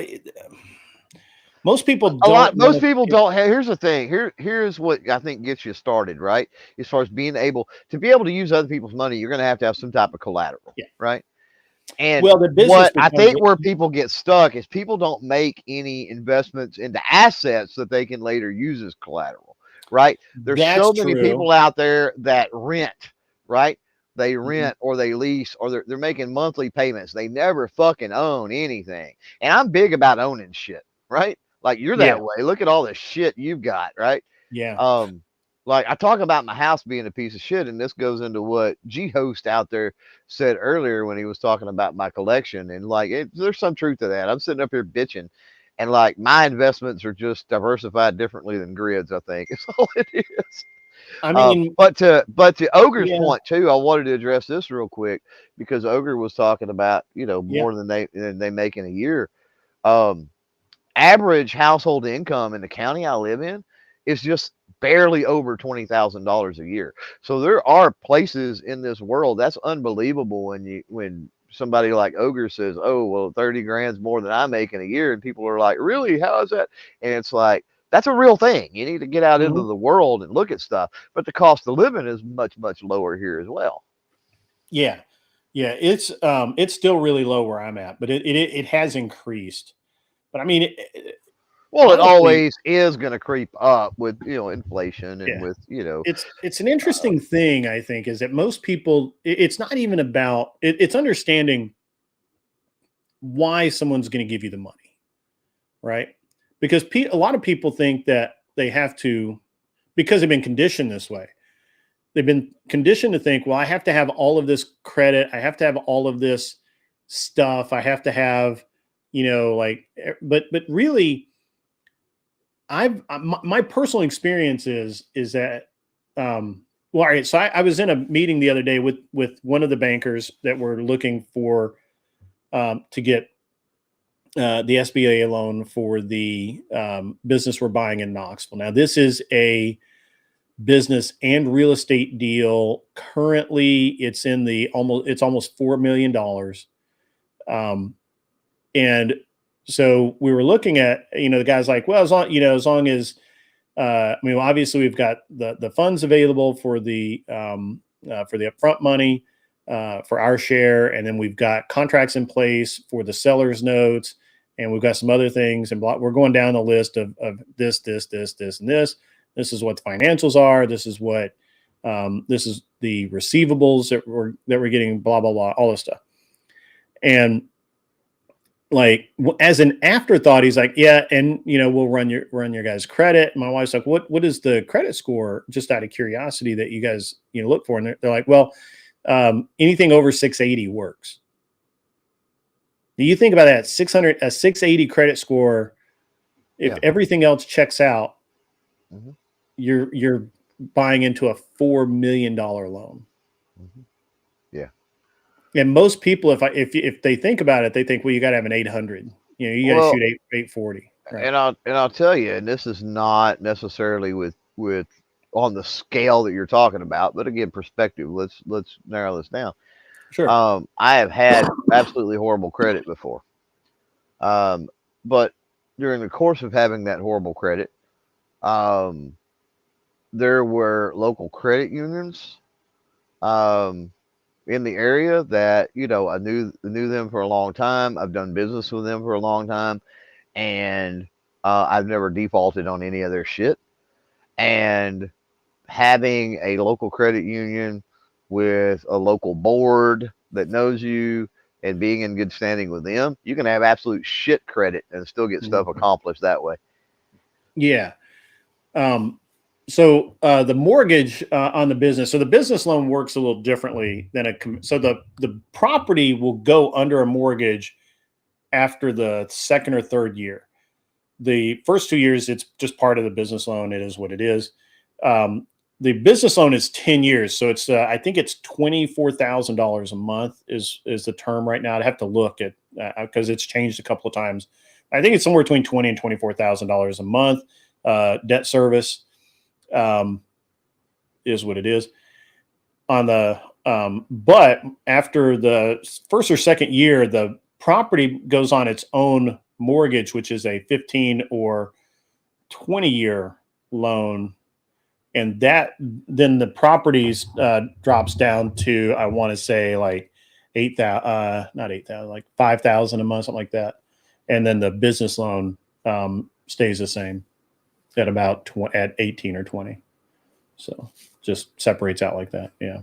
most people don't. Most people don't have. Here's the thing. Here's what I think gets you started, right? As far as being able to use other people's money, you're going to have some type of collateral, right? And I think where people get stuck is people don't make any investments into assets that they can later use as collateral, right? There's so many people out there that rent, right? They rent or they lease, or they're making monthly payments. They never fucking own anything. And I'm big about owning shit, right? Like, you're that way. Look at all the shit you've got, right? Yeah. Like, I talk about my house being a piece of shit, and this goes into what G-Host out there said earlier when he was talking about my collection. And like, there's some truth to that. I'm sitting up here bitching, and like, my investments are just diversified differently than Grid's, I think. It's all it is. But to Ogre's point too, I wanted to address this real quick, because Ogre was talking about, more than they make in a year. Average household income in the county I live in is just barely over $20,000 a year. So there are places in this world that's unbelievable when somebody like Ogre says, oh, well, 30 grand's more than I make in a year. And people are like, really? How is that? And it's like, That's a real thing. You need to get out into Mhm. the world and look at stuff. But the cost of living is much, much lower here as well. Yeah, yeah, it's still really low where I'm at, but it has increased. But I mean, Well, it honestly, always is going to creep up with inflation and yeah, with it's an interesting thing. I think is that most people, it's not even about it's understanding why someone's going to give you the money, right? Because a lot of people think that they have to, because they've been conditioned this way. They've been conditioned to think, well, I have to have all of this credit. I have to have all of this stuff. I have to have, but really, my personal experience is that, well, all right. So I was in a meeting the other day with one of the bankers that were looking for, to get the SBA loan for the business we're buying in Knoxville. Now, this is a business and real estate deal. Currently, it's almost $4 million. And so we were looking at, the guy's like, well, as long as I mean, obviously we've got the funds available for the upfront money for our share, and then we've got contracts in place for the seller's notes, and we've got some other things, and we're going down the list of this, and this. This is what the financials are. This is what this is the receivables that we're getting. Blah blah blah, all this stuff, and like as an afterthought, he's like, yeah, and we'll run your guys' credit. And my wife's like, what is the credit score? Just out of curiosity that you guys look for, and they're like, well, anything over 680 works. Do you think about that? 680 credit score. If everything else checks out, Mhm. you're buying into a $4 million loan. Mhm. Yeah. And most people, if they think about it, they think, well, you got to have an 800. You got to Well, shoot 840. Right. and I'll tell you, and this is not necessarily with on the scale that you're talking about, but again, perspective. Let's narrow this down. Sure. I have had absolutely horrible credit before, but during the course of having that horrible credit, there were local credit unions in the area that I knew them for a long time. I've done business with them for a long time, and I've never defaulted on any of their shit. And having a local credit union with a local board that knows you and being in good standing with them, you can have absolute shit credit and still get stuff accomplished that way. Yeah. So the mortgage on the business, so the business loan works a little differently than so the property will go under a mortgage after the second or third year. The first 2 years, it's just part of the business loan. It is what it is. The business loan is 10 years. So it's, I think it's $24,000 a month is the term right now. I'd have to look at, because it's changed a couple of times. I think it's somewhere between $20,000 and $24,000 a month. Debt service is what it is on the, but after the first or second year, the property goes on its own mortgage, which is a 15 or 20-year loan. And that then the properties drops down to, I want to say like 8,000, not 8,000, like 5,000 a month, something like that. And then the business loan stays the same at about at 18 or 20. So just separates out like that. Yeah.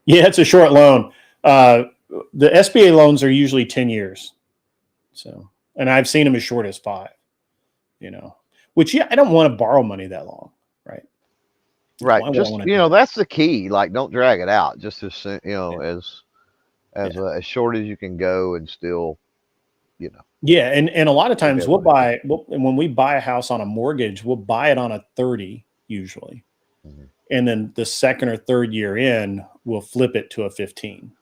Yeah. It's a short loan. The SBA loans are usually 10 years. So, and I've seen them as short as 5, which, yeah, I don't want to borrow money that long. Right. Why would I Just, wanna do that? that's the key. Like, don't drag it out. Just as, Yeah. as short as you can go and still, Yeah, and a lot of times Okay. when we buy a house on a mortgage, we'll buy it on a 30 usually. Mhm. And then the second or third year in, we'll flip it to a 15.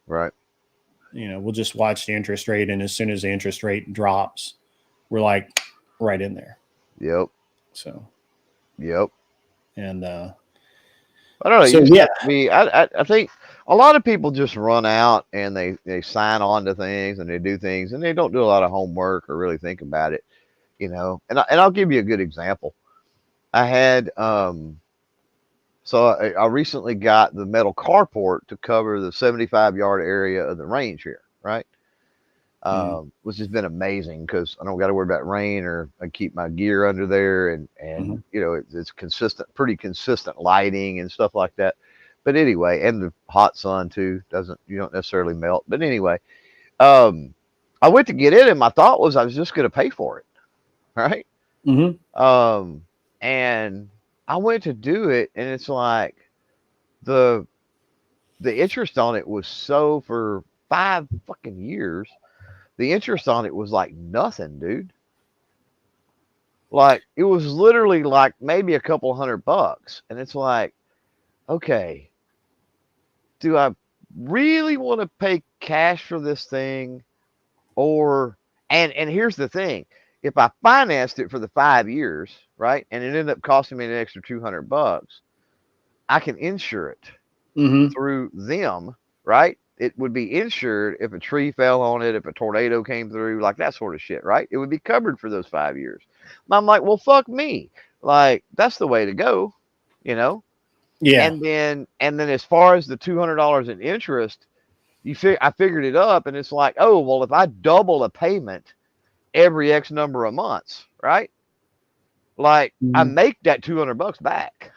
Right. We'll just watch the interest rate, and as soon as the interest rate drops, we're like right in there. Yep. So, Yep. and I don't know. so You just yeah, have to be. I think a lot of people just run out and they sign on to things and they do things and they don't do a lot of homework or really think about it. you know. And I'll give you a good example. I had so I recently got the metal carport to cover the 75-yard area of the range here, right? Which has been amazing because I don't got to worry about rain, or I keep my gear under there, and you know, it's consistent, pretty consistent lighting and stuff like that. But anyway, and the hot sun too, you don't necessarily melt. But anyway, I went to get it, and my thought was I was just going to pay for it, right? And I went to do it, and it's like the interest on it was, so for 5 fucking years, the interest on it was like nothing, dude. Like, it was literally like maybe a couple $100, and it's like, okay, do I really want to pay cash for this thing? Or, and here's the thing, if I financed it for the 5 years, right, and it ended up costing me an extra $200, I can insure it through them, right? It would be insured if a tree fell on it, if a tornado came through, like that sort of shit, right? It would be covered for those 5 years. And I'm like, well, fuck me. Like, that's the way to go, you know? Yeah. And then as far as the $200 in interest, I figured it up, and it's like, oh, well, if I double a payment every X number of months, right? Like, I make that $200 back.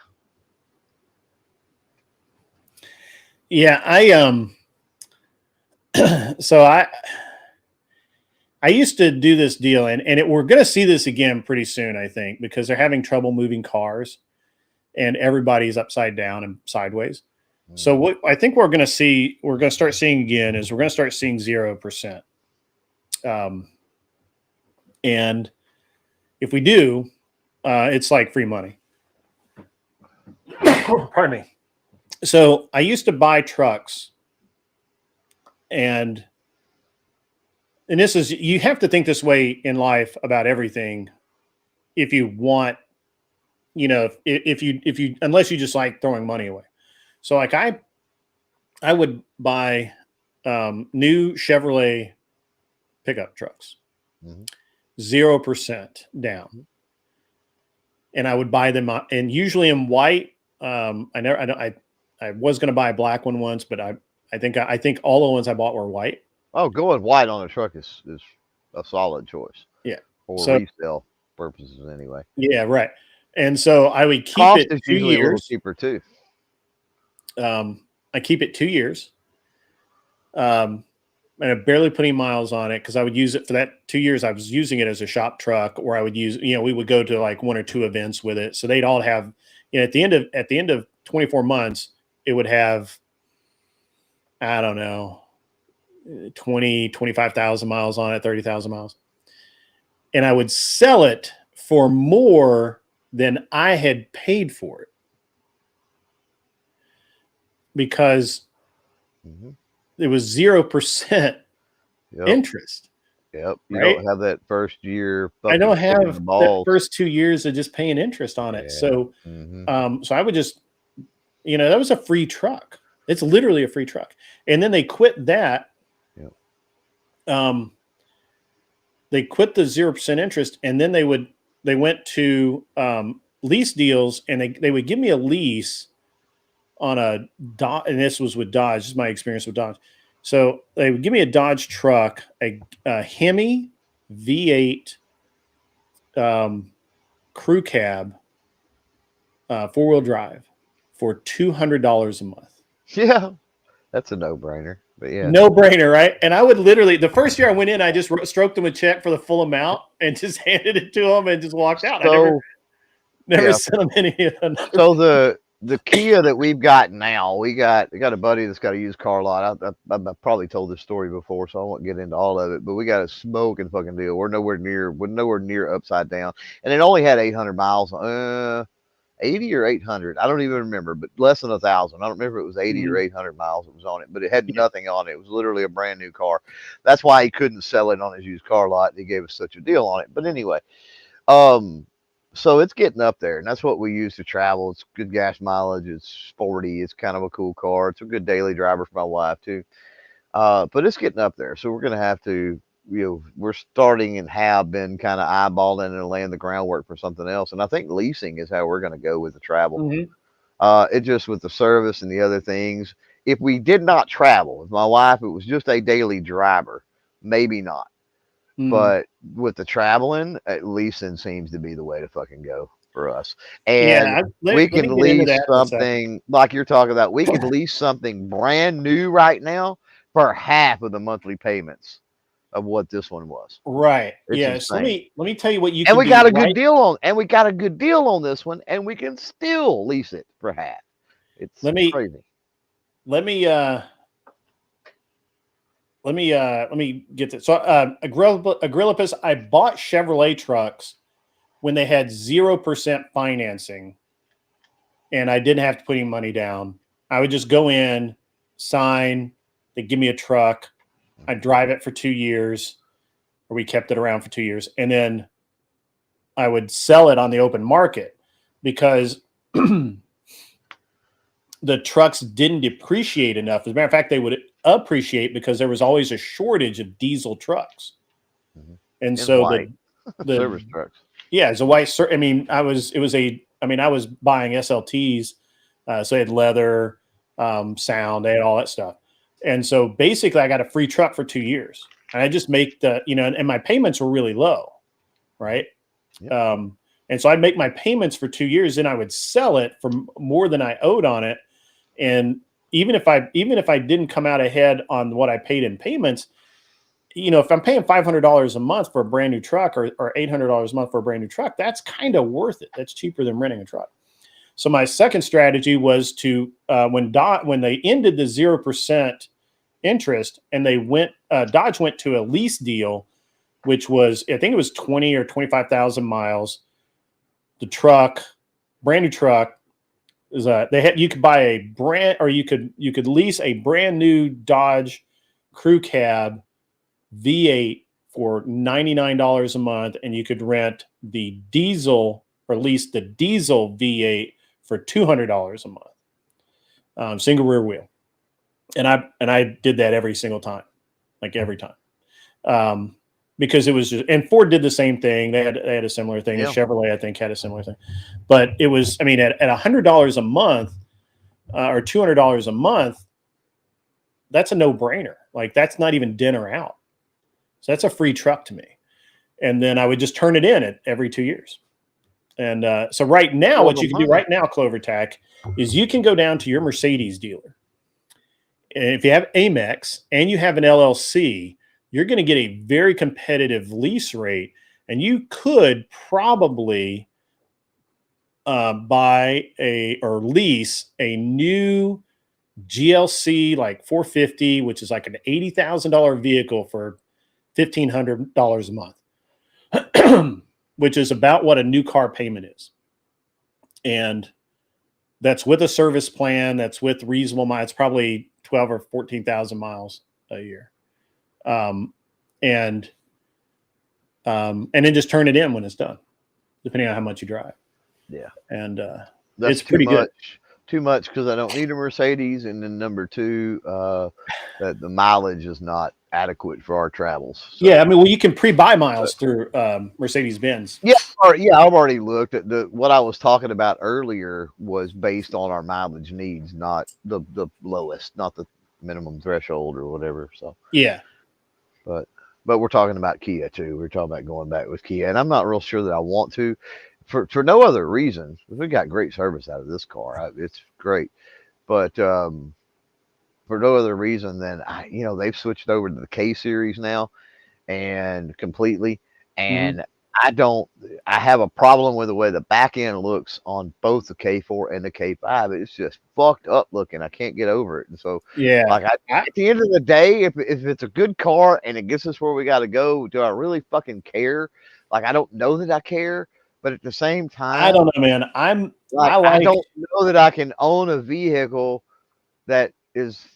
Yeah, so I used to do this deal, and we're going to see this again pretty soon, I think, because they're having trouble moving cars, and everybody's upside down and sideways. So what I think we're going to start seeing again is we're going to start seeing 0%. And if we do, it's like free money. Pardon me. So I used to buy trucks, and this is, you have to think this way in life about everything. If you want, you know, if you unless you just like throwing money away. So like I would buy new Chevrolet pickup trucks, 0% down, and I would buy them, and usually in white. I was going to buy a black one once, but I think all the ones I bought were white. Oh, going white on a truck is a solid choice. Yeah, for resale purposes anyway. Yeah, right. And so I would keep Cost it is 2 usually years. a little cheaper too. I keep it 2 years. And I barely put any miles on it because I would use it for that 2 years. I was using it as a shop truck, or I would use, you know, we would go to like 1 or 2 events with it. So they'd all have, you know, at the end of 24 months, it would have, I don't know, 25,000 miles on it, 30,000 miles. And I would sell it for more than I had paid for it, because it was 0% interest. Yep. You right? don't have that first year. I don't have the the balls. first 2 years of just paying interest on it. Yeah. So, so I would just, you know, that was a free truck. It's literally a free truck. And then they quit that. They quit the 0% interest, and then they went to lease deals, and they would give me a lease on a Dodge, and this was with Dodge. This is my experience with Dodge. So they would give me a Dodge truck, a Hemi V8 crew cab, 4-wheel drive, for $200 a month. Yeah, that's a no-brainer. But yeah, no brainer, right? And I would literally, the first year I went in, I just stroked them a check for the full amount and just handed it to them and just walked out. So, I never sent them any of them. So the Kia that we've got now, we got a buddy that's got a used car lot. I've probably told this story before, so I won't get into all of it. But we got a smoking fucking deal. We're nowhere near upside down, and it only had 800 miles. 80 or 800, I don't even remember, but less than 1,000. I don't remember if it was 80 or 800 miles it was on it, but it had nothing on it. It was literally a brand new car. That's why he couldn't sell it on his used car lot. He gave us such a deal on it. But anyway, so it's getting up there, and that's what we use to travel. It's good gas mileage. It's sporty. It's kind of a cool car. It's a good daily driver for my wife too. But it's getting up there, so we're gonna have to we're starting and have been kind of eyeballing and laying the groundwork for something else. And I think leasing is how we're going to go with the travel. It just with the service and the other things. If we did not travel with my wife, it was just a daily driver, maybe not. But with the traveling, leasing seems to be the way to fucking go for us. And we can lease something like you're talking about. We could lease something brand new right now for half of the monthly payments of what this one was. Right. It's Yes. insane. Let me tell you what you And can we do got a right. good deal on, and we got a good deal on this one, and we can still lease it for half. It's crazy. Let me get this. So Agrillipus, I bought Chevrolet trucks when they had 0% financing, and I didn't have to put any money down. I would just go in, sign, they give me a truck, I drive it for 2 years, or we kept it around for 2 years, and then I would sell it on the open market because the trucks didn't depreciate enough. As a matter of fact, they would appreciate because there was always a shortage of diesel trucks. And so the service trucks. Yeah, it's a white. I mean, I was buying SLTs, so they had leather, sound, they had all that stuff. And so basically I got a free truck for 2 years. And I just make and my payments were really low. Right. Yep. And so I'd make my payments for 2 years, and I would sell it for more than I owed on it. And even if I didn't come out ahead on what I paid in payments, if I'm paying $500 a month for a brand new truck or $800 a month for a brand new truck, that's kind of worth it. That's cheaper than renting a truck. So my second strategy was to when they ended the 0% interest and they Dodge went to a lease deal, which was, I think it was 20 or 25,000 miles. The truck, brand new truck, is you could buy a brand, or you could lease a brand new Dodge crew cab V8 for $99 a month, and you could rent the diesel, or lease the diesel V8 for $200 a month, single rear wheel. And I did that every single time, like every time. Because it was just, and Ford did the same thing. They had a similar thing. Yeah. Chevrolet, I think, had a similar thing. But it was, I mean, at $100 a month or $200 a month, that's a no-brainer. Like, that's not even dinner out. So that's a free truck to me. And then I would just turn it in every 2 years. And so right now, what you can do right now, CloverTac, is you can go down to your Mercedes dealer. And if you have Amex and you have an LLC, you're going to get a very competitive lease rate, and you could probably buy or lease a new GLC like 450, which is like an $80,000 vehicle for $1,500 a month, which is about what a new car payment is. And that's with a service plan. That's with reasonable miles. It's probably 12 or 14,000 miles a year. And then just turn it in when it's done, depending on how much you drive. Yeah. And that's it's pretty good. Too much because I don't need a Mercedes, and then number two, that the mileage is not adequate for our travels. So. Yeah, I mean, well, you can pre-buy miles through Mercedes-Benz. Yeah, I've already looked at what I was talking about earlier was based on our mileage needs, not the lowest, not the minimum threshold or whatever. So yeah, but we're talking about Kia too. We're talking about going back with Kia, and I'm not real sure that I want to. For no other reason, we got great service out of this car. It's great, but for no other reason than they've switched over to the K series now, and completely. And I have a problem with the way the back end looks on both the K4 and the K5. It's just fucked up looking. I can't get over it. And so yeah, like at the end of the day, if it's a good car and it gets us where we got to go, do I really fucking care? Like, I don't know that I care. But at the same time, I don't know, man. I don't know that I can own a vehicle that is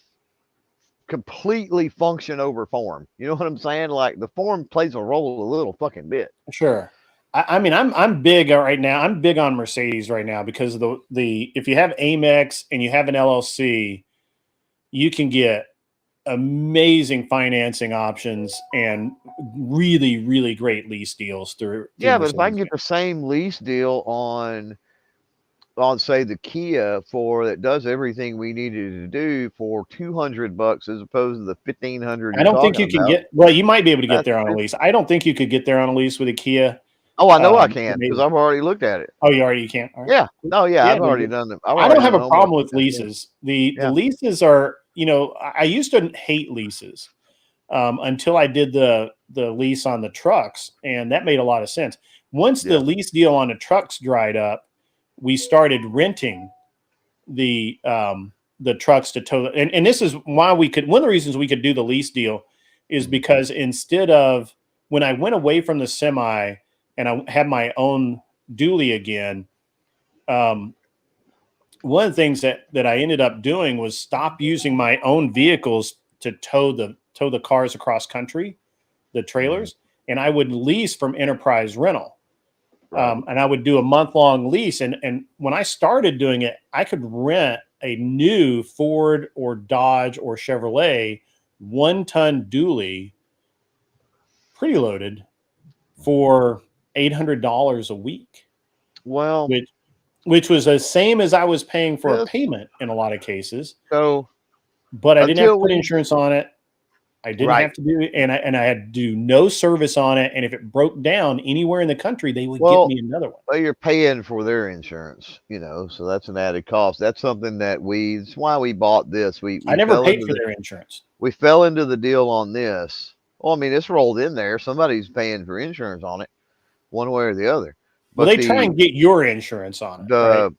completely function over form. You know what I'm saying? Like, the form plays a role a little fucking bit. Sure. I mean, I'm big right now. I'm big on Mercedes right now because of the if you have Amex and you have an LLC, you can get amazing financing options and really, really great lease deals through Yeah, but if I can Mercedes-Benz. get the same lease deal on say the Kia that does everything we needed to do for $200 as opposed to the 1,500 I you're don't think talking you can about. get. Well, you might be able to get That's there on a lease. I don't think you could get there on a lease with a Kia. Oh, I know I can because Maybe. I've already looked at it. Oh, you can't. All right. Yeah. No, yeah, Yeah, I've already done them. I've I don't already have done a homework. problem with Yeah. leases. The Yeah. leases are, I used to hate leases until I did the lease on the trucks, and that made a lot of sense. Once the Yeah. lease deal on the trucks dried up, we started renting the trucks to tow. And this is why one of the reasons we could do the lease deal is because instead of when I went away from the semi and I had my own dually again, one of the things that I ended up doing was stop using my own vehicles to tow the cars across country, the trailers, and I would lease from Enterprise Rental. Right. And I would do a month-long lease. And when I started doing it, I could rent a new Ford or Dodge or Chevrolet 1-ton dually, preloaded, for $800 a week, Well, which was the same as I was paying for a this payment in a lot of cases. so But I didn't have to until put we insurance on it. I didn't Right. have to do, and I had to do no service on it. And if it broke down anywhere in the country, they would get me another one. Well, you're paying for their insurance, so that's an added cost. That's something that's why we bought this. We I never fell paid into for their insurance. we fell into the deal on this. Well, I mean, it's rolled in there. Somebody's paying for insurance on it, one way or the other. Well, But they try and get your insurance on it, right?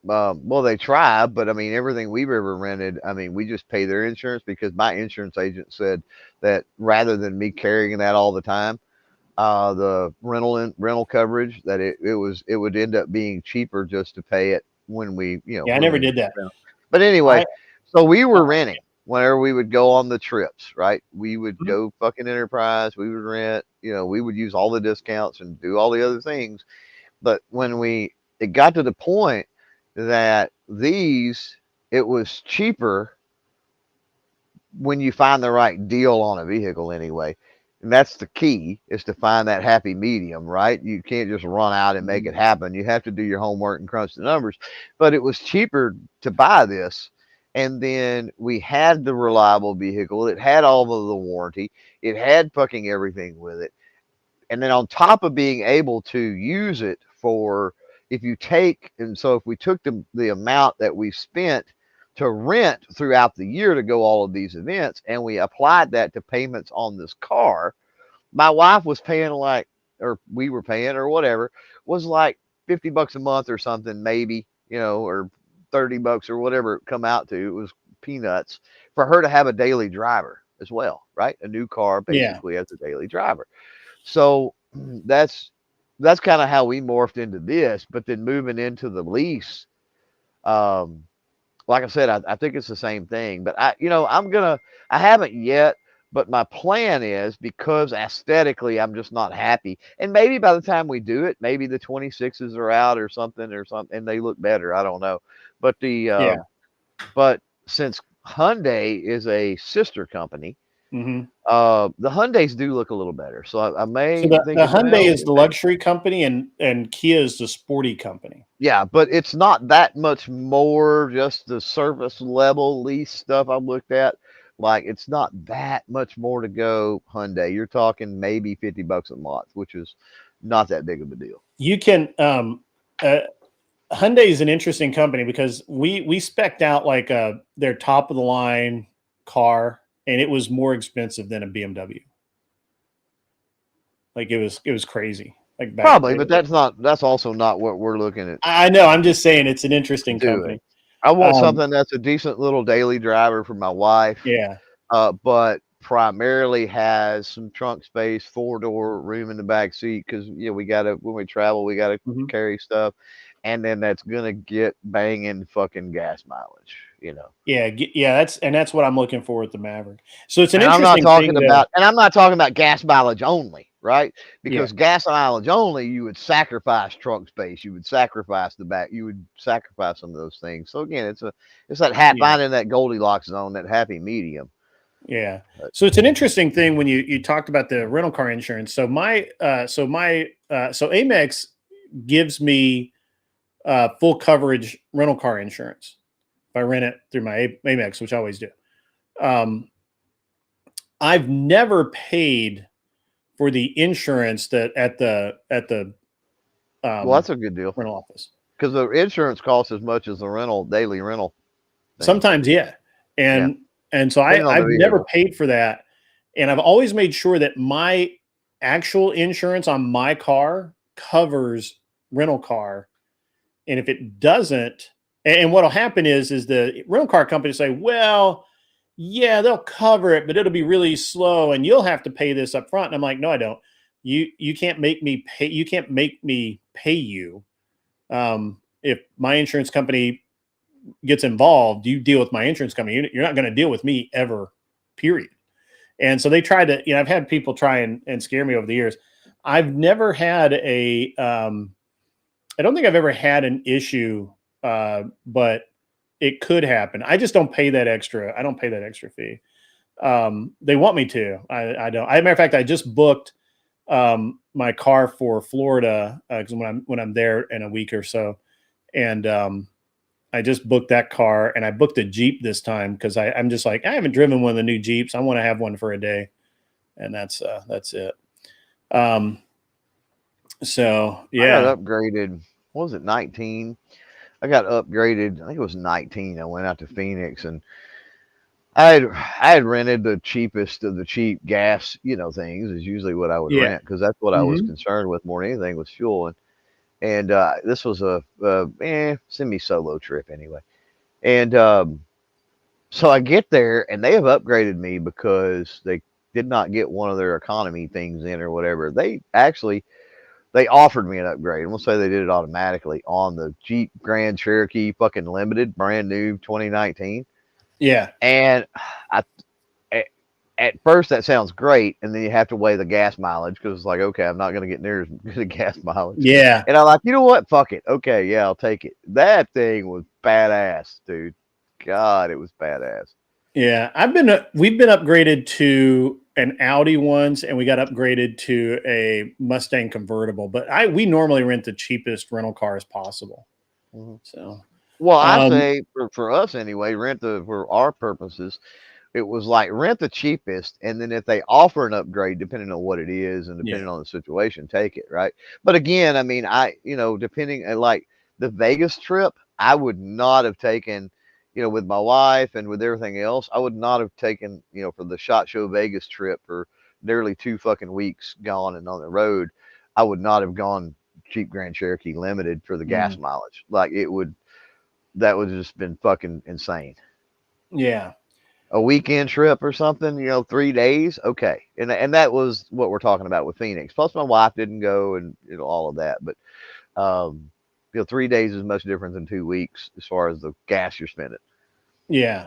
well, they try, but I mean, everything we've ever rented, I mean, we just pay their insurance because my insurance agent said that rather than me carrying that all the time, the rental coverage, that it would end up being cheaper just to pay it when we, Yeah, I when never we did that. But anyway, I- so we were renting whenever we would go on the trips, right? We would Mhm. go fucking Enterprise, we would rent, we would use all the discounts and do all the other things. But when it got to the point that it was cheaper when you find the right deal on a vehicle anyway. And that's the key, is to find that happy medium, right? You can't just run out and make it happen. You have to do your homework and crunch the numbers. But it was cheaper to buy this. And then we had the reliable vehicle. It had all of the warranty. It had fucking everything with it. And then on top of being able to use it for, if we took the amount that we spent to rent throughout the year to go all of these events, and we applied that to payments on this car, my wife was paying or we were paying, or whatever, was like $50 a month or something, maybe, or $30 or whatever it come out to. It was peanuts for her to have a daily driver as well, right? A new car basically as a daily driver. So that's kind of how we morphed into this. But then moving into the lease, like I said, I think it's the same thing. But I haven't yet. But my plan is, because aesthetically I'm just not happy, and maybe by the time we do it, maybe the 26s are out or something, and they look better. I don't know. But but since Hyundai is a sister company, Mhm. the Hyundais do look a little better. So I may So the think, Hyundai is the luxury company, and Kia is the sporty company. yeah, but it's not that much more. Just the service level lease stuff I've looked at, like, it's not that much more to go. Hyundai, you're talking maybe $50 a month, which is not that big of a deal. You can Hyundai is an interesting company because we spec'd out like their top of the line car, and it was more expensive than a BMW. Like it was crazy. Like back Probably, but that's also not what we're looking at I know. I'm just saying it's an interesting doing. company. I want something that's a decent little daily driver for my wife. Yeah. But primarily has some trunk space, 4-door room in the back seat, because when we travel, we gotta Mhm. carry stuff, and then that's gonna get banging fucking gas mileage, Yeah. That's what I'm looking for with the Maverick. So it's an And I'm not interesting thing. talking about gas mileage only, right? Yeah. Because gas mileage only, you would sacrifice trunk space, you would sacrifice the back, you would sacrifice some of those things. So again, it's that Yeah. finding that Goldilocks zone, that happy medium. Yeah. So it's an interesting thing when you talked about the rental car insurance. So Amex gives me full coverage rental car insurance if I rent it through my Amex, which I always do. Um, I've never paid for the insurance that at the Well, that's a good deal rental office. because the insurance costs as much as the daily rental thing. Sometimes, yeah. And so Depending on the I've never vehicle. paid for that. And I've always made sure that my actual insurance on my car covers rental car. And if it doesn't, and what'll happen is the rental car company say, well, yeah, they'll cover it, but it'll be really slow and you'll have to pay this up front. And I'm like, no, I don't. You can't make me pay. You can't make me pay you. If my insurance company gets involved, you deal with my insurance company. You're not going to deal with me ever, period. And so they tried to, I've had people try and scare me over the years. I've never had I don't think I've ever had an issue, but it could happen. I just don't pay that extra. I don't pay that extra fee. They want me to. I don't. As a matter of fact, I just booked my car for Florida because when I'm there in a week or so, and I just booked that car, and I booked a Jeep this time because I'm just like, I haven't driven one of the new Jeeps. I want to have one for a day, and that's it. So yeah, I got upgraded. What was it, 19? I got upgraded. I think it was 19. I went out to Phoenix, and I had rented the cheapest of the cheap gas, things is usually what I would Yeah. rent because that's what I was Mhm. concerned with more than anything was fuel. And this was a semi-solo trip anyway. And so I get there, and they have upgraded me because they did not get one of their economy things in or whatever. They offered me an upgrade. And we'll say they did it automatically on the Jeep Grand Cherokee fucking limited, brand new 2019. Yeah. And at first that sounds great, and then you have to weigh the gas mileage because it's like, okay, I'm not going to get near as good a gas mileage. Yeah. And I'm like, you know what? Fuck it. Okay, yeah, I'll take it. That thing was badass, dude. God, it was badass. Yeah. We've been upgraded to an Audi once, and we got upgraded to a Mustang convertible. But we normally rent the cheapest rental cars possible. Mhm. So Well, I say for us anyway, for our purposes, it was like rent the cheapest, and then if they offer an upgrade, depending on what it is and depending on the situation, take it, right? But again, I mean, depending like the Vegas trip, I would not have taken, with my wife and with everything else, I would not have taken, for the SHOT Show Vegas trip for nearly 2 fucking weeks gone and on the road, I would not have gone Jeep Grand Cherokee Limited for the gas mileage. Like that would have just been fucking insane. yeah. A weekend trip or something, 3 days, okay. And that was what we're talking about with Phoenix. Plus, my wife didn't go, and all of that. But 3 days is much different than 2 weeks as far as the gas you're spending. Yeah.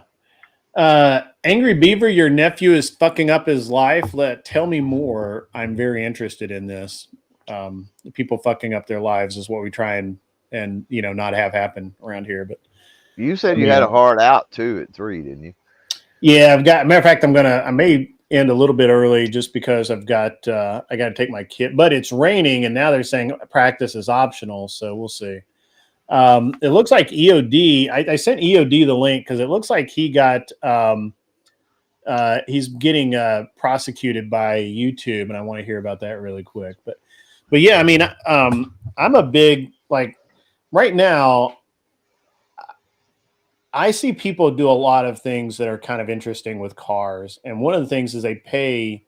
Angry Beaver, your nephew is fucking up his life. Tell me more. I'm very interested in this. People fucking up their lives is what we try and not have happen around here. But You said you had a hard out too at 3, didn't you? yeah, matter of fact, I may end a little bit early just because I got to take my kid, but it's raining and now they're saying practice is optional. So we'll see. It looks like EOD, I sent EOD the link because it looks like he got, he's getting prosecuted by YouTube, and I want to hear about that really quick. But yeah, I mean, I'm a big, like, right now, I see people do a lot of things that are kind of interesting with cars, and one of the things is they pay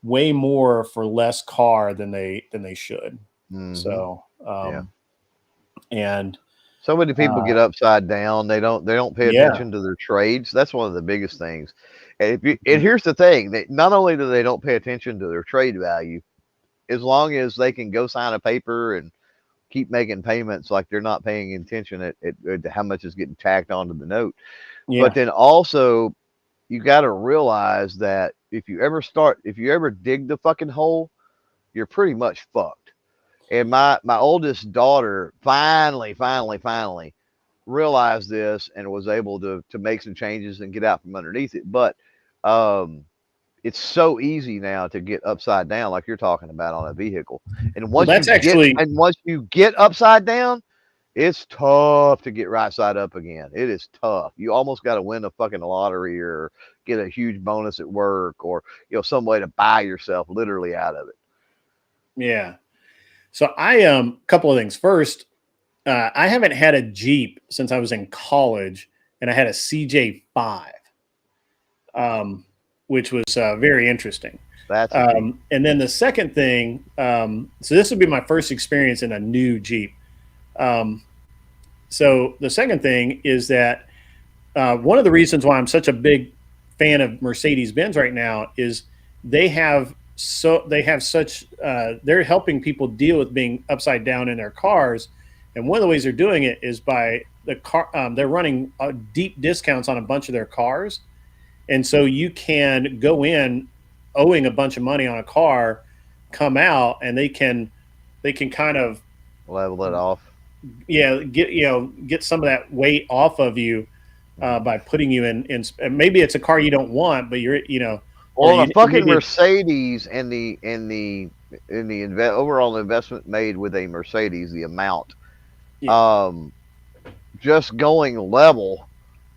way more for less car than they should. Mm-hmm. So, and so many people get upside down. They don't pay attention to their trades. That's one of the biggest things. And here's the thing: that not only do they don't pay attention to their trade value, as long as they can go sign a paper and keep making payments like they're not paying attention at how much is getting tacked onto the note. Yeah. But then also you got to realize that if you ever dig the fucking hole, you're pretty much fucked. And my oldest daughter finally realized this and was able to make some changes and get out from underneath it. But It's so easy now to get upside down, like you're talking about on a vehicle. And Well, that's actually once you get upside down, it's tough to get right side up again. It is tough. You almost got to win a fucking lottery or get a huge bonus at work, or some way to buy yourself literally out of it. yeah. So couple of things. First, I haven't had a Jeep since I was in college, and I had a CJ5, which was very interesting. That's and then the second thing, so this would be my first experience in a new Jeep. So the second thing is that one of the reasons why I'm such a big fan of Mercedes-Benz right now is they're helping people deal with being upside down in their cars, and one of the ways they're doing it is by they're running deep discounts on a bunch of their cars, and so you can go in owing a bunch of money on a car, come out, and they can kind of level it off. Yeah, get some of that weight off of you by putting you in. Maybe it's a car you don't want, but Well, the fucking Mercedes and the overall investment made with a Mercedes, the amount, just going level.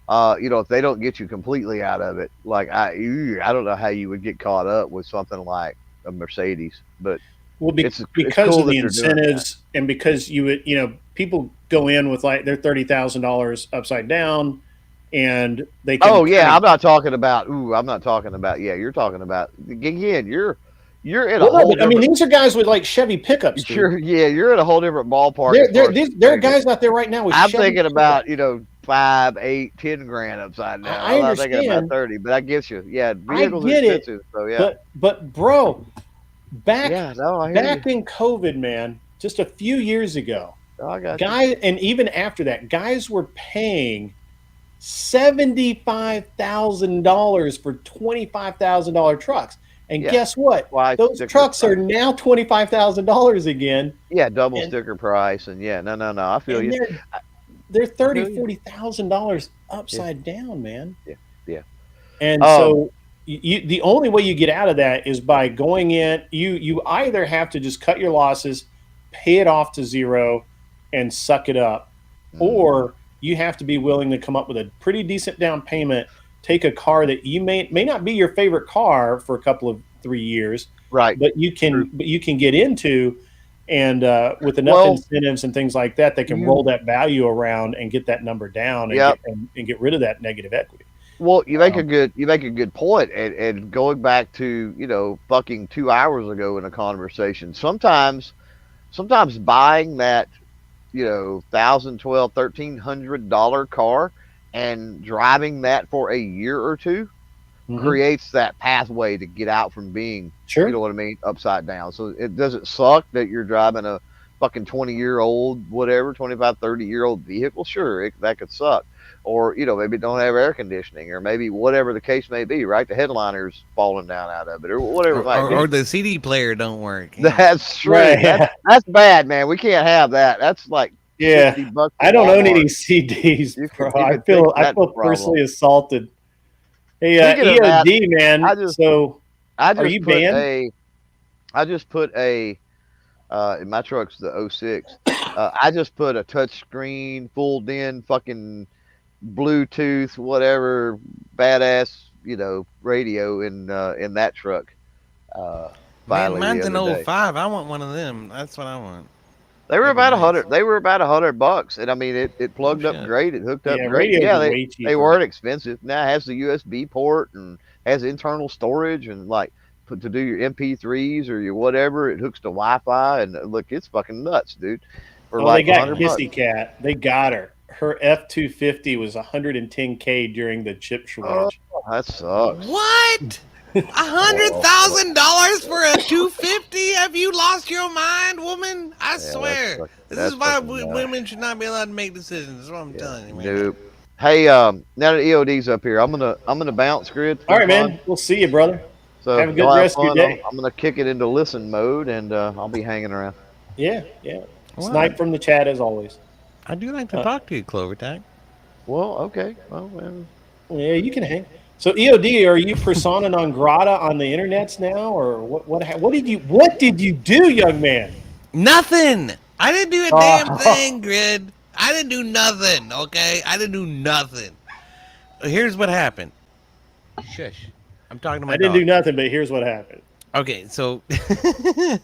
If they don't get you completely out of it, like I don't know how you would get caught up with something like a Mercedes, but because cool of the incentives and because people go in with like their $30,000 upside down, and they can. Oh yeah, I'm not talking about. Yeah, you're talking about again. You're in a whole. I mean, these are guys with like Chevy pickups. You're in a whole different ballpark. There are guys out there right now with. I'm Chevy thinking about 5, 8, 10 grand upside down. I'm not thinking about 30, but that gets you. Yeah, vehicles are expensive. So yeah. But bro, back in you. COVID, man, just a few years ago, I got and even after that, guys were paying $75,000 for $25,000 trucks. And guess what? Those trucks are now $25,000 again. Yeah, double sticker price. And no. I feel you. They're $30,000, $40,000 upside down, man. Yeah. And so the only way you get out of that is by going in. You either have to just cut your losses, pay it off to zero, and suck it up, or you have to be willing to come up with a pretty decent down payment, take a car that you may not be your favorite car for a couple of 3 years, right? But you can get into, and with enough incentives and things like that, they can roll that value around and get that number down and get rid of that negative equity. Well, you make a good point, and going back to fucking 2 hours ago in a conversation, sometimes buying that $1,000, $1,200, $1,300 car and driving that for a year or two creates that pathway to get out from being, you know what I mean, upside down. So it doesn't suck that you're driving a fucking 20-year-old, whatever, 25, 30-year-old vehicle. Sure, that could suck. Or, maybe don't have air conditioning, or maybe whatever the case may be, right? The headliner's falling down out of it, or whatever it might be. Or the CD player don't work. That's true. Right. That's bad, man. We can't have that. That's like $50 I don't own any CDs, bro. I feel personally assaulted. Hey, EOD, man. Are you banned? I just put in my truck's the 06. I just put a touch screen, full in fucking Bluetooth, whatever, badass, radio in that truck. Man, mine's an 05. I want one of them. That's what I want. They were about $100. They were about $100, and I mean it plugged up great. It hooked up great. Yeah, they weren't expensive. Now it has the USB port and has internal storage, and like to do your MP3s or your whatever, it hooks to Wi-Fi, and look, it's fucking nuts, dude. They got Kissy Cat. They got her. Her F-250 was $110K during the chip shortage. Oh, that sucks. What? $100,000 for a 250? Have you lost your mind, woman? I swear. This is why women should not be allowed to make decisions. That's what I'm telling you, man. Nope. Hey, now that EOD's up here, I'm gonna bounce, Grid. All right, man. We'll see you, brother. So have a good rest of your day. I'm gonna kick it into listen mode, and I'll be hanging around. Yeah. Snipe from the chat as always. I do like to talk to you, Clover Tag. Well, okay. Well, yeah, you can hang. So EOD, are you persona non grata on the internets now, or what did you do, young man? Nothing. I didn't do a damn Oh. thing, Grid. I didn't do nothing. Okay, I didn't do nothing. Here's what happened. Shush. I'm talking to my I didn't dog. do nothing, but here's what happened. Okay, so it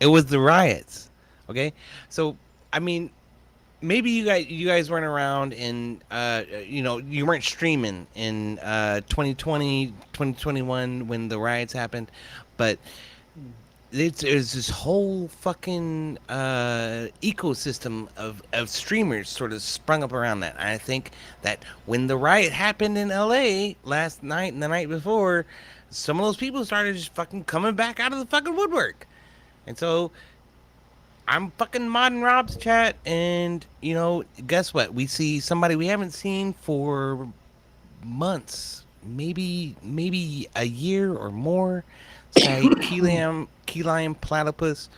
was the riots. Okay, so I mean, maybe you guys weren't around in you weren't streaming in 2020 2021 when the riots happened, but there's this whole fucking ecosystem of streamers sort of sprung up around that. I think that when the riot happened in LA last night and the night before, some of those people started just fucking coming back out of the fucking woodwork. And so I'm fucking modding Rob's chat, and guess what? We see somebody we haven't seen for months, maybe a year or more. This guy Key Lime Platypus,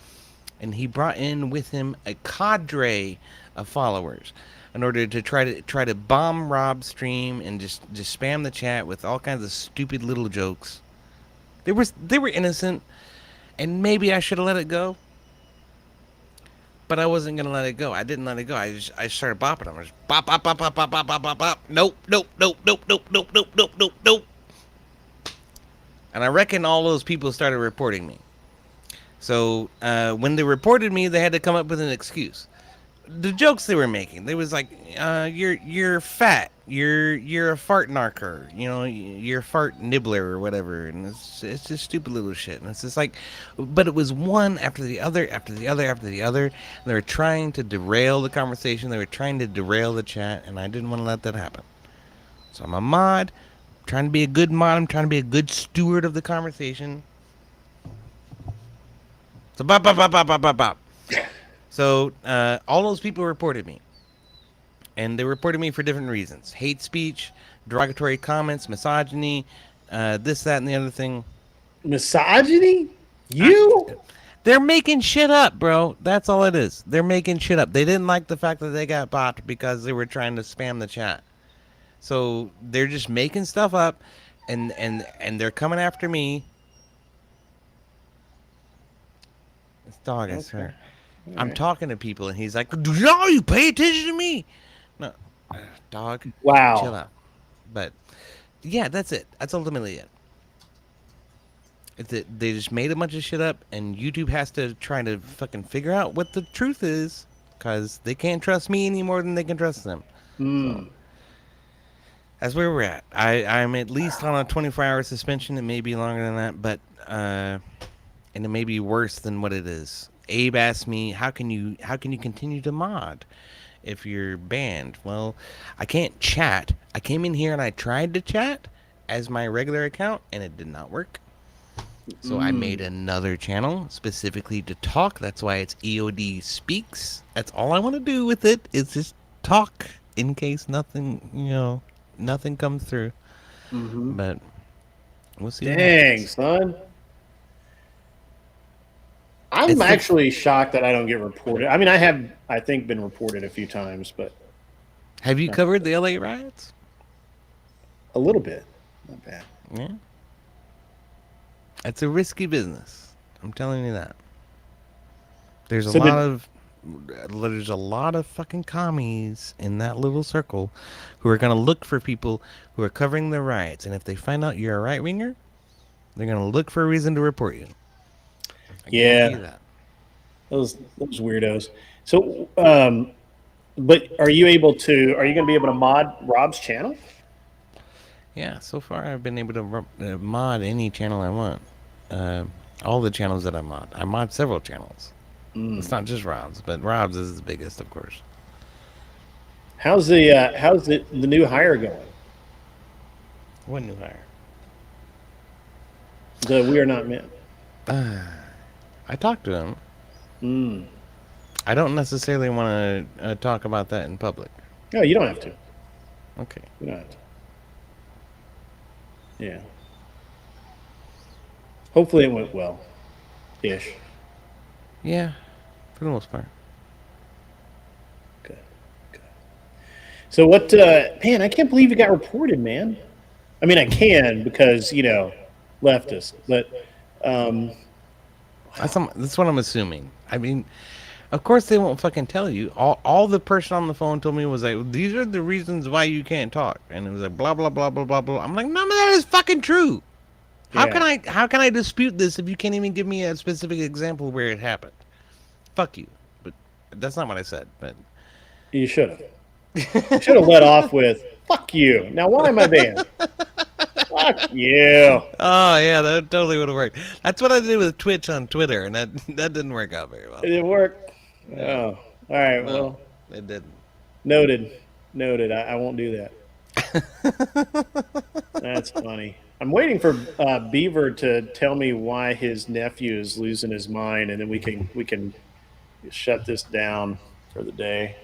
and he brought in with him a cadre of followers in order to try to bomb Rob's stream and just spam the chat with all kinds of stupid little jokes. They were innocent, and maybe I should have let it go. But I wasn't gonna let it go. I didn't let it go. I started bopping them. I just bop bop bop bop bop bop bop bop bop. Nope, nope, nope, nope, nope, nope, nope, nope, nope, nope. And I reckon all those people started reporting me. So when they reported me, they had to come up with an excuse. The jokes they were making, they was like, you're fat, you're a fart narker, you're a fart nibbler or whatever, and it's just stupid little shit. And it's just like, but it was one after the other, after the other, after the other. And they were trying to derail the conversation, they were trying to derail the chat, and I didn't want to let that happen. So I'm a mod, I'm trying to be a good mod, I'm trying to be a good steward of the conversation. So bop bop bop bop bop bop bop. So all those people reported me, and they reported me for different reasons: hate speech, derogatory comments, misogyny, this, that, and the other thing. Misogyny? You? They're making shit up, bro. That's all it is. They're making shit up. They didn't like the fact that they got bopped because they were trying to spam the chat. So they're just making stuff up, and they're coming after me. This dog, I swear. I'm talking to people, and he's like, "No, you pay attention to me." No, dog. Wow. Chill out. But yeah, that's it. That's ultimately it. They just made a bunch of shit up, and YouTube has to try to fucking figure out what the truth is, because they can't trust me any more than they can trust them. So, that's where we're at. I'm at least on a 24-hour suspension. It may be longer than that, but and it may be worse than what it is. Abe asked me, how can you continue to mod if you're banned? Well, I can't chat. I came in here and I tried to chat as my regular account, and it did not work. So I made another channel specifically to talk. That's why it's EOD Speaks. That's all I want to do with it, is just talk in case nothing comes through. But we'll see. Dang, son. I'm actually shocked that I don't get reported. I mean, I have, I think, been reported a few times, but... Have you covered the LA riots? A little bit. Not bad. Yeah. It's a risky business. I'm telling you that. There's a lot of fucking commies in that little circle who are going to look for people who are covering the riots. And if they find out you're a right-winger, they're going to look for a reason to report you. Yeah, those weirdos. So, but are you going to be able to mod Rob's channel? Yeah, so far I've been able to mod any channel I want. All the channels that I mod several channels. It's not just Rob's, but Rob's is the biggest, of course. How's the new hire going? What new hire? The We Are Not Men. I talked to him. I don't necessarily want to talk about that in public. No, you don't have to. Okay. You don't have to. Yeah. Hopefully it went well. Ish. Yeah, for the most part. Good. So what? Man, I can't believe you got reported, man. I mean, I can because leftist, but That's what I'm assuming. I mean, of course they won't fucking tell you. All the person on the phone told me was like, these are the reasons why you can't talk, and it was like blah blah blah blah blah blah. I'm like, none of that is fucking true. yeah, How can I dispute this if you can't even give me a specific example where it happened? Fuck you. But that's not what I said. But you should have. Should have let off with "fuck you." Now, why am I banned? Fuck you. oh yeah, that totally would have worked. That's what I did with Twitch on Twitter, and that didn't work out very well. It didn't work. Yeah. Oh, all right. No, Well, it didn't. noted. Noted. I won't do that. That's funny. I'm waiting for Beaver to tell me why his nephew is losing his mind, and then we can shut this down for the day.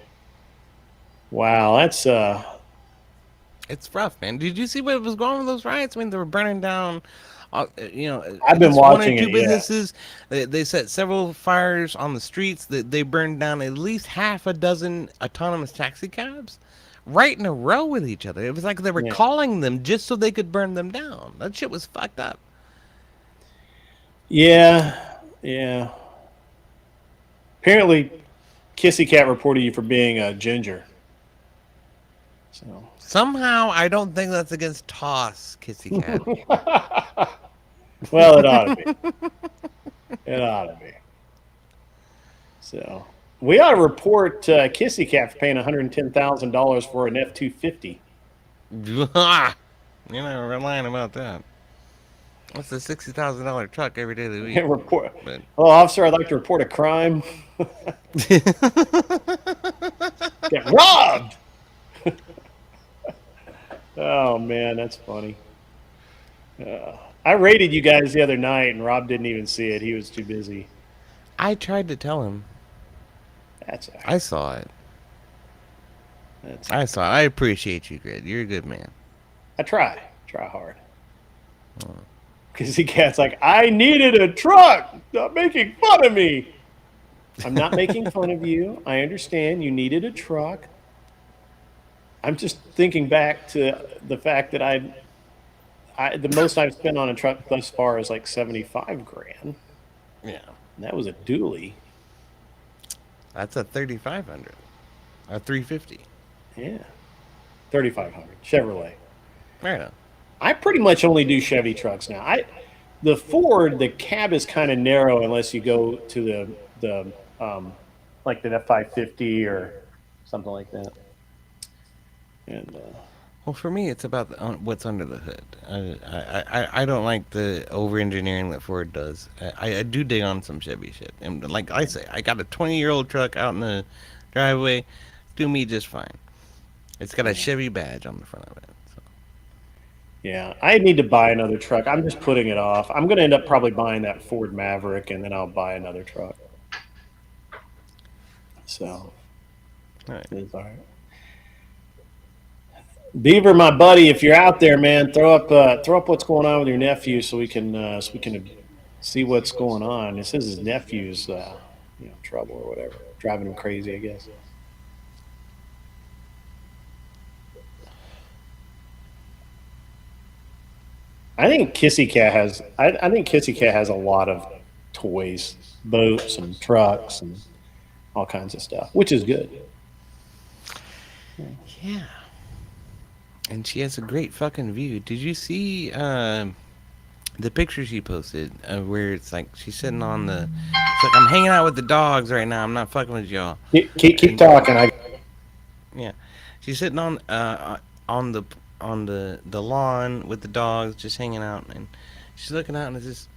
Wow, that's It's rough, man. Did you see what was going on with those riots? I mean, they were burning down, I've been just one or watching two it. Yeah, businesses. They set several fires on the streets. They burned down at least half a dozen autonomous taxi cabs, right in a row with each other. It was like they were yeah. calling them just so they could burn them down. That shit was fucked up. Yeah. Apparently, Kissy Cat reported you for being a ginger. So Somehow, I don't think that's against Toss, Kissy Cat. well, it ought to be. It ought to be. So we ought to report Kissy Cat for paying $110,000 for an F-250. You're never lying about that. That's a $60,000 truck every day of the week. Report. But Hello, officer. I'd like to report a crime. Get robbed. Oh man, that's funny. I raided you guys the other night, and Rob didn't even see it. He was too busy. I tried to tell him. That's all right. I saw it. That's I saw it. I appreciate you, Grid. You're a good man. I try hard. Because the cat's like, I needed a truck. Stop making fun of me. I'm not making fun of you. I understand you needed a truck. I'm just thinking back to the fact that the most I've spent on a truck thus far is like 75 grand. Yeah. And that was a dually. That's a 3,500. A 350. Yeah. 3,500 Chevrolet. Right on. I pretty much only do Chevy trucks now. The Ford, the cab is kind of narrow unless you go to the like the F550 or something like that. And Well, for me, it's about what's under the hood. I don't like the over engineering that Ford does. I do dig on some Chevy shit, and like I say, I got a 20-year-old truck out in the driveway, do me just fine. It's got a Chevy badge on the front of it. So. yeah, I need to buy another truck. I'm just putting it off. I'm going to end up probably buying that Ford Maverick, and then I'll buy another truck. So, All right. it's all right. Beaver, my buddy, if you're out there, man, throw up what's going on with your nephew so we can see what's going on. It says his nephew's trouble or whatever, driving him crazy, I guess. I think Kissy Cat has a lot of toys, boats and trucks and all kinds of stuff, which is good. Yeah. And she has a great fucking view. Did you see the picture she posted where it's like she's sitting on the... It's like, I'm hanging out with the dogs right now. I'm not fucking with y'all. Keep talking. Yeah. She's sitting on the lawn with the dogs, just hanging out, and she's looking out, and it's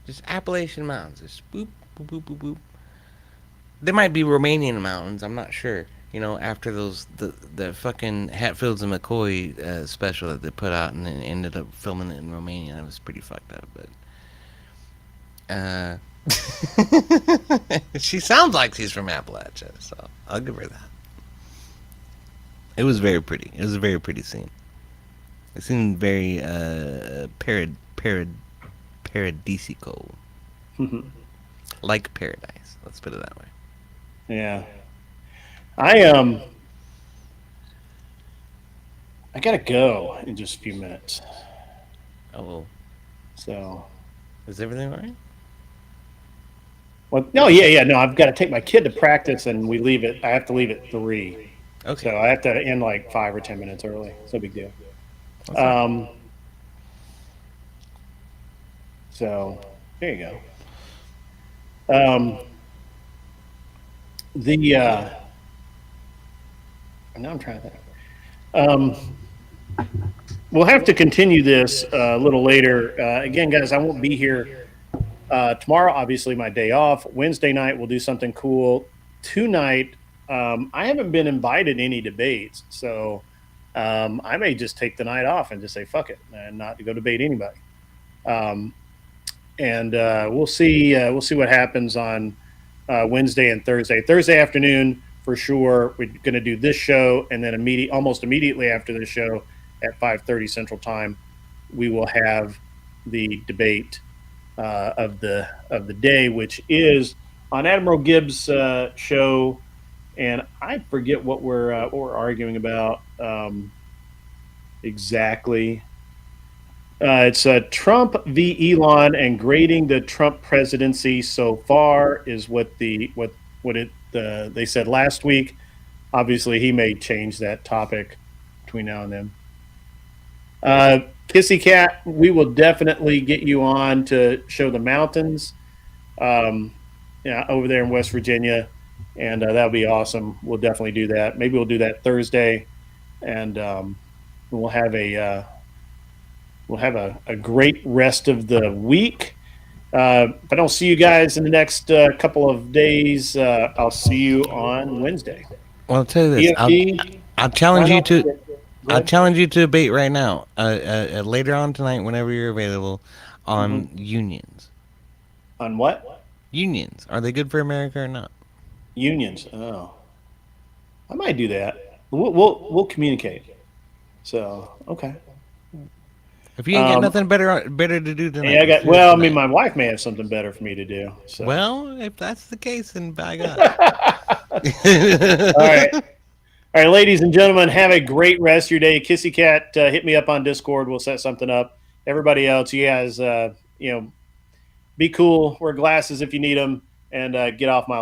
just Appalachian mountains, just boop, boop, boop, boop, boop. They might be Romanian mountains, I'm not sure. You know, after the fucking Hatfields and McCoy special that they put out, and then ended up filming it in Romania. It was pretty fucked up, but she sounds like she's from Appalachia, so I'll give her that. It was very pretty. It was a very pretty scene. It seemed very paradisical. Like paradise. Let's put it that way. Yeah. I gotta go in just a few minutes. Oh, So, is everything all right? well, no, yeah. No, I've got to take my kid to practice, and we leave it. I have to leave at 3. Okay. So I have to end like 5 or 10 minutes early. It's no big deal. That's all right. So there you go. Now I'm trying to think. We'll have to continue this a little later. Again, guys, I won't be here tomorrow. Obviously, my day off. Wednesday night, we'll do something cool. Tonight, I haven't been invited to any debates, so I may just take the night off and just say fuck it and not to go debate anybody. And we'll see what happens on Wednesday and Thursday. Thursday afternoon for sure. We're going to do this show, and then almost immediately after this show at 5:30 Central Time, we will have the debate of the day, which is on Admiral Gibbs' show, and I forget what we're arguing about exactly. It's Trump v. Elon and grading the Trump presidency so far is what they said last week. Obviously, he may change that topic between now and then. Kissy Cat, we will definitely get you on to show the mountains, over there in West Virginia, and that'll be awesome. We'll definitely do that. Maybe we'll do that Thursday, and we'll have a great rest of the week. If I don't see you guys in the next couple of days, I'll see you on Wednesday. Well, I'll tell you this. I'll challenge you to. I'll challenge you to debate right now, later on tonight, whenever you're available, on unions. On what? Unions. Are they good for America or not? Unions. Oh, I might do that. We'll communicate. So okay. If you ain't got nothing better to do tonight. Yeah, I mean, my wife may have something better for me to do. So. Well, if that's the case, then by God. All right, ladies and gentlemen, have a great rest of your day. Kissy Cat, hit me up on Discord. We'll set something up. Everybody else, you guys, be cool. Wear glasses if you need them, and get off my